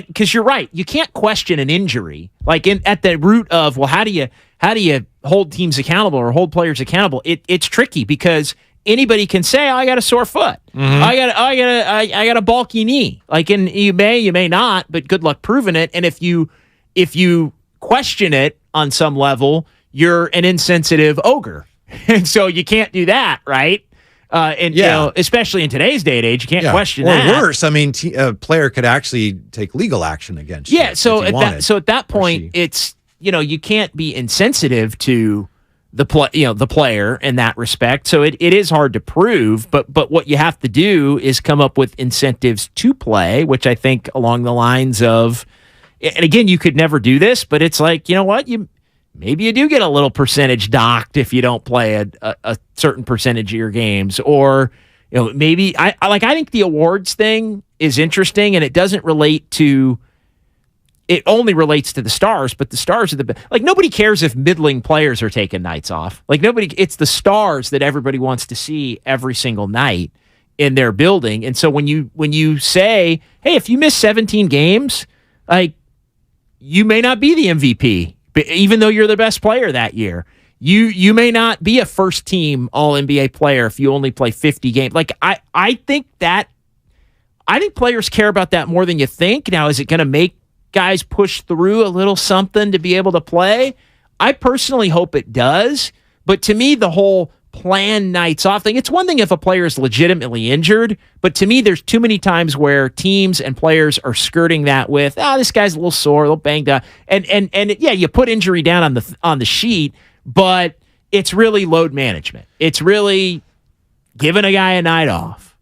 because you're right. You can't question an injury. Like, at the root of, well, how do you hold teams accountable or hold players accountable? It's tricky because anybody can say, oh, I got a sore foot. I got a bulky knee. Like, and you may not, but good luck proving it. And if you question it on some level, you're an insensitive ogre. And so you can't do that, right? You know, especially in today's day and age, you can't question that. Or worse, I mean, a player could actually take legal action against you. Yeah, so at that point, it's, you know, you can't be insensitive to the player in that respect. So it is hard to prove, but what you have to do is come up with incentives to play, which I think along the lines of, and again, you could never do this, but it's like, you know what, maybe you do get a little percentage docked if you don't play a certain percentage of your games, or, you know, maybe I think the awards thing is interesting, and it doesn't relate to. It only relates to the stars, but the stars are like, nobody cares if middling players are taking nights off. Like, it's the stars that everybody wants to see every single night in their building. And so when you say, hey, if you miss 17 games, like, you may not be the MVP, even though you're the best player that year. You may not be a first team All-NBA player if you only play 50 games. Like, I think players care about that more than you think. Now, is it going to make guys push through a little something to be able to play? I personally hope it does. But to me, the whole plan nights off thing, it's one thing if a player is legitimately injured, but to me, there's too many times where teams and players are skirting that with, this guy's a little sore, a little banged up. And yeah, you put injury down on the sheet, but it's really load management. It's really giving a guy a night off.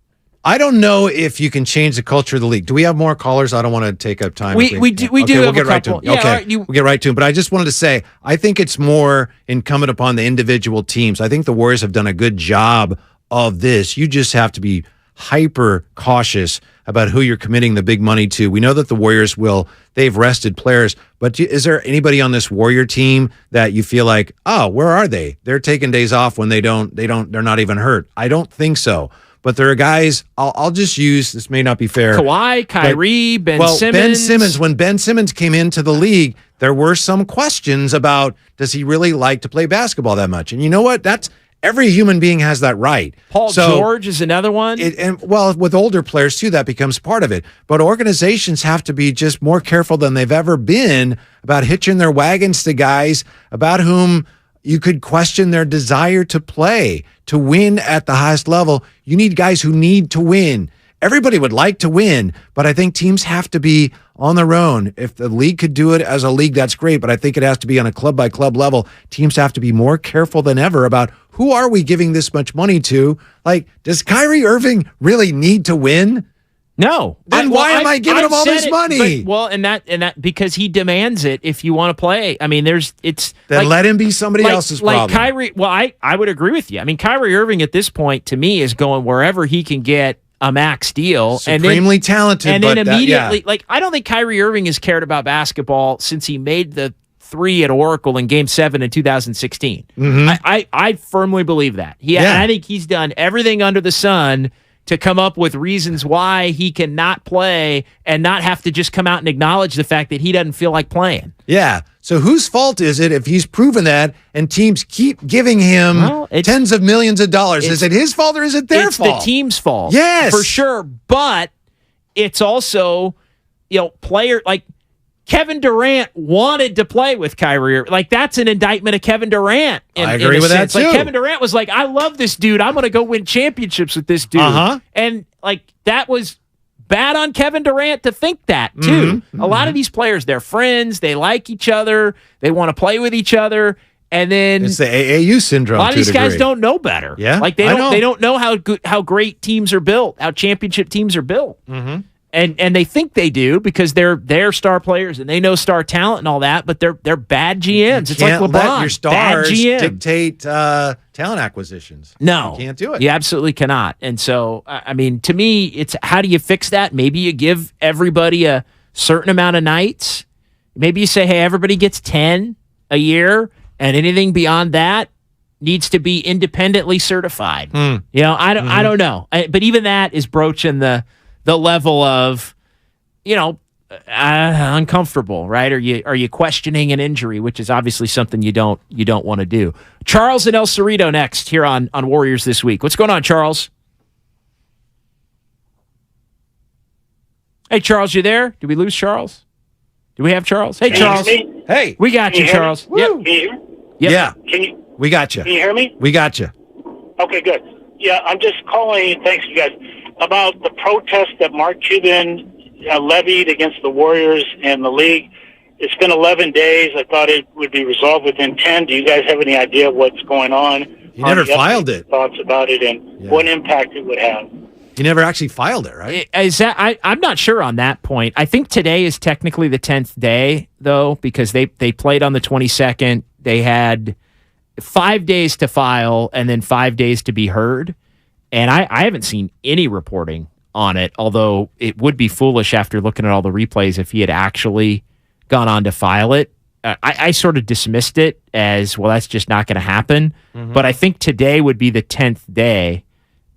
I don't know if you can change the culture of the league. Do we have more callers? I don't want to take up time. We do we'll have get a right couple. to them. Yeah, we'll get right to them. But I just wanted to say, I think it's more incumbent upon the individual teams. I think the Warriors have done a good job of this. You just have to be hyper cautious about who you're committing the big money to. We know that the Warriors they've rested players, but is there anybody on this Warrior team that you feel like, oh, where are they? They're taking days off when they're not even hurt. I don't think so. But there are guys, I'll just use, this may not be fair. Kawhi, Kyrie, Ben Simmons. Ben Simmons, when Ben Simmons came into the league, there were some questions about, does he really like to play basketball that much? And you know what? Every human being has that right. Paul George is another one. With older players too, that becomes part of it. But organizations have to be just more careful than they've ever been about hitching their wagons to guys about whom you could question their desire to play, to win at the highest level. You need guys who need to win. Everybody would like to win, but I think teams have to be on their own. If the league could do it as a league, that's great, but I think it has to be on a club-by-club level. Teams have to be more careful than ever about who are we giving this much money to? Like, does Kyrie Irving really need to win? No. Then why am I giving him all this money? And that because he demands it if you want to play. I mean, then let him be somebody else's problem. Like Kyrie, I would agree with you. I mean, Kyrie Irving at this point to me is going wherever he can get a max deal. Supremely talented. And then immediately, I don't think Kyrie Irving has cared about basketball since he made the 3 at Oracle in Game 7 in 2016. Mm-hmm. I firmly believe that. I think he's done everything under the sun to come up with reasons why he cannot play and not have to just come out and acknowledge the fact that he doesn't feel like playing. Yeah. So whose fault is it if he's proven that and teams keep giving him tens of millions of dollars? Is it his fault or is it their fault? It's the team's fault. Yes. For sure. But it's also, player like Kevin Durant wanted to play with Kyrie. Like, that's an indictment of Kevin Durant. I agree with that, too. Like, Kevin Durant was like, I love this dude. I'm going to go win championships with this dude. And, that was bad on Kevin Durant to think that, too. A lot of these players, they're friends. They like each other. They want to play with each other. And then it's the AAU syndrome. A lot of these guys don't know better. Yeah, like they don't know how great teams are built, how championship teams are built. And they think they do because they're star players and they know star talent and all that, but they're bad GMs. It's like LeBron. Let your stars bad GM. dictate talent acquisitions. No, you can't do it. You absolutely cannot. And so, I mean, to me, it's how do you fix that? Maybe you give everybody a certain amount of nights. Maybe you say, hey, everybody gets 10 a year, and anything beyond that needs to be independently certified. I don't know. But even that is broaching the level of, uncomfortable, right? Are you questioning an injury, which is obviously something you don't want to do. Charles and El Cerrito next here on Warriors This Week. What's going on, Charles? Hey, Charles, you there? Did we lose Charles? Do we have Charles? Hey, Charles. Hey, we got you, Charles. Yep. Can you hear me? Yeah. We got you. Can you hear me? We got you. Okay, good. Yeah, I'm just calling. Thanks, you guys. About the protest that Mark Cuban levied against the Warriors and the league. It's been 11 days. I thought it would be resolved within 10. Do you guys have any idea what's going on? You never filed it. Thoughts about it and what impact it would have? You never actually filed it, right? Is that I'm not sure on that point. I think today is technically the 10th day, though, because they played on the 22nd. They had 5 days to file and then 5 days to be heard. And I haven't seen any reporting on it, although it would be foolish after looking at all the replays if he had actually gone on to file it. I sort of dismissed it as, well, that's just not going to happen. But I think today would be the 10th day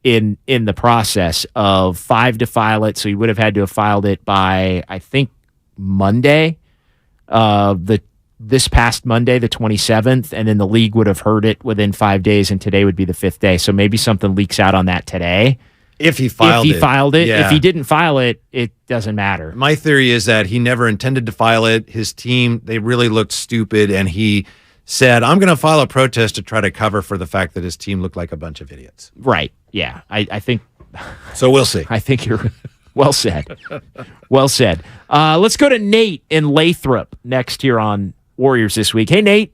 in the process of 5 to file it. So he would have had to have filed it by, I think, Monday, this past Monday, the 27th, and then the league would have heard it within 5 days, and today would be the 5th day. So maybe something leaks out on that today. If he filed it. Yeah. If he didn't file it, it doesn't matter. My theory is that he never intended to file it. His team, they really looked stupid, and he said, I'm going to file a protest to try to cover for the fact that his team looked like a bunch of idiots. Right. Yeah. I think. So we'll see. I think you're well said. Well said. Let's go to Nate in Lathrop next here on Warriors This Week. Hey, Nate.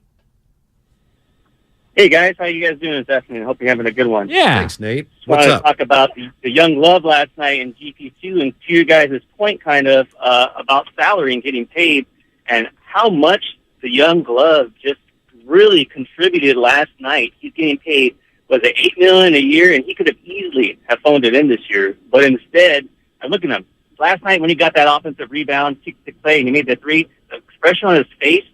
Hey, guys. How you guys doing this afternoon? Hope you're having a good one. Yeah. Thanks, Nate. What's up? Talk about the young love last night in GP2 and to your guys' point kind of about salary and getting paid and how much the young glove just really contributed last night. He's getting paid, was it $8 million a year? And he could have easily have phoned it in this year. But instead, I'm looking at him. Last night when he got that offensive rebound, kicked the play, and he made the three, the expression on his face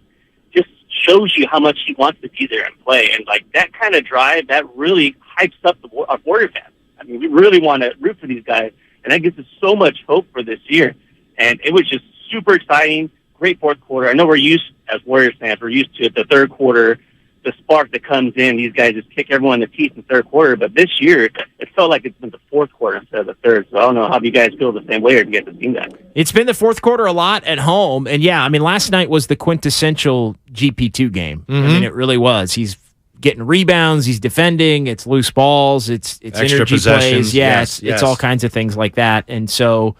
just shows you how much he wants to be there and play. And, like, that kind of drive, that really hypes up our Warrior fans. I mean, we really want to root for these guys, and that gives us so much hope for this year. And it was just super exciting, great fourth quarter. I know we're used, as Warriors fans, we're used to it, the third quarter, the spark that comes in. These guys just kick everyone in the teeth in the third quarter. But this year, it felt like it's been the fourth quarter instead of the third. So I don't know how you guys feel the same way or if you guys have seen that. It's been the fourth quarter a lot at home. And, yeah, I mean, last night was the quintessential GP2 game. I mean, it really was. He's getting rebounds. He's defending. It's loose balls. It's extra energy possessions. plays. Yeah, it's all kinds of things like that. And so,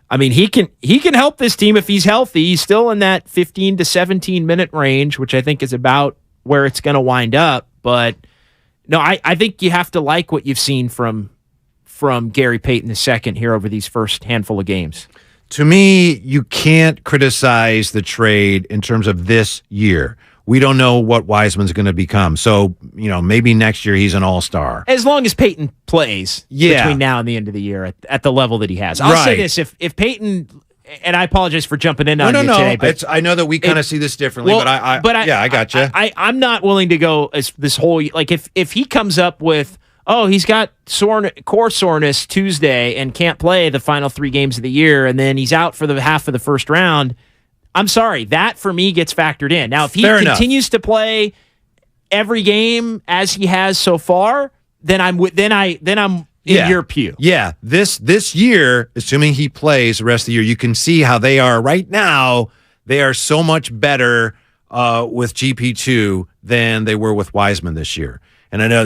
I mean, he can help this team if he's healthy. He's still in that 15 to 17-minute range, which I think is about where it's going to wind up. But, no, I think you have to like what you've seen from Gary Payton II here over these first handful of games. To me, you can't criticize the trade in terms of this year. We don't know what Wiseman's going to become. So, maybe next year he's an all-star. As long as Payton plays between now and the end of the year at the level that he has. I'll say this, if Payton, and I apologize for jumping in on you today. But I know that we kind of see this differently, but I got you. I'm not willing to go as this whole, like if he comes up with, he's got core soreness Tuesday and can't play the final 3 games of the year, and then he's out for the half of the first round, I'm sorry. That, for me, gets factored in. Now, if he Fair continues to play every game as he has so far, then I'm in your pew. Yeah, this year, assuming he plays the rest of the year, you can see how they are right now. They are so much better with GP2 than they were with Wiseman this year. And I know,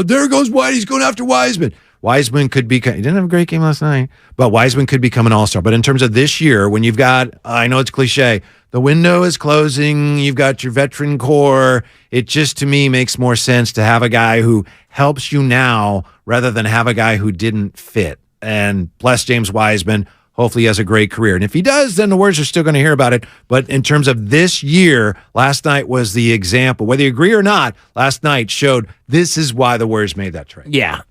there goes Whitey. He's going after Wiseman. Wiseman could be, he didn't have a great game last night, but Wiseman could become an all-star. But in terms of this year, when you've got, I know it's cliche, the window is closing, you've got your veteran core, it just, to me, makes more sense to have a guy who helps you now rather than have a guy who didn't fit. And bless James Wiseman. Hopefully he has a great career. And if he does, then the Warriors are still going to hear about it. But in terms of this year, last night was the example. Whether you agree or not, last night showed this is why the Warriors made that trade. Yeah,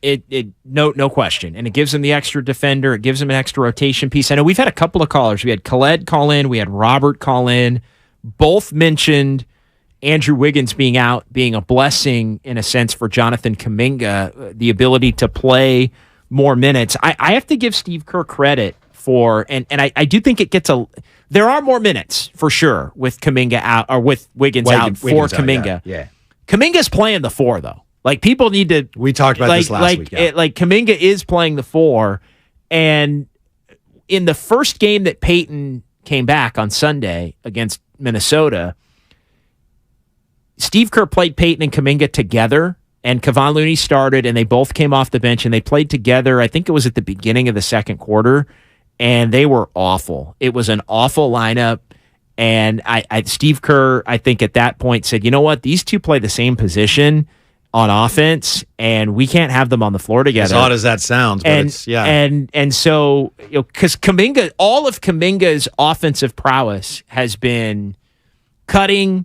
no question. And it gives them the extra defender. It gives them an extra rotation piece. I know we've had a couple of callers. We had Khaled call in. We had Robert call in. Both mentioned Andrew Wiggins being out, being a blessing in a sense for Jonathan Kuminga, the ability to play more minutes. I have to give Steve Kerr credit for, and I do think it gets there are more minutes for sure with Kuminga out, or with Wiggins out for Kuminga. Yeah. Kuminga's playing the 4 though. Like, people need to. We talked about this last week. Yeah. Like Kuminga is playing the 4, and in the first game that Peyton came back on Sunday against Minnesota, Steve Kerr played Peyton and Kuminga together, and Kevon Looney started, and they both came off the bench, and they played together. I think it was at the beginning of the second quarter. And they were awful. It was an awful lineup. And Steve Kerr, I think at that point said, you know what? These two play the same position on offense, and we can't have them on the floor together. As odd as that sounds, but it's, yeah. And so, because Kuminga, all of Kuminga's offensive prowess has been cutting,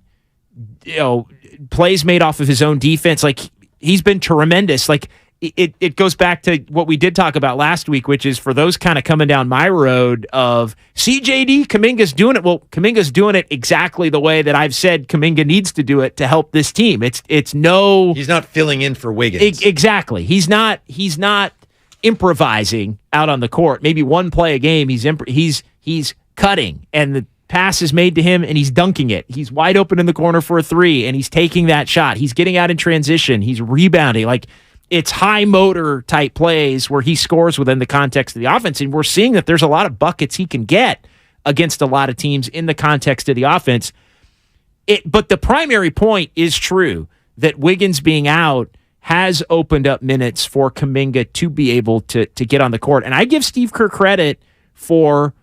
plays made off of his own defense. Like, he's been tremendous. Like, it goes back to what we did talk about last week, which is for those kind of coming down my road of CJD, Kuminga's doing it. Well, Kuminga's doing it exactly the way that I've said Kuminga needs to do it to help this team. He's not filling in for Wiggins. Exactly. He's not improvising out on the court. Maybe one play a game. He's cutting, and the pass is made to him, and he's dunking it. He's wide open in the corner for a 3, and he's taking that shot. He's getting out in transition. He's rebounding. Like, it's high motor type plays where he scores within the context of the offense. And we're seeing that there's a lot of buckets he can get against a lot of teams in the context of the offense. But the primary point is true that Wiggins being out has opened up minutes for Kuminga to be able to get on the court. And I give Steve Kerr credit for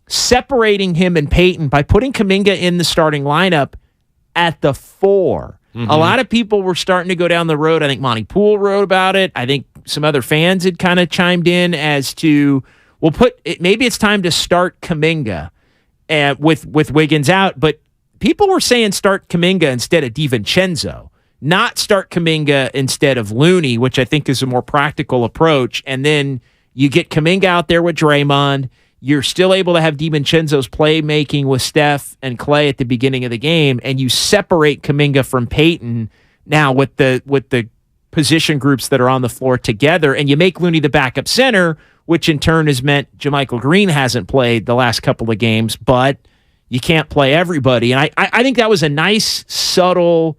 separating him and Peyton by putting Kuminga in the starting lineup at the 4. Mm-hmm. A lot of people were starting to go down the road. I think Monty Poole wrote about it. I think some other fans had kind of chimed in as to, maybe it's time to start Kuminga with Wiggins out. But people were saying start Kuminga instead of DiVincenzo, not start Kuminga instead of Looney, which I think is a more practical approach. And then you get Kuminga out there with Draymond. You're still able to have DiVincenzo's playmaking with Steph and Clay at the beginning of the game, and you separate Kuminga from Peyton now with the position groups that are on the floor together, and you make Looney the backup center, which in turn has meant JaMychal Green hasn't played the last couple of games, but you can't play everybody. And I think that was a nice, subtle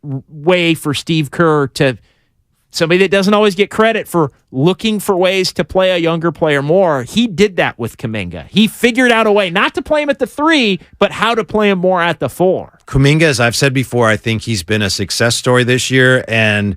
way for Steve Kerr to, somebody that doesn't always get credit for looking for ways to play a younger player more. He did that with Kuminga. He figured out a way not to play him at the 3, but how to play him more at the 4. Kuminga, as I've said before, I think he's been a success story this year. And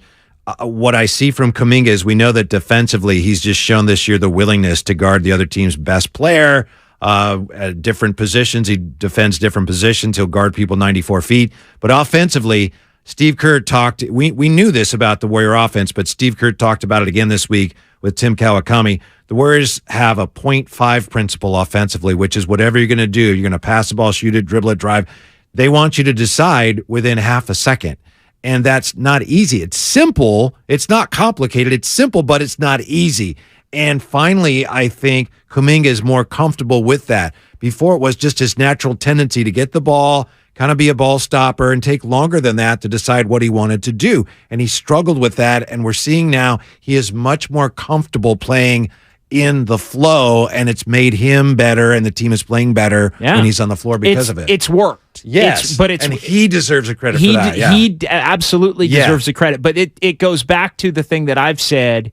what I see from Kuminga is we know that defensively, he's just shown this year the willingness to guard the other team's best player at different positions. He defends different positions. He'll guard people 94 feet. But offensively, Steve Kerr talked, we knew this about the Warrior offense, but Steve Kerr talked about it again this week with Tim Kawakami. The Warriors have a 0.5 principle offensively, which is whatever you're going to do. You're going to pass the ball, shoot it, dribble it, drive. They want you to decide within half a second. And that's not easy. It's simple. It's not complicated. It's simple, but it's not easy. And finally, I think Kuminga is more comfortable with that. Before, it was just his natural tendency to get the ball, kind of be a ball stopper, and take longer than that to decide what he wanted to do. And he struggled with that, and we're seeing now he is much more comfortable playing in the flow, and it's made him better, and the team is playing better when he's on the floor because of it. It's worked. Yes, and he deserves the credit for that. Yeah. He absolutely deserves the credit. But it goes back to the thing that I've said,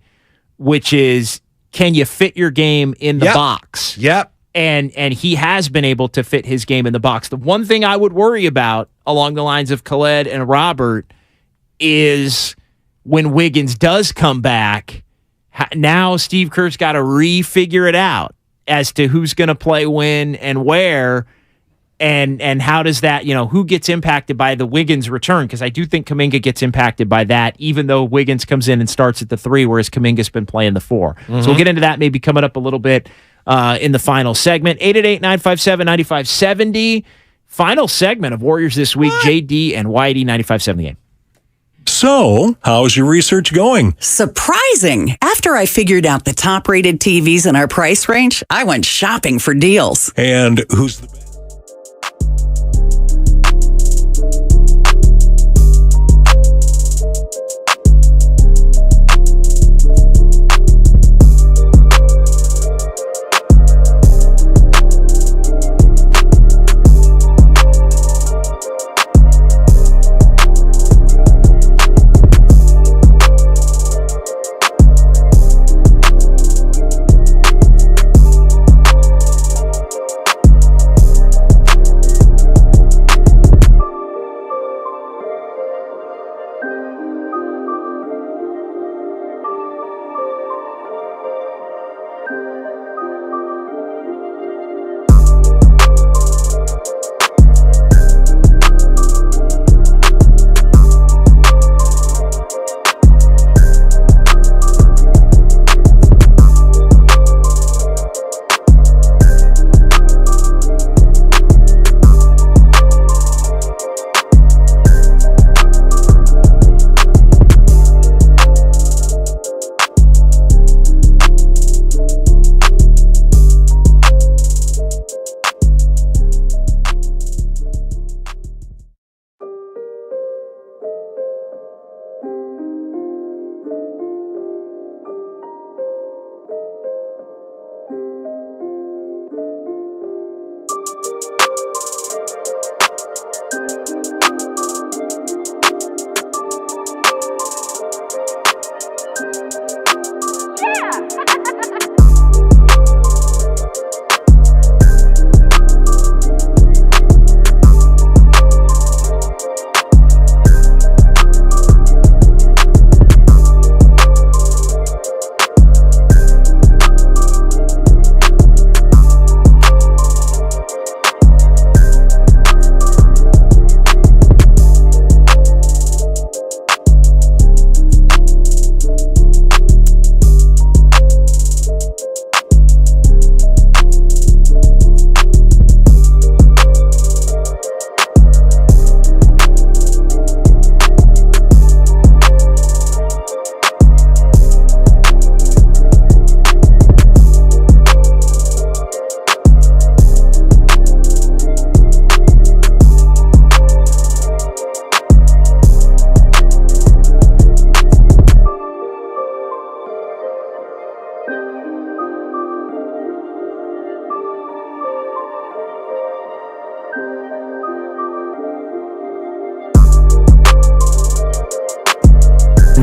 which is, can you fit your game in the box? Yep. And he has been able to fit his game in the box. The one thing I would worry about along the lines of Khaled and Robert is when Wiggins does come back, now Steve Kerr's got to refigure it out as to who's going to play when and where, and how does that, who gets impacted by the Wiggins return? Because I do think Kuminga gets impacted by that, even though Wiggins comes in and starts at the 3, whereas Kuminga's been playing the 4. So we'll get into that maybe coming up a little bit in the final segment. 888-957-9570. Final segment of Warriors This Week. JD and Whitey, 95.7 The Game. So, how's your research going? Surprising. After I figured out the top-rated TVs in our price range, I went shopping for deals. And who's the best?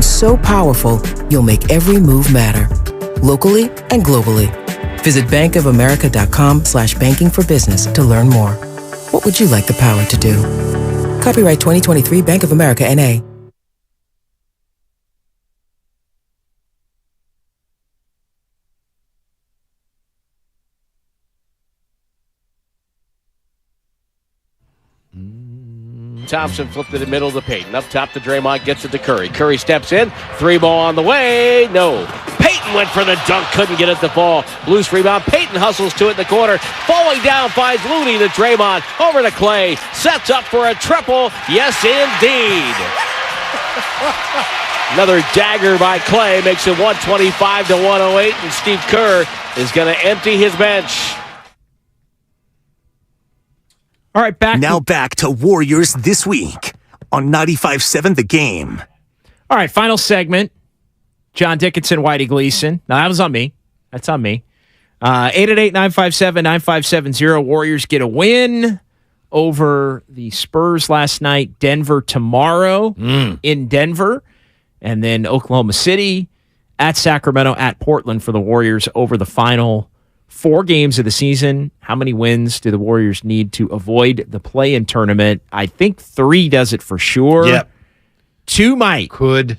So powerful, you'll make every move matter. Locally and globally. Visit bankofamerica.com/banking for business to learn more. What would you like the power to do? Copyright 2023 Bank of America N.A. Thompson flipped it in the middle of the Payton. Up top to Draymond, gets it to Curry. Curry steps in. 3 ball on the way. No. Payton went for the dunk. Couldn't get it to fall. Loose rebound. Payton hustles to it in the corner. Falling down, finds Looney to Draymond. Over to Clay. Sets up for a triple. Yes, indeed. Another dagger by Clay. Makes it 125-108. And Steve Kerr is going to empty his bench. All right, back to Warriors This Week on 95.7 The Game. All right, final segment. John Dickinson, Whitey Gleason. Now, that was on me. That's on me. 888-957-9570. Warriors get a win over the Spurs last night. Denver tomorrow in Denver. And then Oklahoma City at Sacramento, at Portland for the Warriors over the final 4 games of the season. How many wins do the Warriors need to avoid the play-in tournament? I think 3 does it for sure. Yep. 2 might.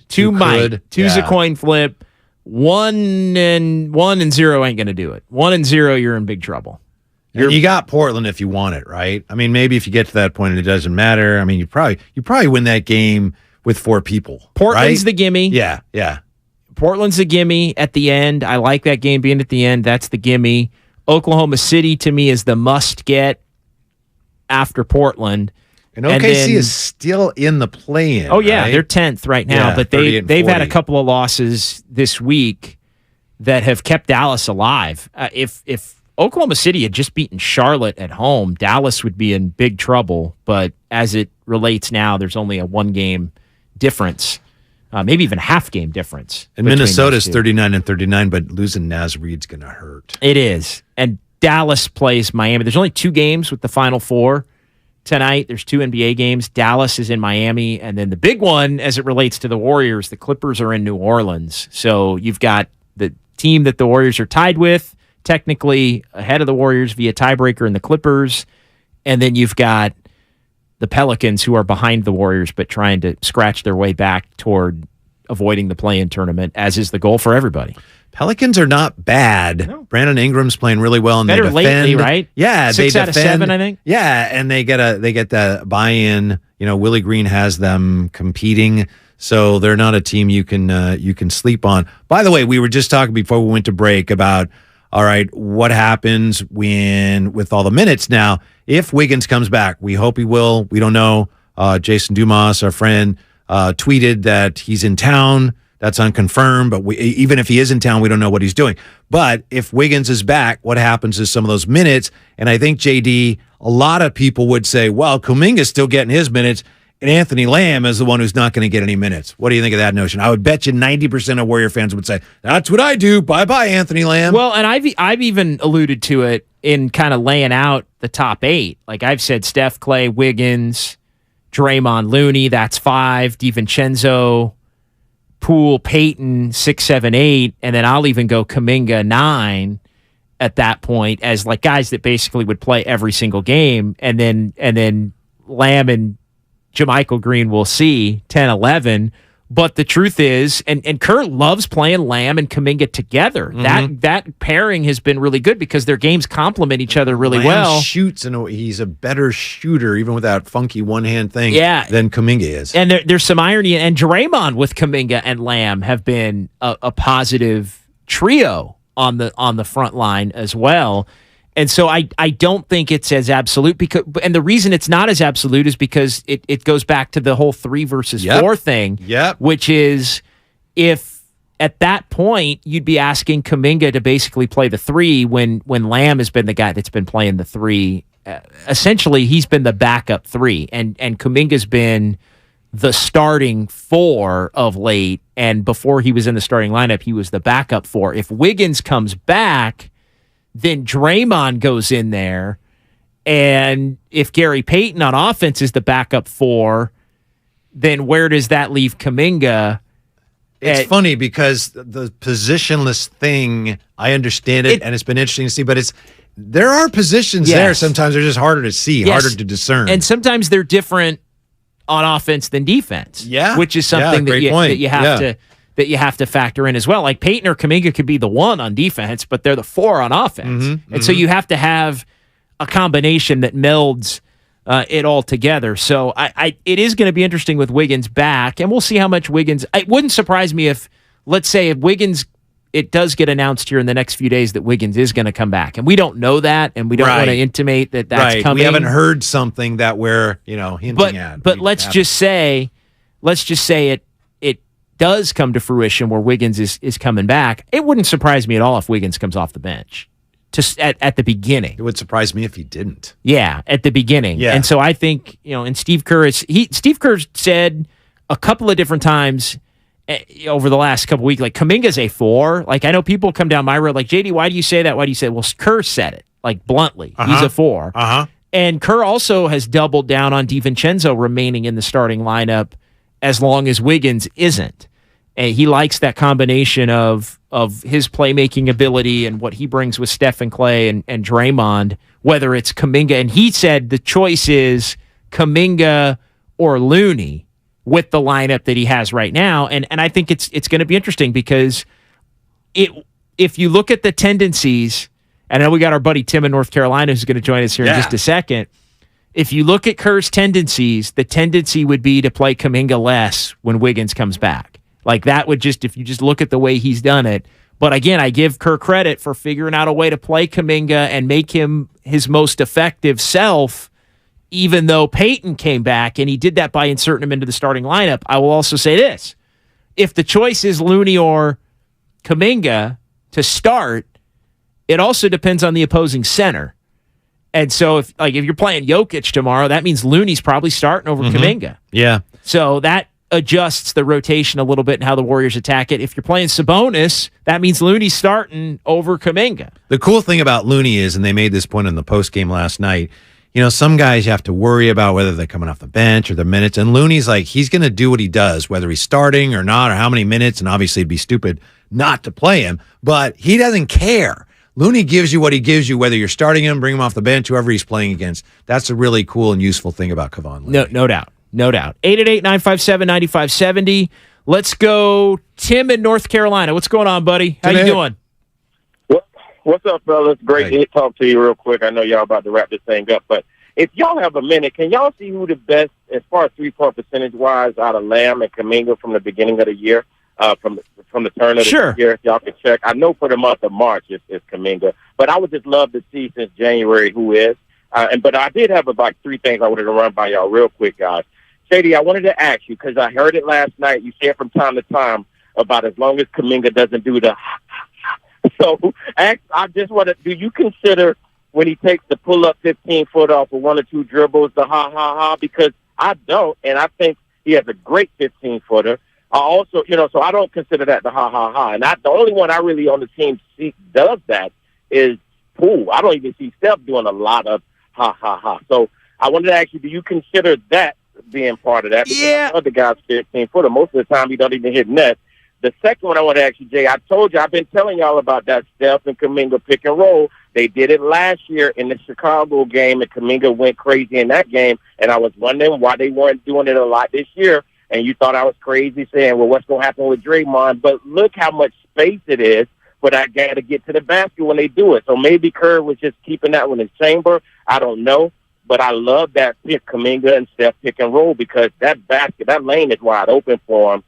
Two might. Two's a coin flip. 1 and 0 ain't going to do it. 1 and 0, you're in big trouble. You got Portland if you want it, right? I mean, maybe if you get to that point and it doesn't matter. I mean, you probably win that game with 4 people. Portland's right? the gimme. Yeah. Portland's the gimme at the end. I like that game being at the end. That's the gimme. Oklahoma City, to me, is the must-get after Portland. And OKC is still in the play-in. Oh, yeah. Right? They're 10th right now. Yeah, but they've had a couple of losses this week that have kept Dallas alive. If Oklahoma City had just beaten Charlotte at home, Dallas would be in big trouble. But as it relates now, there's only a 1-game difference. Maybe even half-game difference. And Minnesota's 39-39, but losing Naz Reid's going to hurt. It is. And Dallas plays Miami. There's only 2 games with the Final Four tonight. There's 2 NBA games. Dallas is in Miami. And then the big one, as it relates to the Warriors, the Clippers are in New Orleans. So you've got the team that the Warriors are tied with, technically ahead of the Warriors via tiebreaker in the Clippers. And then you've got the Pelicans, who are behind the Warriors but trying to scratch their way back toward avoiding the play-in tournament, as is the goal for everybody. Pelicans are not bad. No. Brandon Ingram's playing really well, and better they defend lately, right? Yeah, 6 out of 7, I think. Yeah, and they get the buy-in. You know, Willie Green has them competing, so they're not a team you can sleep on. By the way, we were just talking before we went to break about, all right, what happens with all the minutes now? If Wiggins comes back, we hope he will. We don't know. Jason Dumas, our friend, tweeted that he's in town. That's unconfirmed, but even if he is in town, we don't know what he's doing. But if Wiggins is back, what happens is some of those minutes, and I think, JD, a lot of people would say, well, Kuminga's still getting his minutes, and Anthony Lamb is the one who's not going to get any minutes. What do you think of that notion? I would bet you 90% of Warrior fans would say, that's what I do. Bye-bye, Anthony Lamb. Well, and I've even alluded to it in kind of laying out the top 8. Like I've said, Steph, Clay, Wiggins, Draymond, Looney, that's 5, DiVincenzo, Poole, Payton, 6, 7, 8, and then I'll even go Kuminga 9 at that point as like guys that basically would play every single game, and then Lamb and JaMychal Green will see 10, 11. But the truth is, and Kurt loves playing Lamb and Kuminga together. Mm-hmm. That pairing has been really good because their games complement each other really Lamb well. Shoots, and he's a better shooter, even with that funky one-hand thing, than Kuminga is. And there's some irony, and Draymond with Kuminga and Lamb have been a positive trio on the front line as well. And so I don't think it's as absolute, and the reason it's not as absolute is because it goes back to the whole 3 versus 4 thing, which is if at that point you'd be asking Kuminga to basically play the 3 when Lamb has been the guy that's been playing the 3. Essentially, he's been the backup 3, and Kuminga's been the starting 4 of late, and before he was in the starting lineup, he was the backup 4. If Wiggins comes back, then Draymond goes in there, and if Gary Payton on offense is the backup 4, then where does that leave Kuminga? It's funny because the positionless thing, I understand it, and it's been interesting to see, but there are positions there. Sometimes they're just harder to see, harder to discern. And sometimes they're different on offense than defense, which is something that you have to factor in as well. Like Payton or Kuminga could be the 1 on defense, but they're the 4 on offense. So you have to have a combination that melds it all together. So it is going to be interesting with Wiggins back, and we'll see how much Wiggins. It wouldn't surprise me if, let's say, if Wiggins, it does get announced here in the next few days that Wiggins is going to come back, and we don't know that, and we don't want to intimate that that's coming. We haven't heard something that we're hinting at. But let's just say it does come to fruition where Wiggins is coming back. It wouldn't surprise me at all if Wiggins comes off the bench at the beginning. It would surprise me if he didn't. Yeah, at the beginning. Yeah. And so I think, and Steve Kerr said a couple of different times, over the last couple weeks. Like, Kuminga's a 4. Like, I know people come down my road like, JD, why do you say that? Why do you say it? Well, Kerr said it, like, bluntly. He's a 4. And Kerr also has doubled down on DiVincenzo remaining in the starting lineup as long as Wiggins isn't. And he likes that combination of his playmaking ability and what he brings with Steph and Clay and Draymond, whether it's Kuminga. And he said the choice is Kuminga or Looney with the lineup that he has right now. And I think it's going to be interesting because if you look at the tendencies, and I know we got our buddy Tim in North Carolina who's going to join us here in just a second. If you look at Kerr's tendencies, the tendency would be to play Kuminga less when Wiggins comes back. Like, that would just, if you just look at the way he's done it. But again, I give Kerr credit for figuring out a way to play Kuminga and make him his most effective self, even though Peyton came back, and he did that by inserting him into the starting lineup. I will also say this. If the choice is Looney or Kuminga to start, it also depends on the opposing center. And so if you're playing Jokic tomorrow, that means Looney's probably starting over Kuminga. Yeah. So that adjusts the rotation a little bit and how the Warriors attack it. If you're playing Sabonis, that means Looney's starting over Kuminga. The cool thing about Looney is, and they made this point in the postgame last night, some guys you have to worry about whether they're coming off the bench or their minutes. And Looney's like, he's going to do what he does, whether he's starting or not, or how many minutes. And obviously it'd be stupid not to play him, but he doesn't care. Looney gives you what he gives you, whether you're starting him, bring him off the bench, whoever he's playing against. That's a really cool and useful thing about Kevon Looney. No doubt. 888-957-9570. Let's go Tim in North Carolina. What's going on, buddy? How you doing? What's up, fellas? Great to talk to you real quick. I know y'all about to wrap this thing up, but if y'all have a minute, can y'all see who the best, as far as three-point percentage-wise, out of Lamb and Kuminga from the beginning of the year, from the turn of the year? If y'all can check. I know for the month of March it's Kuminga, but I would just love to see since January who is. But I did have about 3 things I wanted to run by y'all real quick, guys. Shady, I wanted to ask you, because I heard it last night. You say it from time to time about as long as Kuminga doesn't do the So I just want to, do you consider when he takes the pull-up 15-foot off of 1 or 2 dribbles, the ha-ha-ha? Because I don't, and I think he has a great 15-footer. I also, so I don't consider that the ha-ha-ha. And the only one I really on the team see does that is Poole. I don't even see Steph doing a lot of ha-ha-ha. So I wanted to ask you, do you consider that being part of that? Because other guys 15-footer, most of the time he don't even hit net. The second one I want to ask you, Jay, I told you, I've been telling y'all about that Steph and Kuminga pick and roll. They did it last year in the Chicago game, and Kuminga went crazy in that game, and I was wondering why they weren't doing it a lot this year, and you thought I was crazy saying, well, what's going to happen with Draymond? But look how much space it is for that guy to get to the basket when they do it. So maybe Kerr was just keeping that one in his chamber. I don't know. But I love that pick, Kuminga and Steph pick and roll, because that basket, that lane is wide open for him.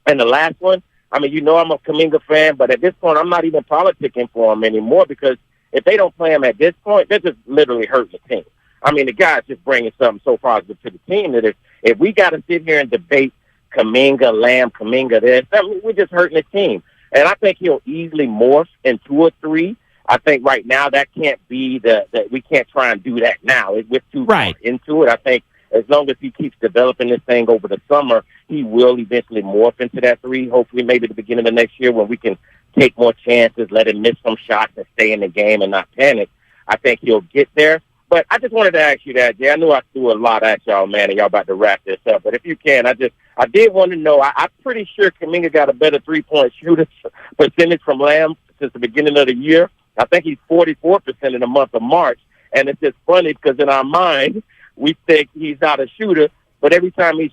And the last one, I mean, I'm a Kuminga fan, but at this point, I'm not even politicking for him anymore, because if they don't play him at this point, they're just literally hurting the team. I mean, the guy's just bringing something so positive to the team that if we got to sit here and debate Kuminga, Lamb, Kuminga this, I mean, we're just hurting the team. And I think he'll easily morph in 2 or 3. I think right now that can't be that we can't try and do that now. We're too far into it. I think as long as he keeps developing this thing over the summer, he will eventually morph into that 3. Hopefully maybe at the beginning of next year when we can take more chances, let him miss some shots and stay in the game and not panic. I think he'll get there. But I just wanted to ask you that, Jay. I knew I threw a lot at y'all, man, and y'all about to wrap this up. But if you can, I did want to know, I'm pretty sure Kuminga got a better 3-point shooter percentage from Lamb since the beginning of the year. I think he's 44% in the month of March. And it's just funny because in our mind, we think he's not a shooter. But every time his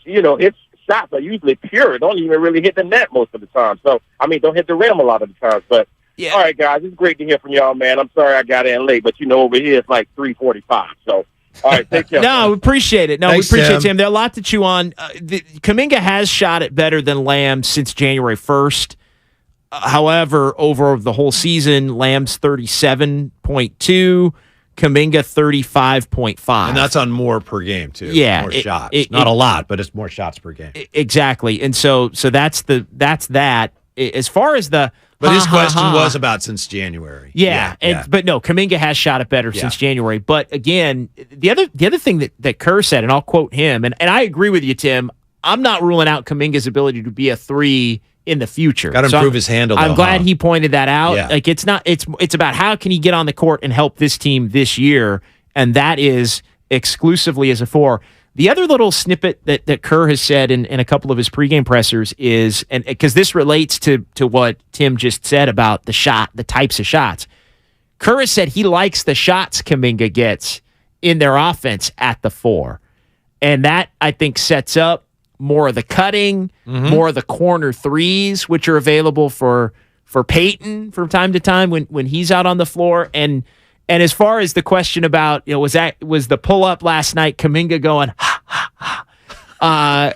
shots are usually pure. Don't even really hit the net most of the time. So, I mean, don't hit the rim a lot of the times. But, all right, guys, it's great to hear from y'all, man. I'm sorry I got in late, but, over here it's like 3:45. So, all right, take care. No, we appreciate it. Thanks, we appreciate it, Tim. There's a lot to chew on. Kuminga has shot it better than Lamb since January 1st. However, over the whole season, Lamb's 37.2, Kuminga 35.5. And that's on more per game, too. Yeah. More shots. Not a lot, but it's more shots per game. Exactly. And so that's that. As far as the But his question was about since January. Yeah. But no, Kuminga has shot it better since January. But again, the other thing that Kerr said, and I'll quote him, and I agree with you, Tim, I'm not ruling out Kuminga's ability to be a 3 in the future. Got to improve his handle. I'm glad he pointed that out. Yeah. Like it's about how can he get on the court and help this team this year, and that is exclusively as a 4. The other little snippet that Kerr has said in a couple of his pregame pressers is, and because this relates to what Tim just said about the types of shots. Kerr has said he likes the shots Kuminga gets in their offense at the 4. And that, I think, sets up more of the cutting, more of the corner threes, which are available for Peyton from time to time when he's out on the floor. And as far as the question about, was the pull-up last night, Kuminga going, ha, ha, ha.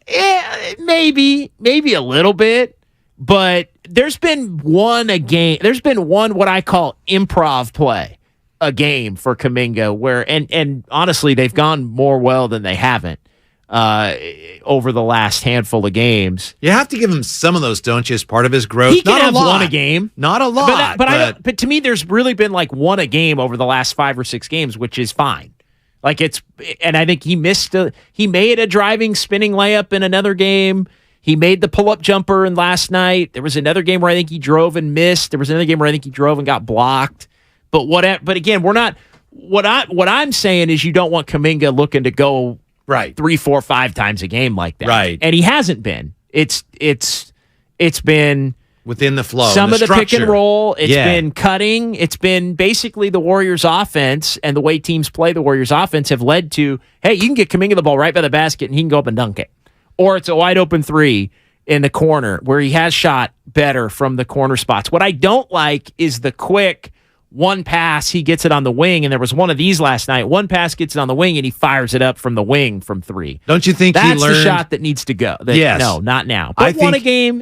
Yeah, maybe a little bit. But there's been one what I call improv play a game for Kuminga where, and honestly, they've gone more well than they haven't over the last handful of games. You have to give him some of those, don't you, as part of his growth? He can have one a game. Not a lot. But to me, there's really been like one a game over the last 5 or 6 games, which is fine. Like and I think he made a driving, spinning layup in another game. He made the pull-up jumper in last night. There was another game where I think he drove and missed. There was another game where I think he drove and got blocked. But again, we're not. What I'm saying is you don't want Kuminga looking to go 3, 4, 5 times a game like that. Right. And he hasn't been. It's been within the flow. Some of the structure. pick and roll. It's been cutting. It's been basically the Warriors offense and the way teams play the Warriors offense have led to, hey, you can get Kuminga the ball right by the basket and he can go up and dunk it. Or it's a wide open 3 in the corner where he has shot better from the corner spots. What I don't like is the quick one pass, he gets it on the wing, and there was one of these last night. One pass gets it on the wing, and he fires it up from the wing from 3. Don't you think that's he learned? The shot that needs to go? Yes. No, not now. But won a game,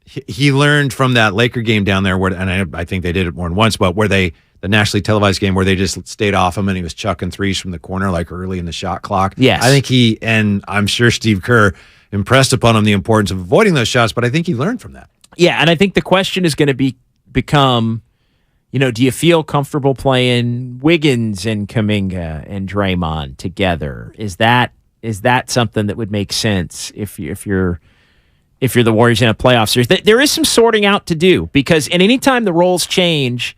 He learned from that Laker game down there, and I think they did it more than once, but where the nationally televised game where they just stayed off him and he was chucking threes from the corner like early in the shot clock. Yes. I think and I'm sure Steve Kerr impressed upon him the importance of avoiding those shots, but I think he learned from that. Yeah, and I think the question is going to become, do you feel comfortable playing Wiggins and Kuminga and Draymond together? Is that something that would make sense if you're the Warriors in a playoff series? There is some sorting out to do because anytime the roles change,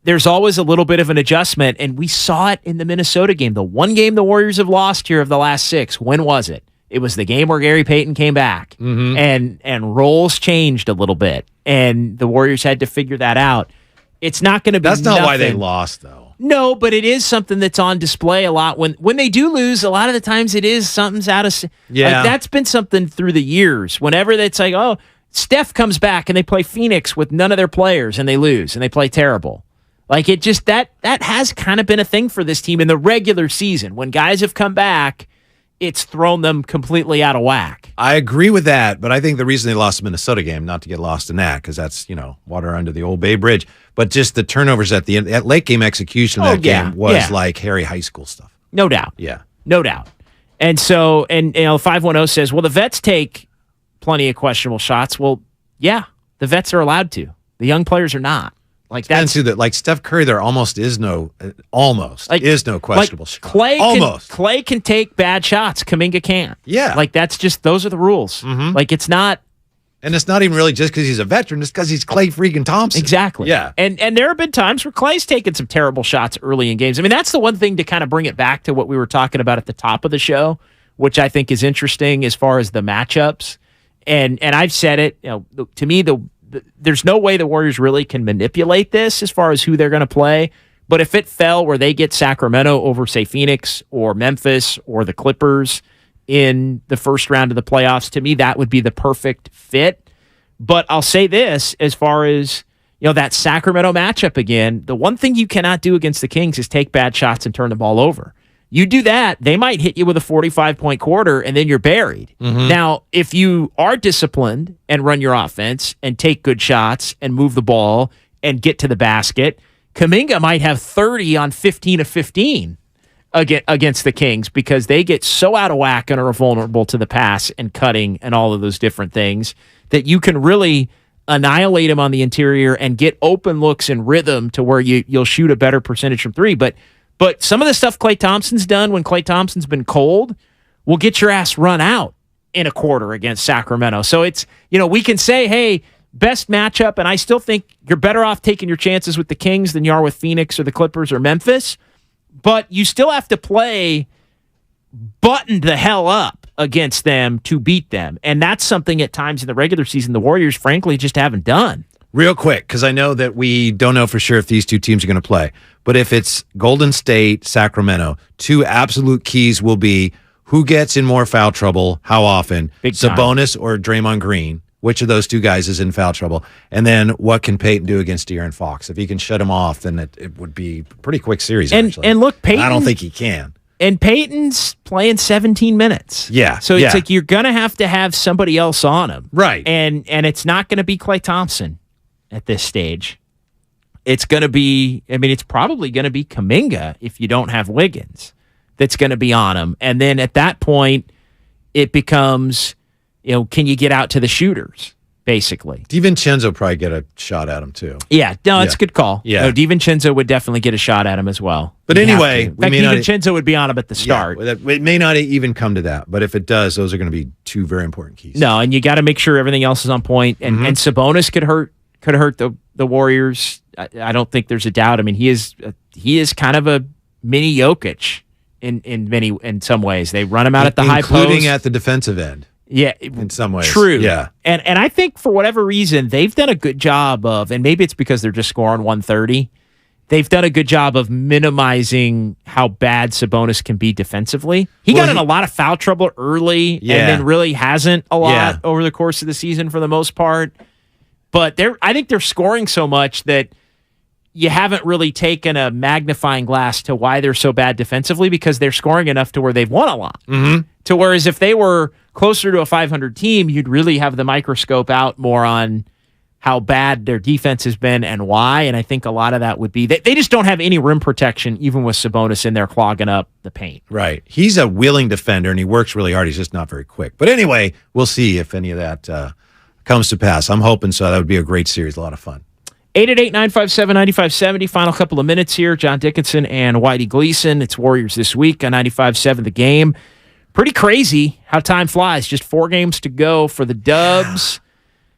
there's always a little bit of an adjustment, and we saw it in the Minnesota game. The one game the Warriors have lost here of the last 6, when was it? It was the game where Gary Payton came back, and roles changed a little bit, and the Warriors had to figure that out. It's not going to be. That's not why they lost, though. No, but it is something that's on display a lot. When they do lose, a lot of the times it is something's out of. Yeah, like that's been something through the years. Whenever that's like, oh, Steph comes back and they play Phoenix with none of their players and they lose and they play terrible. Like it just that has kind of been a thing for this team in the regular season. When guys have come back, it's thrown them completely out of whack. I agree with that, but I think the reason they lost the Minnesota game, not to get lost in that, because that's, water under the Old Bay Bridge, but just the turnovers at the end, that late game execution of that game was like Harry High School stuff. No doubt. Yeah. No doubt. And so, 510 says, well, the vets take plenty of questionable shots. Well, yeah, the vets are allowed to. The young players are not. Like that's like Steph Curry, there almost is no questionable shot. Clay can take bad shots. Kuminga can't. Yeah, like those are the rules. Like it's not, and it's not even really just because he's a veteran. It's because he's Clay freaking Thompson. Exactly. Yeah, and there have been times where Clay's taken some terrible shots early in games. I mean, that's the one thing to kind of bring it back to what we were talking about at the top of the show, which I think is interesting as far as the matchups. And I've said it. To me, there's no way the Warriors really can manipulate this as far as who they're going to play. But if it fell where they get Sacramento over, say, Phoenix or Memphis or the Clippers in the first round of the playoffs, to me, that would be the perfect fit. But I'll say this, as far as that Sacramento matchup again, the one thing you cannot do against the Kings is take bad shots and turn the ball over. You do that, they might hit you with a 45-point quarter, and then you're buried. Now, if you are disciplined and run your offense and take good shots and move the ball and get to the basket, Kuminga might have 30 on 15 of 15 against the Kings because they get so out of whack and are vulnerable to the pass and cutting and all of those different things that you can really annihilate him on the interior and get open looks and rhythm to where you'll shoot a better percentage from 3. But some of the stuff Klay Thompson's done when Klay Thompson's been cold, will get your ass run out in a quarter against Sacramento. So it's, we can say, hey, best matchup, and I still think you're better off taking your chances with the Kings than you are with Phoenix or the Clippers or Memphis, but you still have to play buttoned the hell up against them to beat them. And that's something at times in the regular season the Warriors, frankly, just haven't done. Real quick, because I know that we don't know for sure if these two teams are going to play, but if it's Golden State, Sacramento, two absolute keys will be who gets in more foul trouble, how often, Sabonis or Draymond Green. Which of those two guys is in foul trouble? And then what can Peyton do against De'Aaron Fox? If he can shut him off, then it would be a pretty quick series, actually. And look, Peyton... I don't think he can. And Peyton's playing 17 minutes. Yeah. So it's like you're going to have somebody else on him. Right. And it's not going to be Klay Thompson at this stage. It's going to be, it's probably going to be Kuminga if you don't have Wiggins that's going to be on him. And then at that point, it becomes... can you get out to the shooters, basically? DiVincenzo probably get a shot at him, too. Yeah, no, it's a good call. Yeah. No, DiVincenzo would definitely get a shot at him as well. But anyway... In fact, DiVincenzo would be on him at the start. Yeah, it may not even come to that, but if it does, those are going to be two very important keys. No, and you got to make sure everything else is on point. And, and Sabonis could hurt the Warriors. I don't think there's a doubt. He is kind of a mini Jokic in some ways. They run him out at the high post. Including at the defensive end. Yeah, in some ways. True. Yeah. And I think for whatever reason, they've done a good job of, and maybe it's because they're just scoring 130, they've done a good job of minimizing how bad Sabonis can be defensively. He got in a lot of foul trouble early and then really hasn't a lot over the course of the season for the most part. But I think they're scoring so much that you haven't really taken a magnifying glass to why they're so bad defensively because they're scoring enough to where they've won a lot. To whereas if they were closer to a 500 team, you'd really have the microscope out more on how bad their defense has been and why. And I think a lot of that would be they just don't have any rim protection, even with Sabonis in there clogging up the paint. Right. He's a willing defender, and he works really hard. He's just not very quick. But anyway, we'll see if any of that comes to pass. I'm hoping so. That would be a great series, a lot of fun. 888-957-9570. Final couple of minutes here. John Dickinson and Whitey Gleason. It's Warriors this week on 95.7 The Game. Pretty crazy how time flies. Just 4 games to go for the Dubs.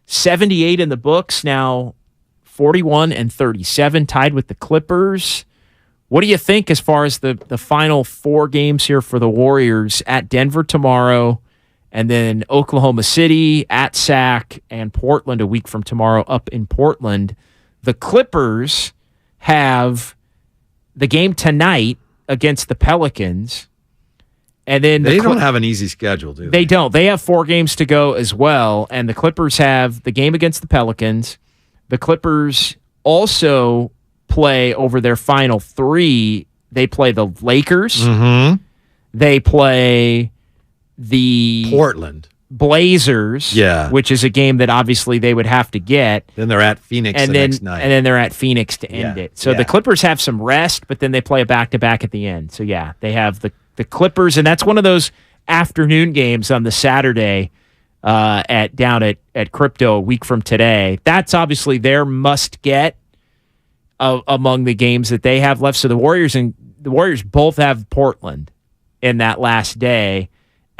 78 in the books. Now 41-37, tied with the Clippers. What do you think as far as the final 4 games here for the Warriors? At Denver tomorrow, and then Oklahoma City, at Sac, and Portland a week from tomorrow up in Portland. The Clippers have the game tonight against the Pelicans. And then they don't have an easy schedule, do they? They don't. They have 4 games to go as well. And the Clippers have the game against the Pelicans. The Clippers also play over their final 3. They play the Lakers. They play the Portland Blazers, which is a game that obviously they would have to get. Then they're at Phoenix the next night. And then they're at Phoenix to end it. So the Clippers have some rest, but then they play a back-to-back at the end. So, they have the Clippers, and that's one of those afternoon games on the Saturday down at Crypto a week from today. That's obviously their must-get among the games that they have left. So the Warriors both have Portland in that last day.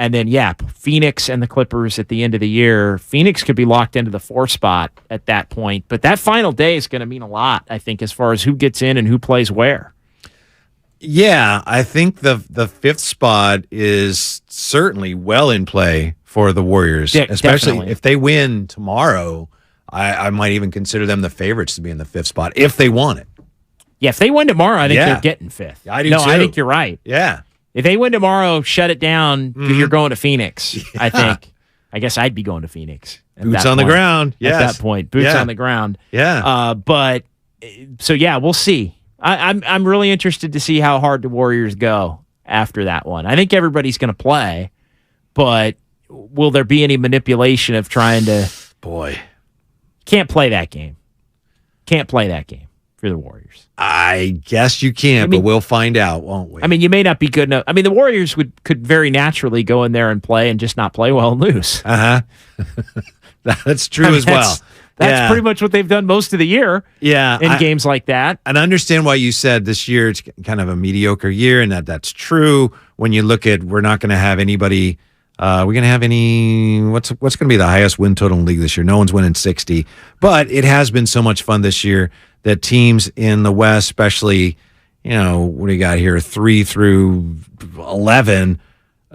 And then, Phoenix and the Clippers at the end of the year. Phoenix could be locked into the 4 spot at that point. But that final day is going to mean a lot, I think, as far as who gets in and who plays where. Yeah, I think the 5th spot is certainly well in play for the Warriors, especially definitely. If they win tomorrow. I might even consider them the favorites to be in the 5th spot if they want it. Yeah, if they win tomorrow, I think they're getting 5th. I do too. I think you're right. Yeah. If they win tomorrow, shut it down. You're going to Phoenix, I think. I guess I'd be going to Phoenix. Boots on the ground. Yes. At that point. Boots on the ground. Yeah. We'll see. I'm really interested to see how hard the Warriors go after that one. I think everybody's going to play, but will there be any manipulation of trying to... Boy. Can't play that game. Can't play that game for the Warriors. I guess you can, but we'll find out, won't we? You may not be good enough. The Warriors could very naturally go in there and play and just not play well and lose. That's true as well. That's pretty much what they've done most of the year. Yeah, in games like that. And I understand why you said this year it's kind of a mediocre year, and that's true. When you look at, we're not going to have anybody. We're going to have any. What's going to be the highest win total in the league this year? No one's winning 60, but it has been so much fun this year that teams in the West, especially, what do you got here? 3 through 11.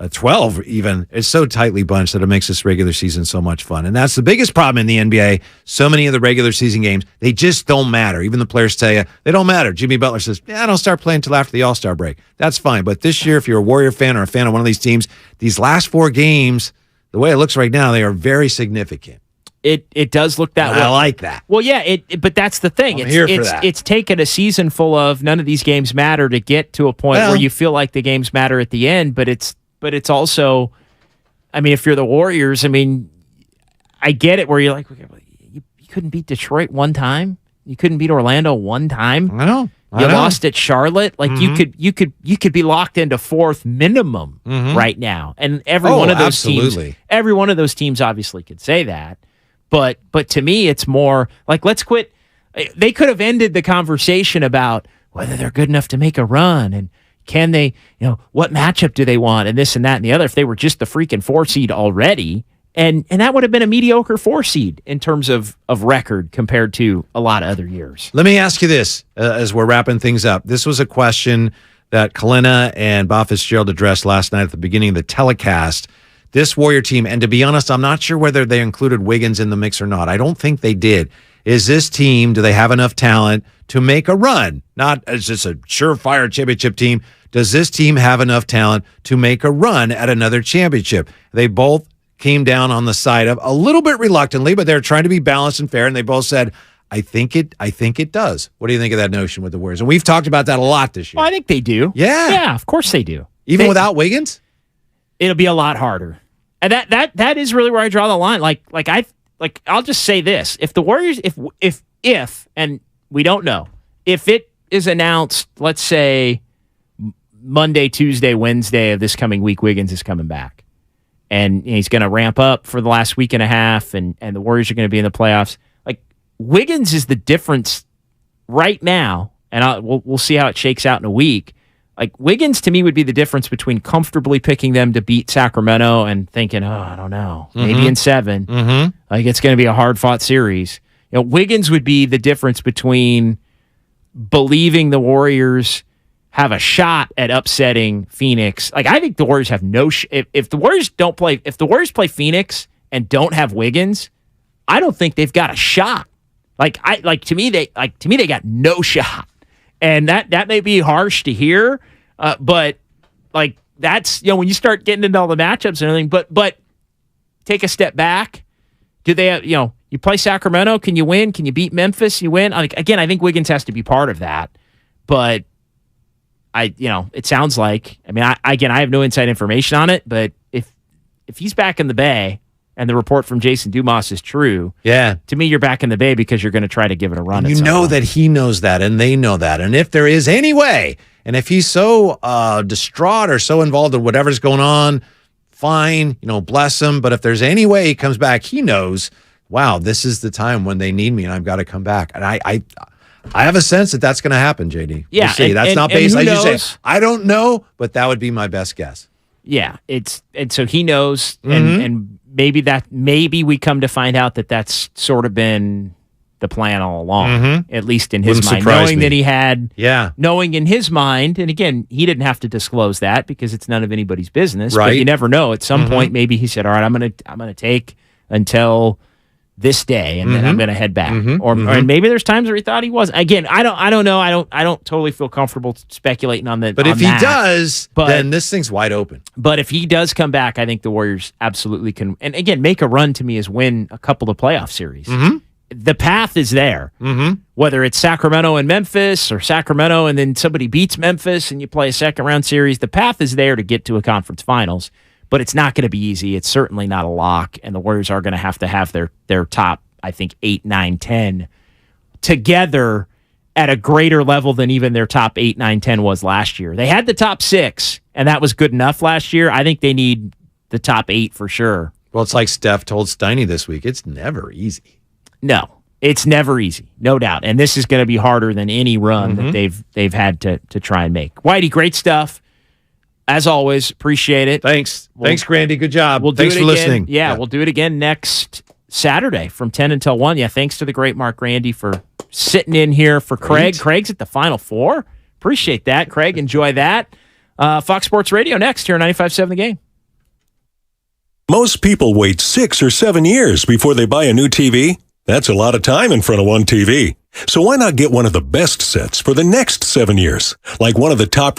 12 even. It's so tightly bunched that it makes this regular season so much fun. And that's the biggest problem in the NBA. So many of the regular season games, they just don't matter. Even the players tell you they don't matter. Jimmy Butler says, I don't start playing until after the All-Star break. That's fine. But this year, if you're a Warrior fan or a fan of one of these teams, these last 4 games, the way it looks right now, they are very significant. It does look that way. I like that. Well, yeah, but that's the thing. I'm here for that. It's taken a season full of none of these games matter to get to a point where you feel like the games matter at the end, but it's also, if you're the Warriors, I get it where you're like, you couldn't beat Detroit one time. You couldn't beat Orlando one time. I know. You lost at Charlotte. Like you could be locked into 4th minimum right now. And every one of those teams obviously could say that. But to me, it's more like, let's quit. They could have ended the conversation about whether they're good enough to make a run and can they, what matchup do they want and this and that and the other if they were just the freaking 4 seed already. And that would have been a mediocre 4 seed in terms of record compared to a lot of other years. Let me ask you this as we're wrapping things up. This was a question that Kalina and Bob Fitzgerald addressed last night at the beginning of the telecast. This Warrior team, and to be honest, I'm not sure whether they included Wiggins in the mix or not. I don't think they did. Is this team, do they have enough talent to make a run? Not as just a surefire championship team. Does this team have enough talent to make a run at another championship? They both came down on the side of a little bit reluctantly, but they're trying to be balanced and fair, and they both said, I think it does. What do you think of that notion with the Warriors? And we've talked about that a lot this year. Well, I think they do. Yeah, of course they do. Even without Wiggins? It'll be a lot harder. And that is really where I draw the line. I'll just say this: if the Warriors, if and we don't know, if it is announced, let's say Monday, Tuesday, Wednesday of this coming week, Wiggins is coming back, and he's going to ramp up for the last week and a half, and the Warriors are going to be in the playoffs. Like, Wiggins is the difference right now, and we'll see how it shakes out in a week. Like, Wiggins, to me, would be the difference between comfortably picking them to beat Sacramento and thinking, I don't know, maybe in 7. Like, it's going to be a hard-fought series. Wiggins would be the difference between believing the Warriors have a shot at upsetting Phoenix. Like, I think the Warriors have no if the Warriors play Phoenix and don't have Wiggins, I don't think they've got a shot. To me they got no shot. And that may be harsh to hear, but that's, when you start getting into all the matchups and everything, but take a step back. Do they have, you play Sacramento, can you win? Can you beat Memphis? You win? Again, I think Wiggins has to be part of that, but it sounds like, I have no inside information on it, but if he's back in the Bay and the report from Jason Dumas is true, to me, you're back in the Bay because you're going to try to give it a run. You know that he knows that, and they know that. And if there is any way, and if he's so distraught or so involved in whatever's going on, fine, bless him. But if there's any way he comes back, he knows, wow, this is the time when they need me, and I've got to come back. And I have a sense that that's going to happen, JD. Yeah, we'll see. That's not based, as you say. I don't know, but that would be my best guess. Yeah, and so he knows, and maybe we come to find out that that's sort of been the plan all along, at least in his mind, knowing that he had, knowing in his mind, and again, he didn't have to disclose that because it's none of anybody's business, right? But you never know. At some point, maybe he said, all right, I'm gonna take until this day, and then I'm going to head back. Or maybe there's times where he thought he was. Again, I don't know. I don't totally feel comfortable speculating on that. But if he does, then this thing's wide open. But if he does come back, I think the Warriors absolutely can. And again, make a run to me is win a couple of playoff series. The path is there. Whether it's Sacramento and Memphis, or Sacramento and then somebody beats Memphis and you play a second round series, the path is there to get to a conference finals. But it's not going to be easy. It's certainly not a lock, and the Warriors are going to have their top, I think, 8, 9, 10 together at a greater level than even their top 8, 9, 10 was last year. They had the top 6, and that was good enough last year. I think they need the top 8 for sure. Well, it's like Steph told Steiny this week. It's never easy. No, it's never easy, no doubt. And this is going to be harder than any run that they've had to try and make. Whitey, great stuff. As always, appreciate it. Thanks, Grandy. Good job. We'll Thanks for listening. Yeah, we'll do it again next Saturday from 10 until 1. Yeah, thanks to the great Mark Grandy for sitting in here for Craig. Craig's at the Final Four. Appreciate that, Craig. Enjoy that. Fox Sports Radio next here on 95.7 The Game. Most people wait 6 or 7 years before they buy a new TV. That's a lot of time in front of one TV. So why not get one of the best sets for the next 7 years? Like one of the top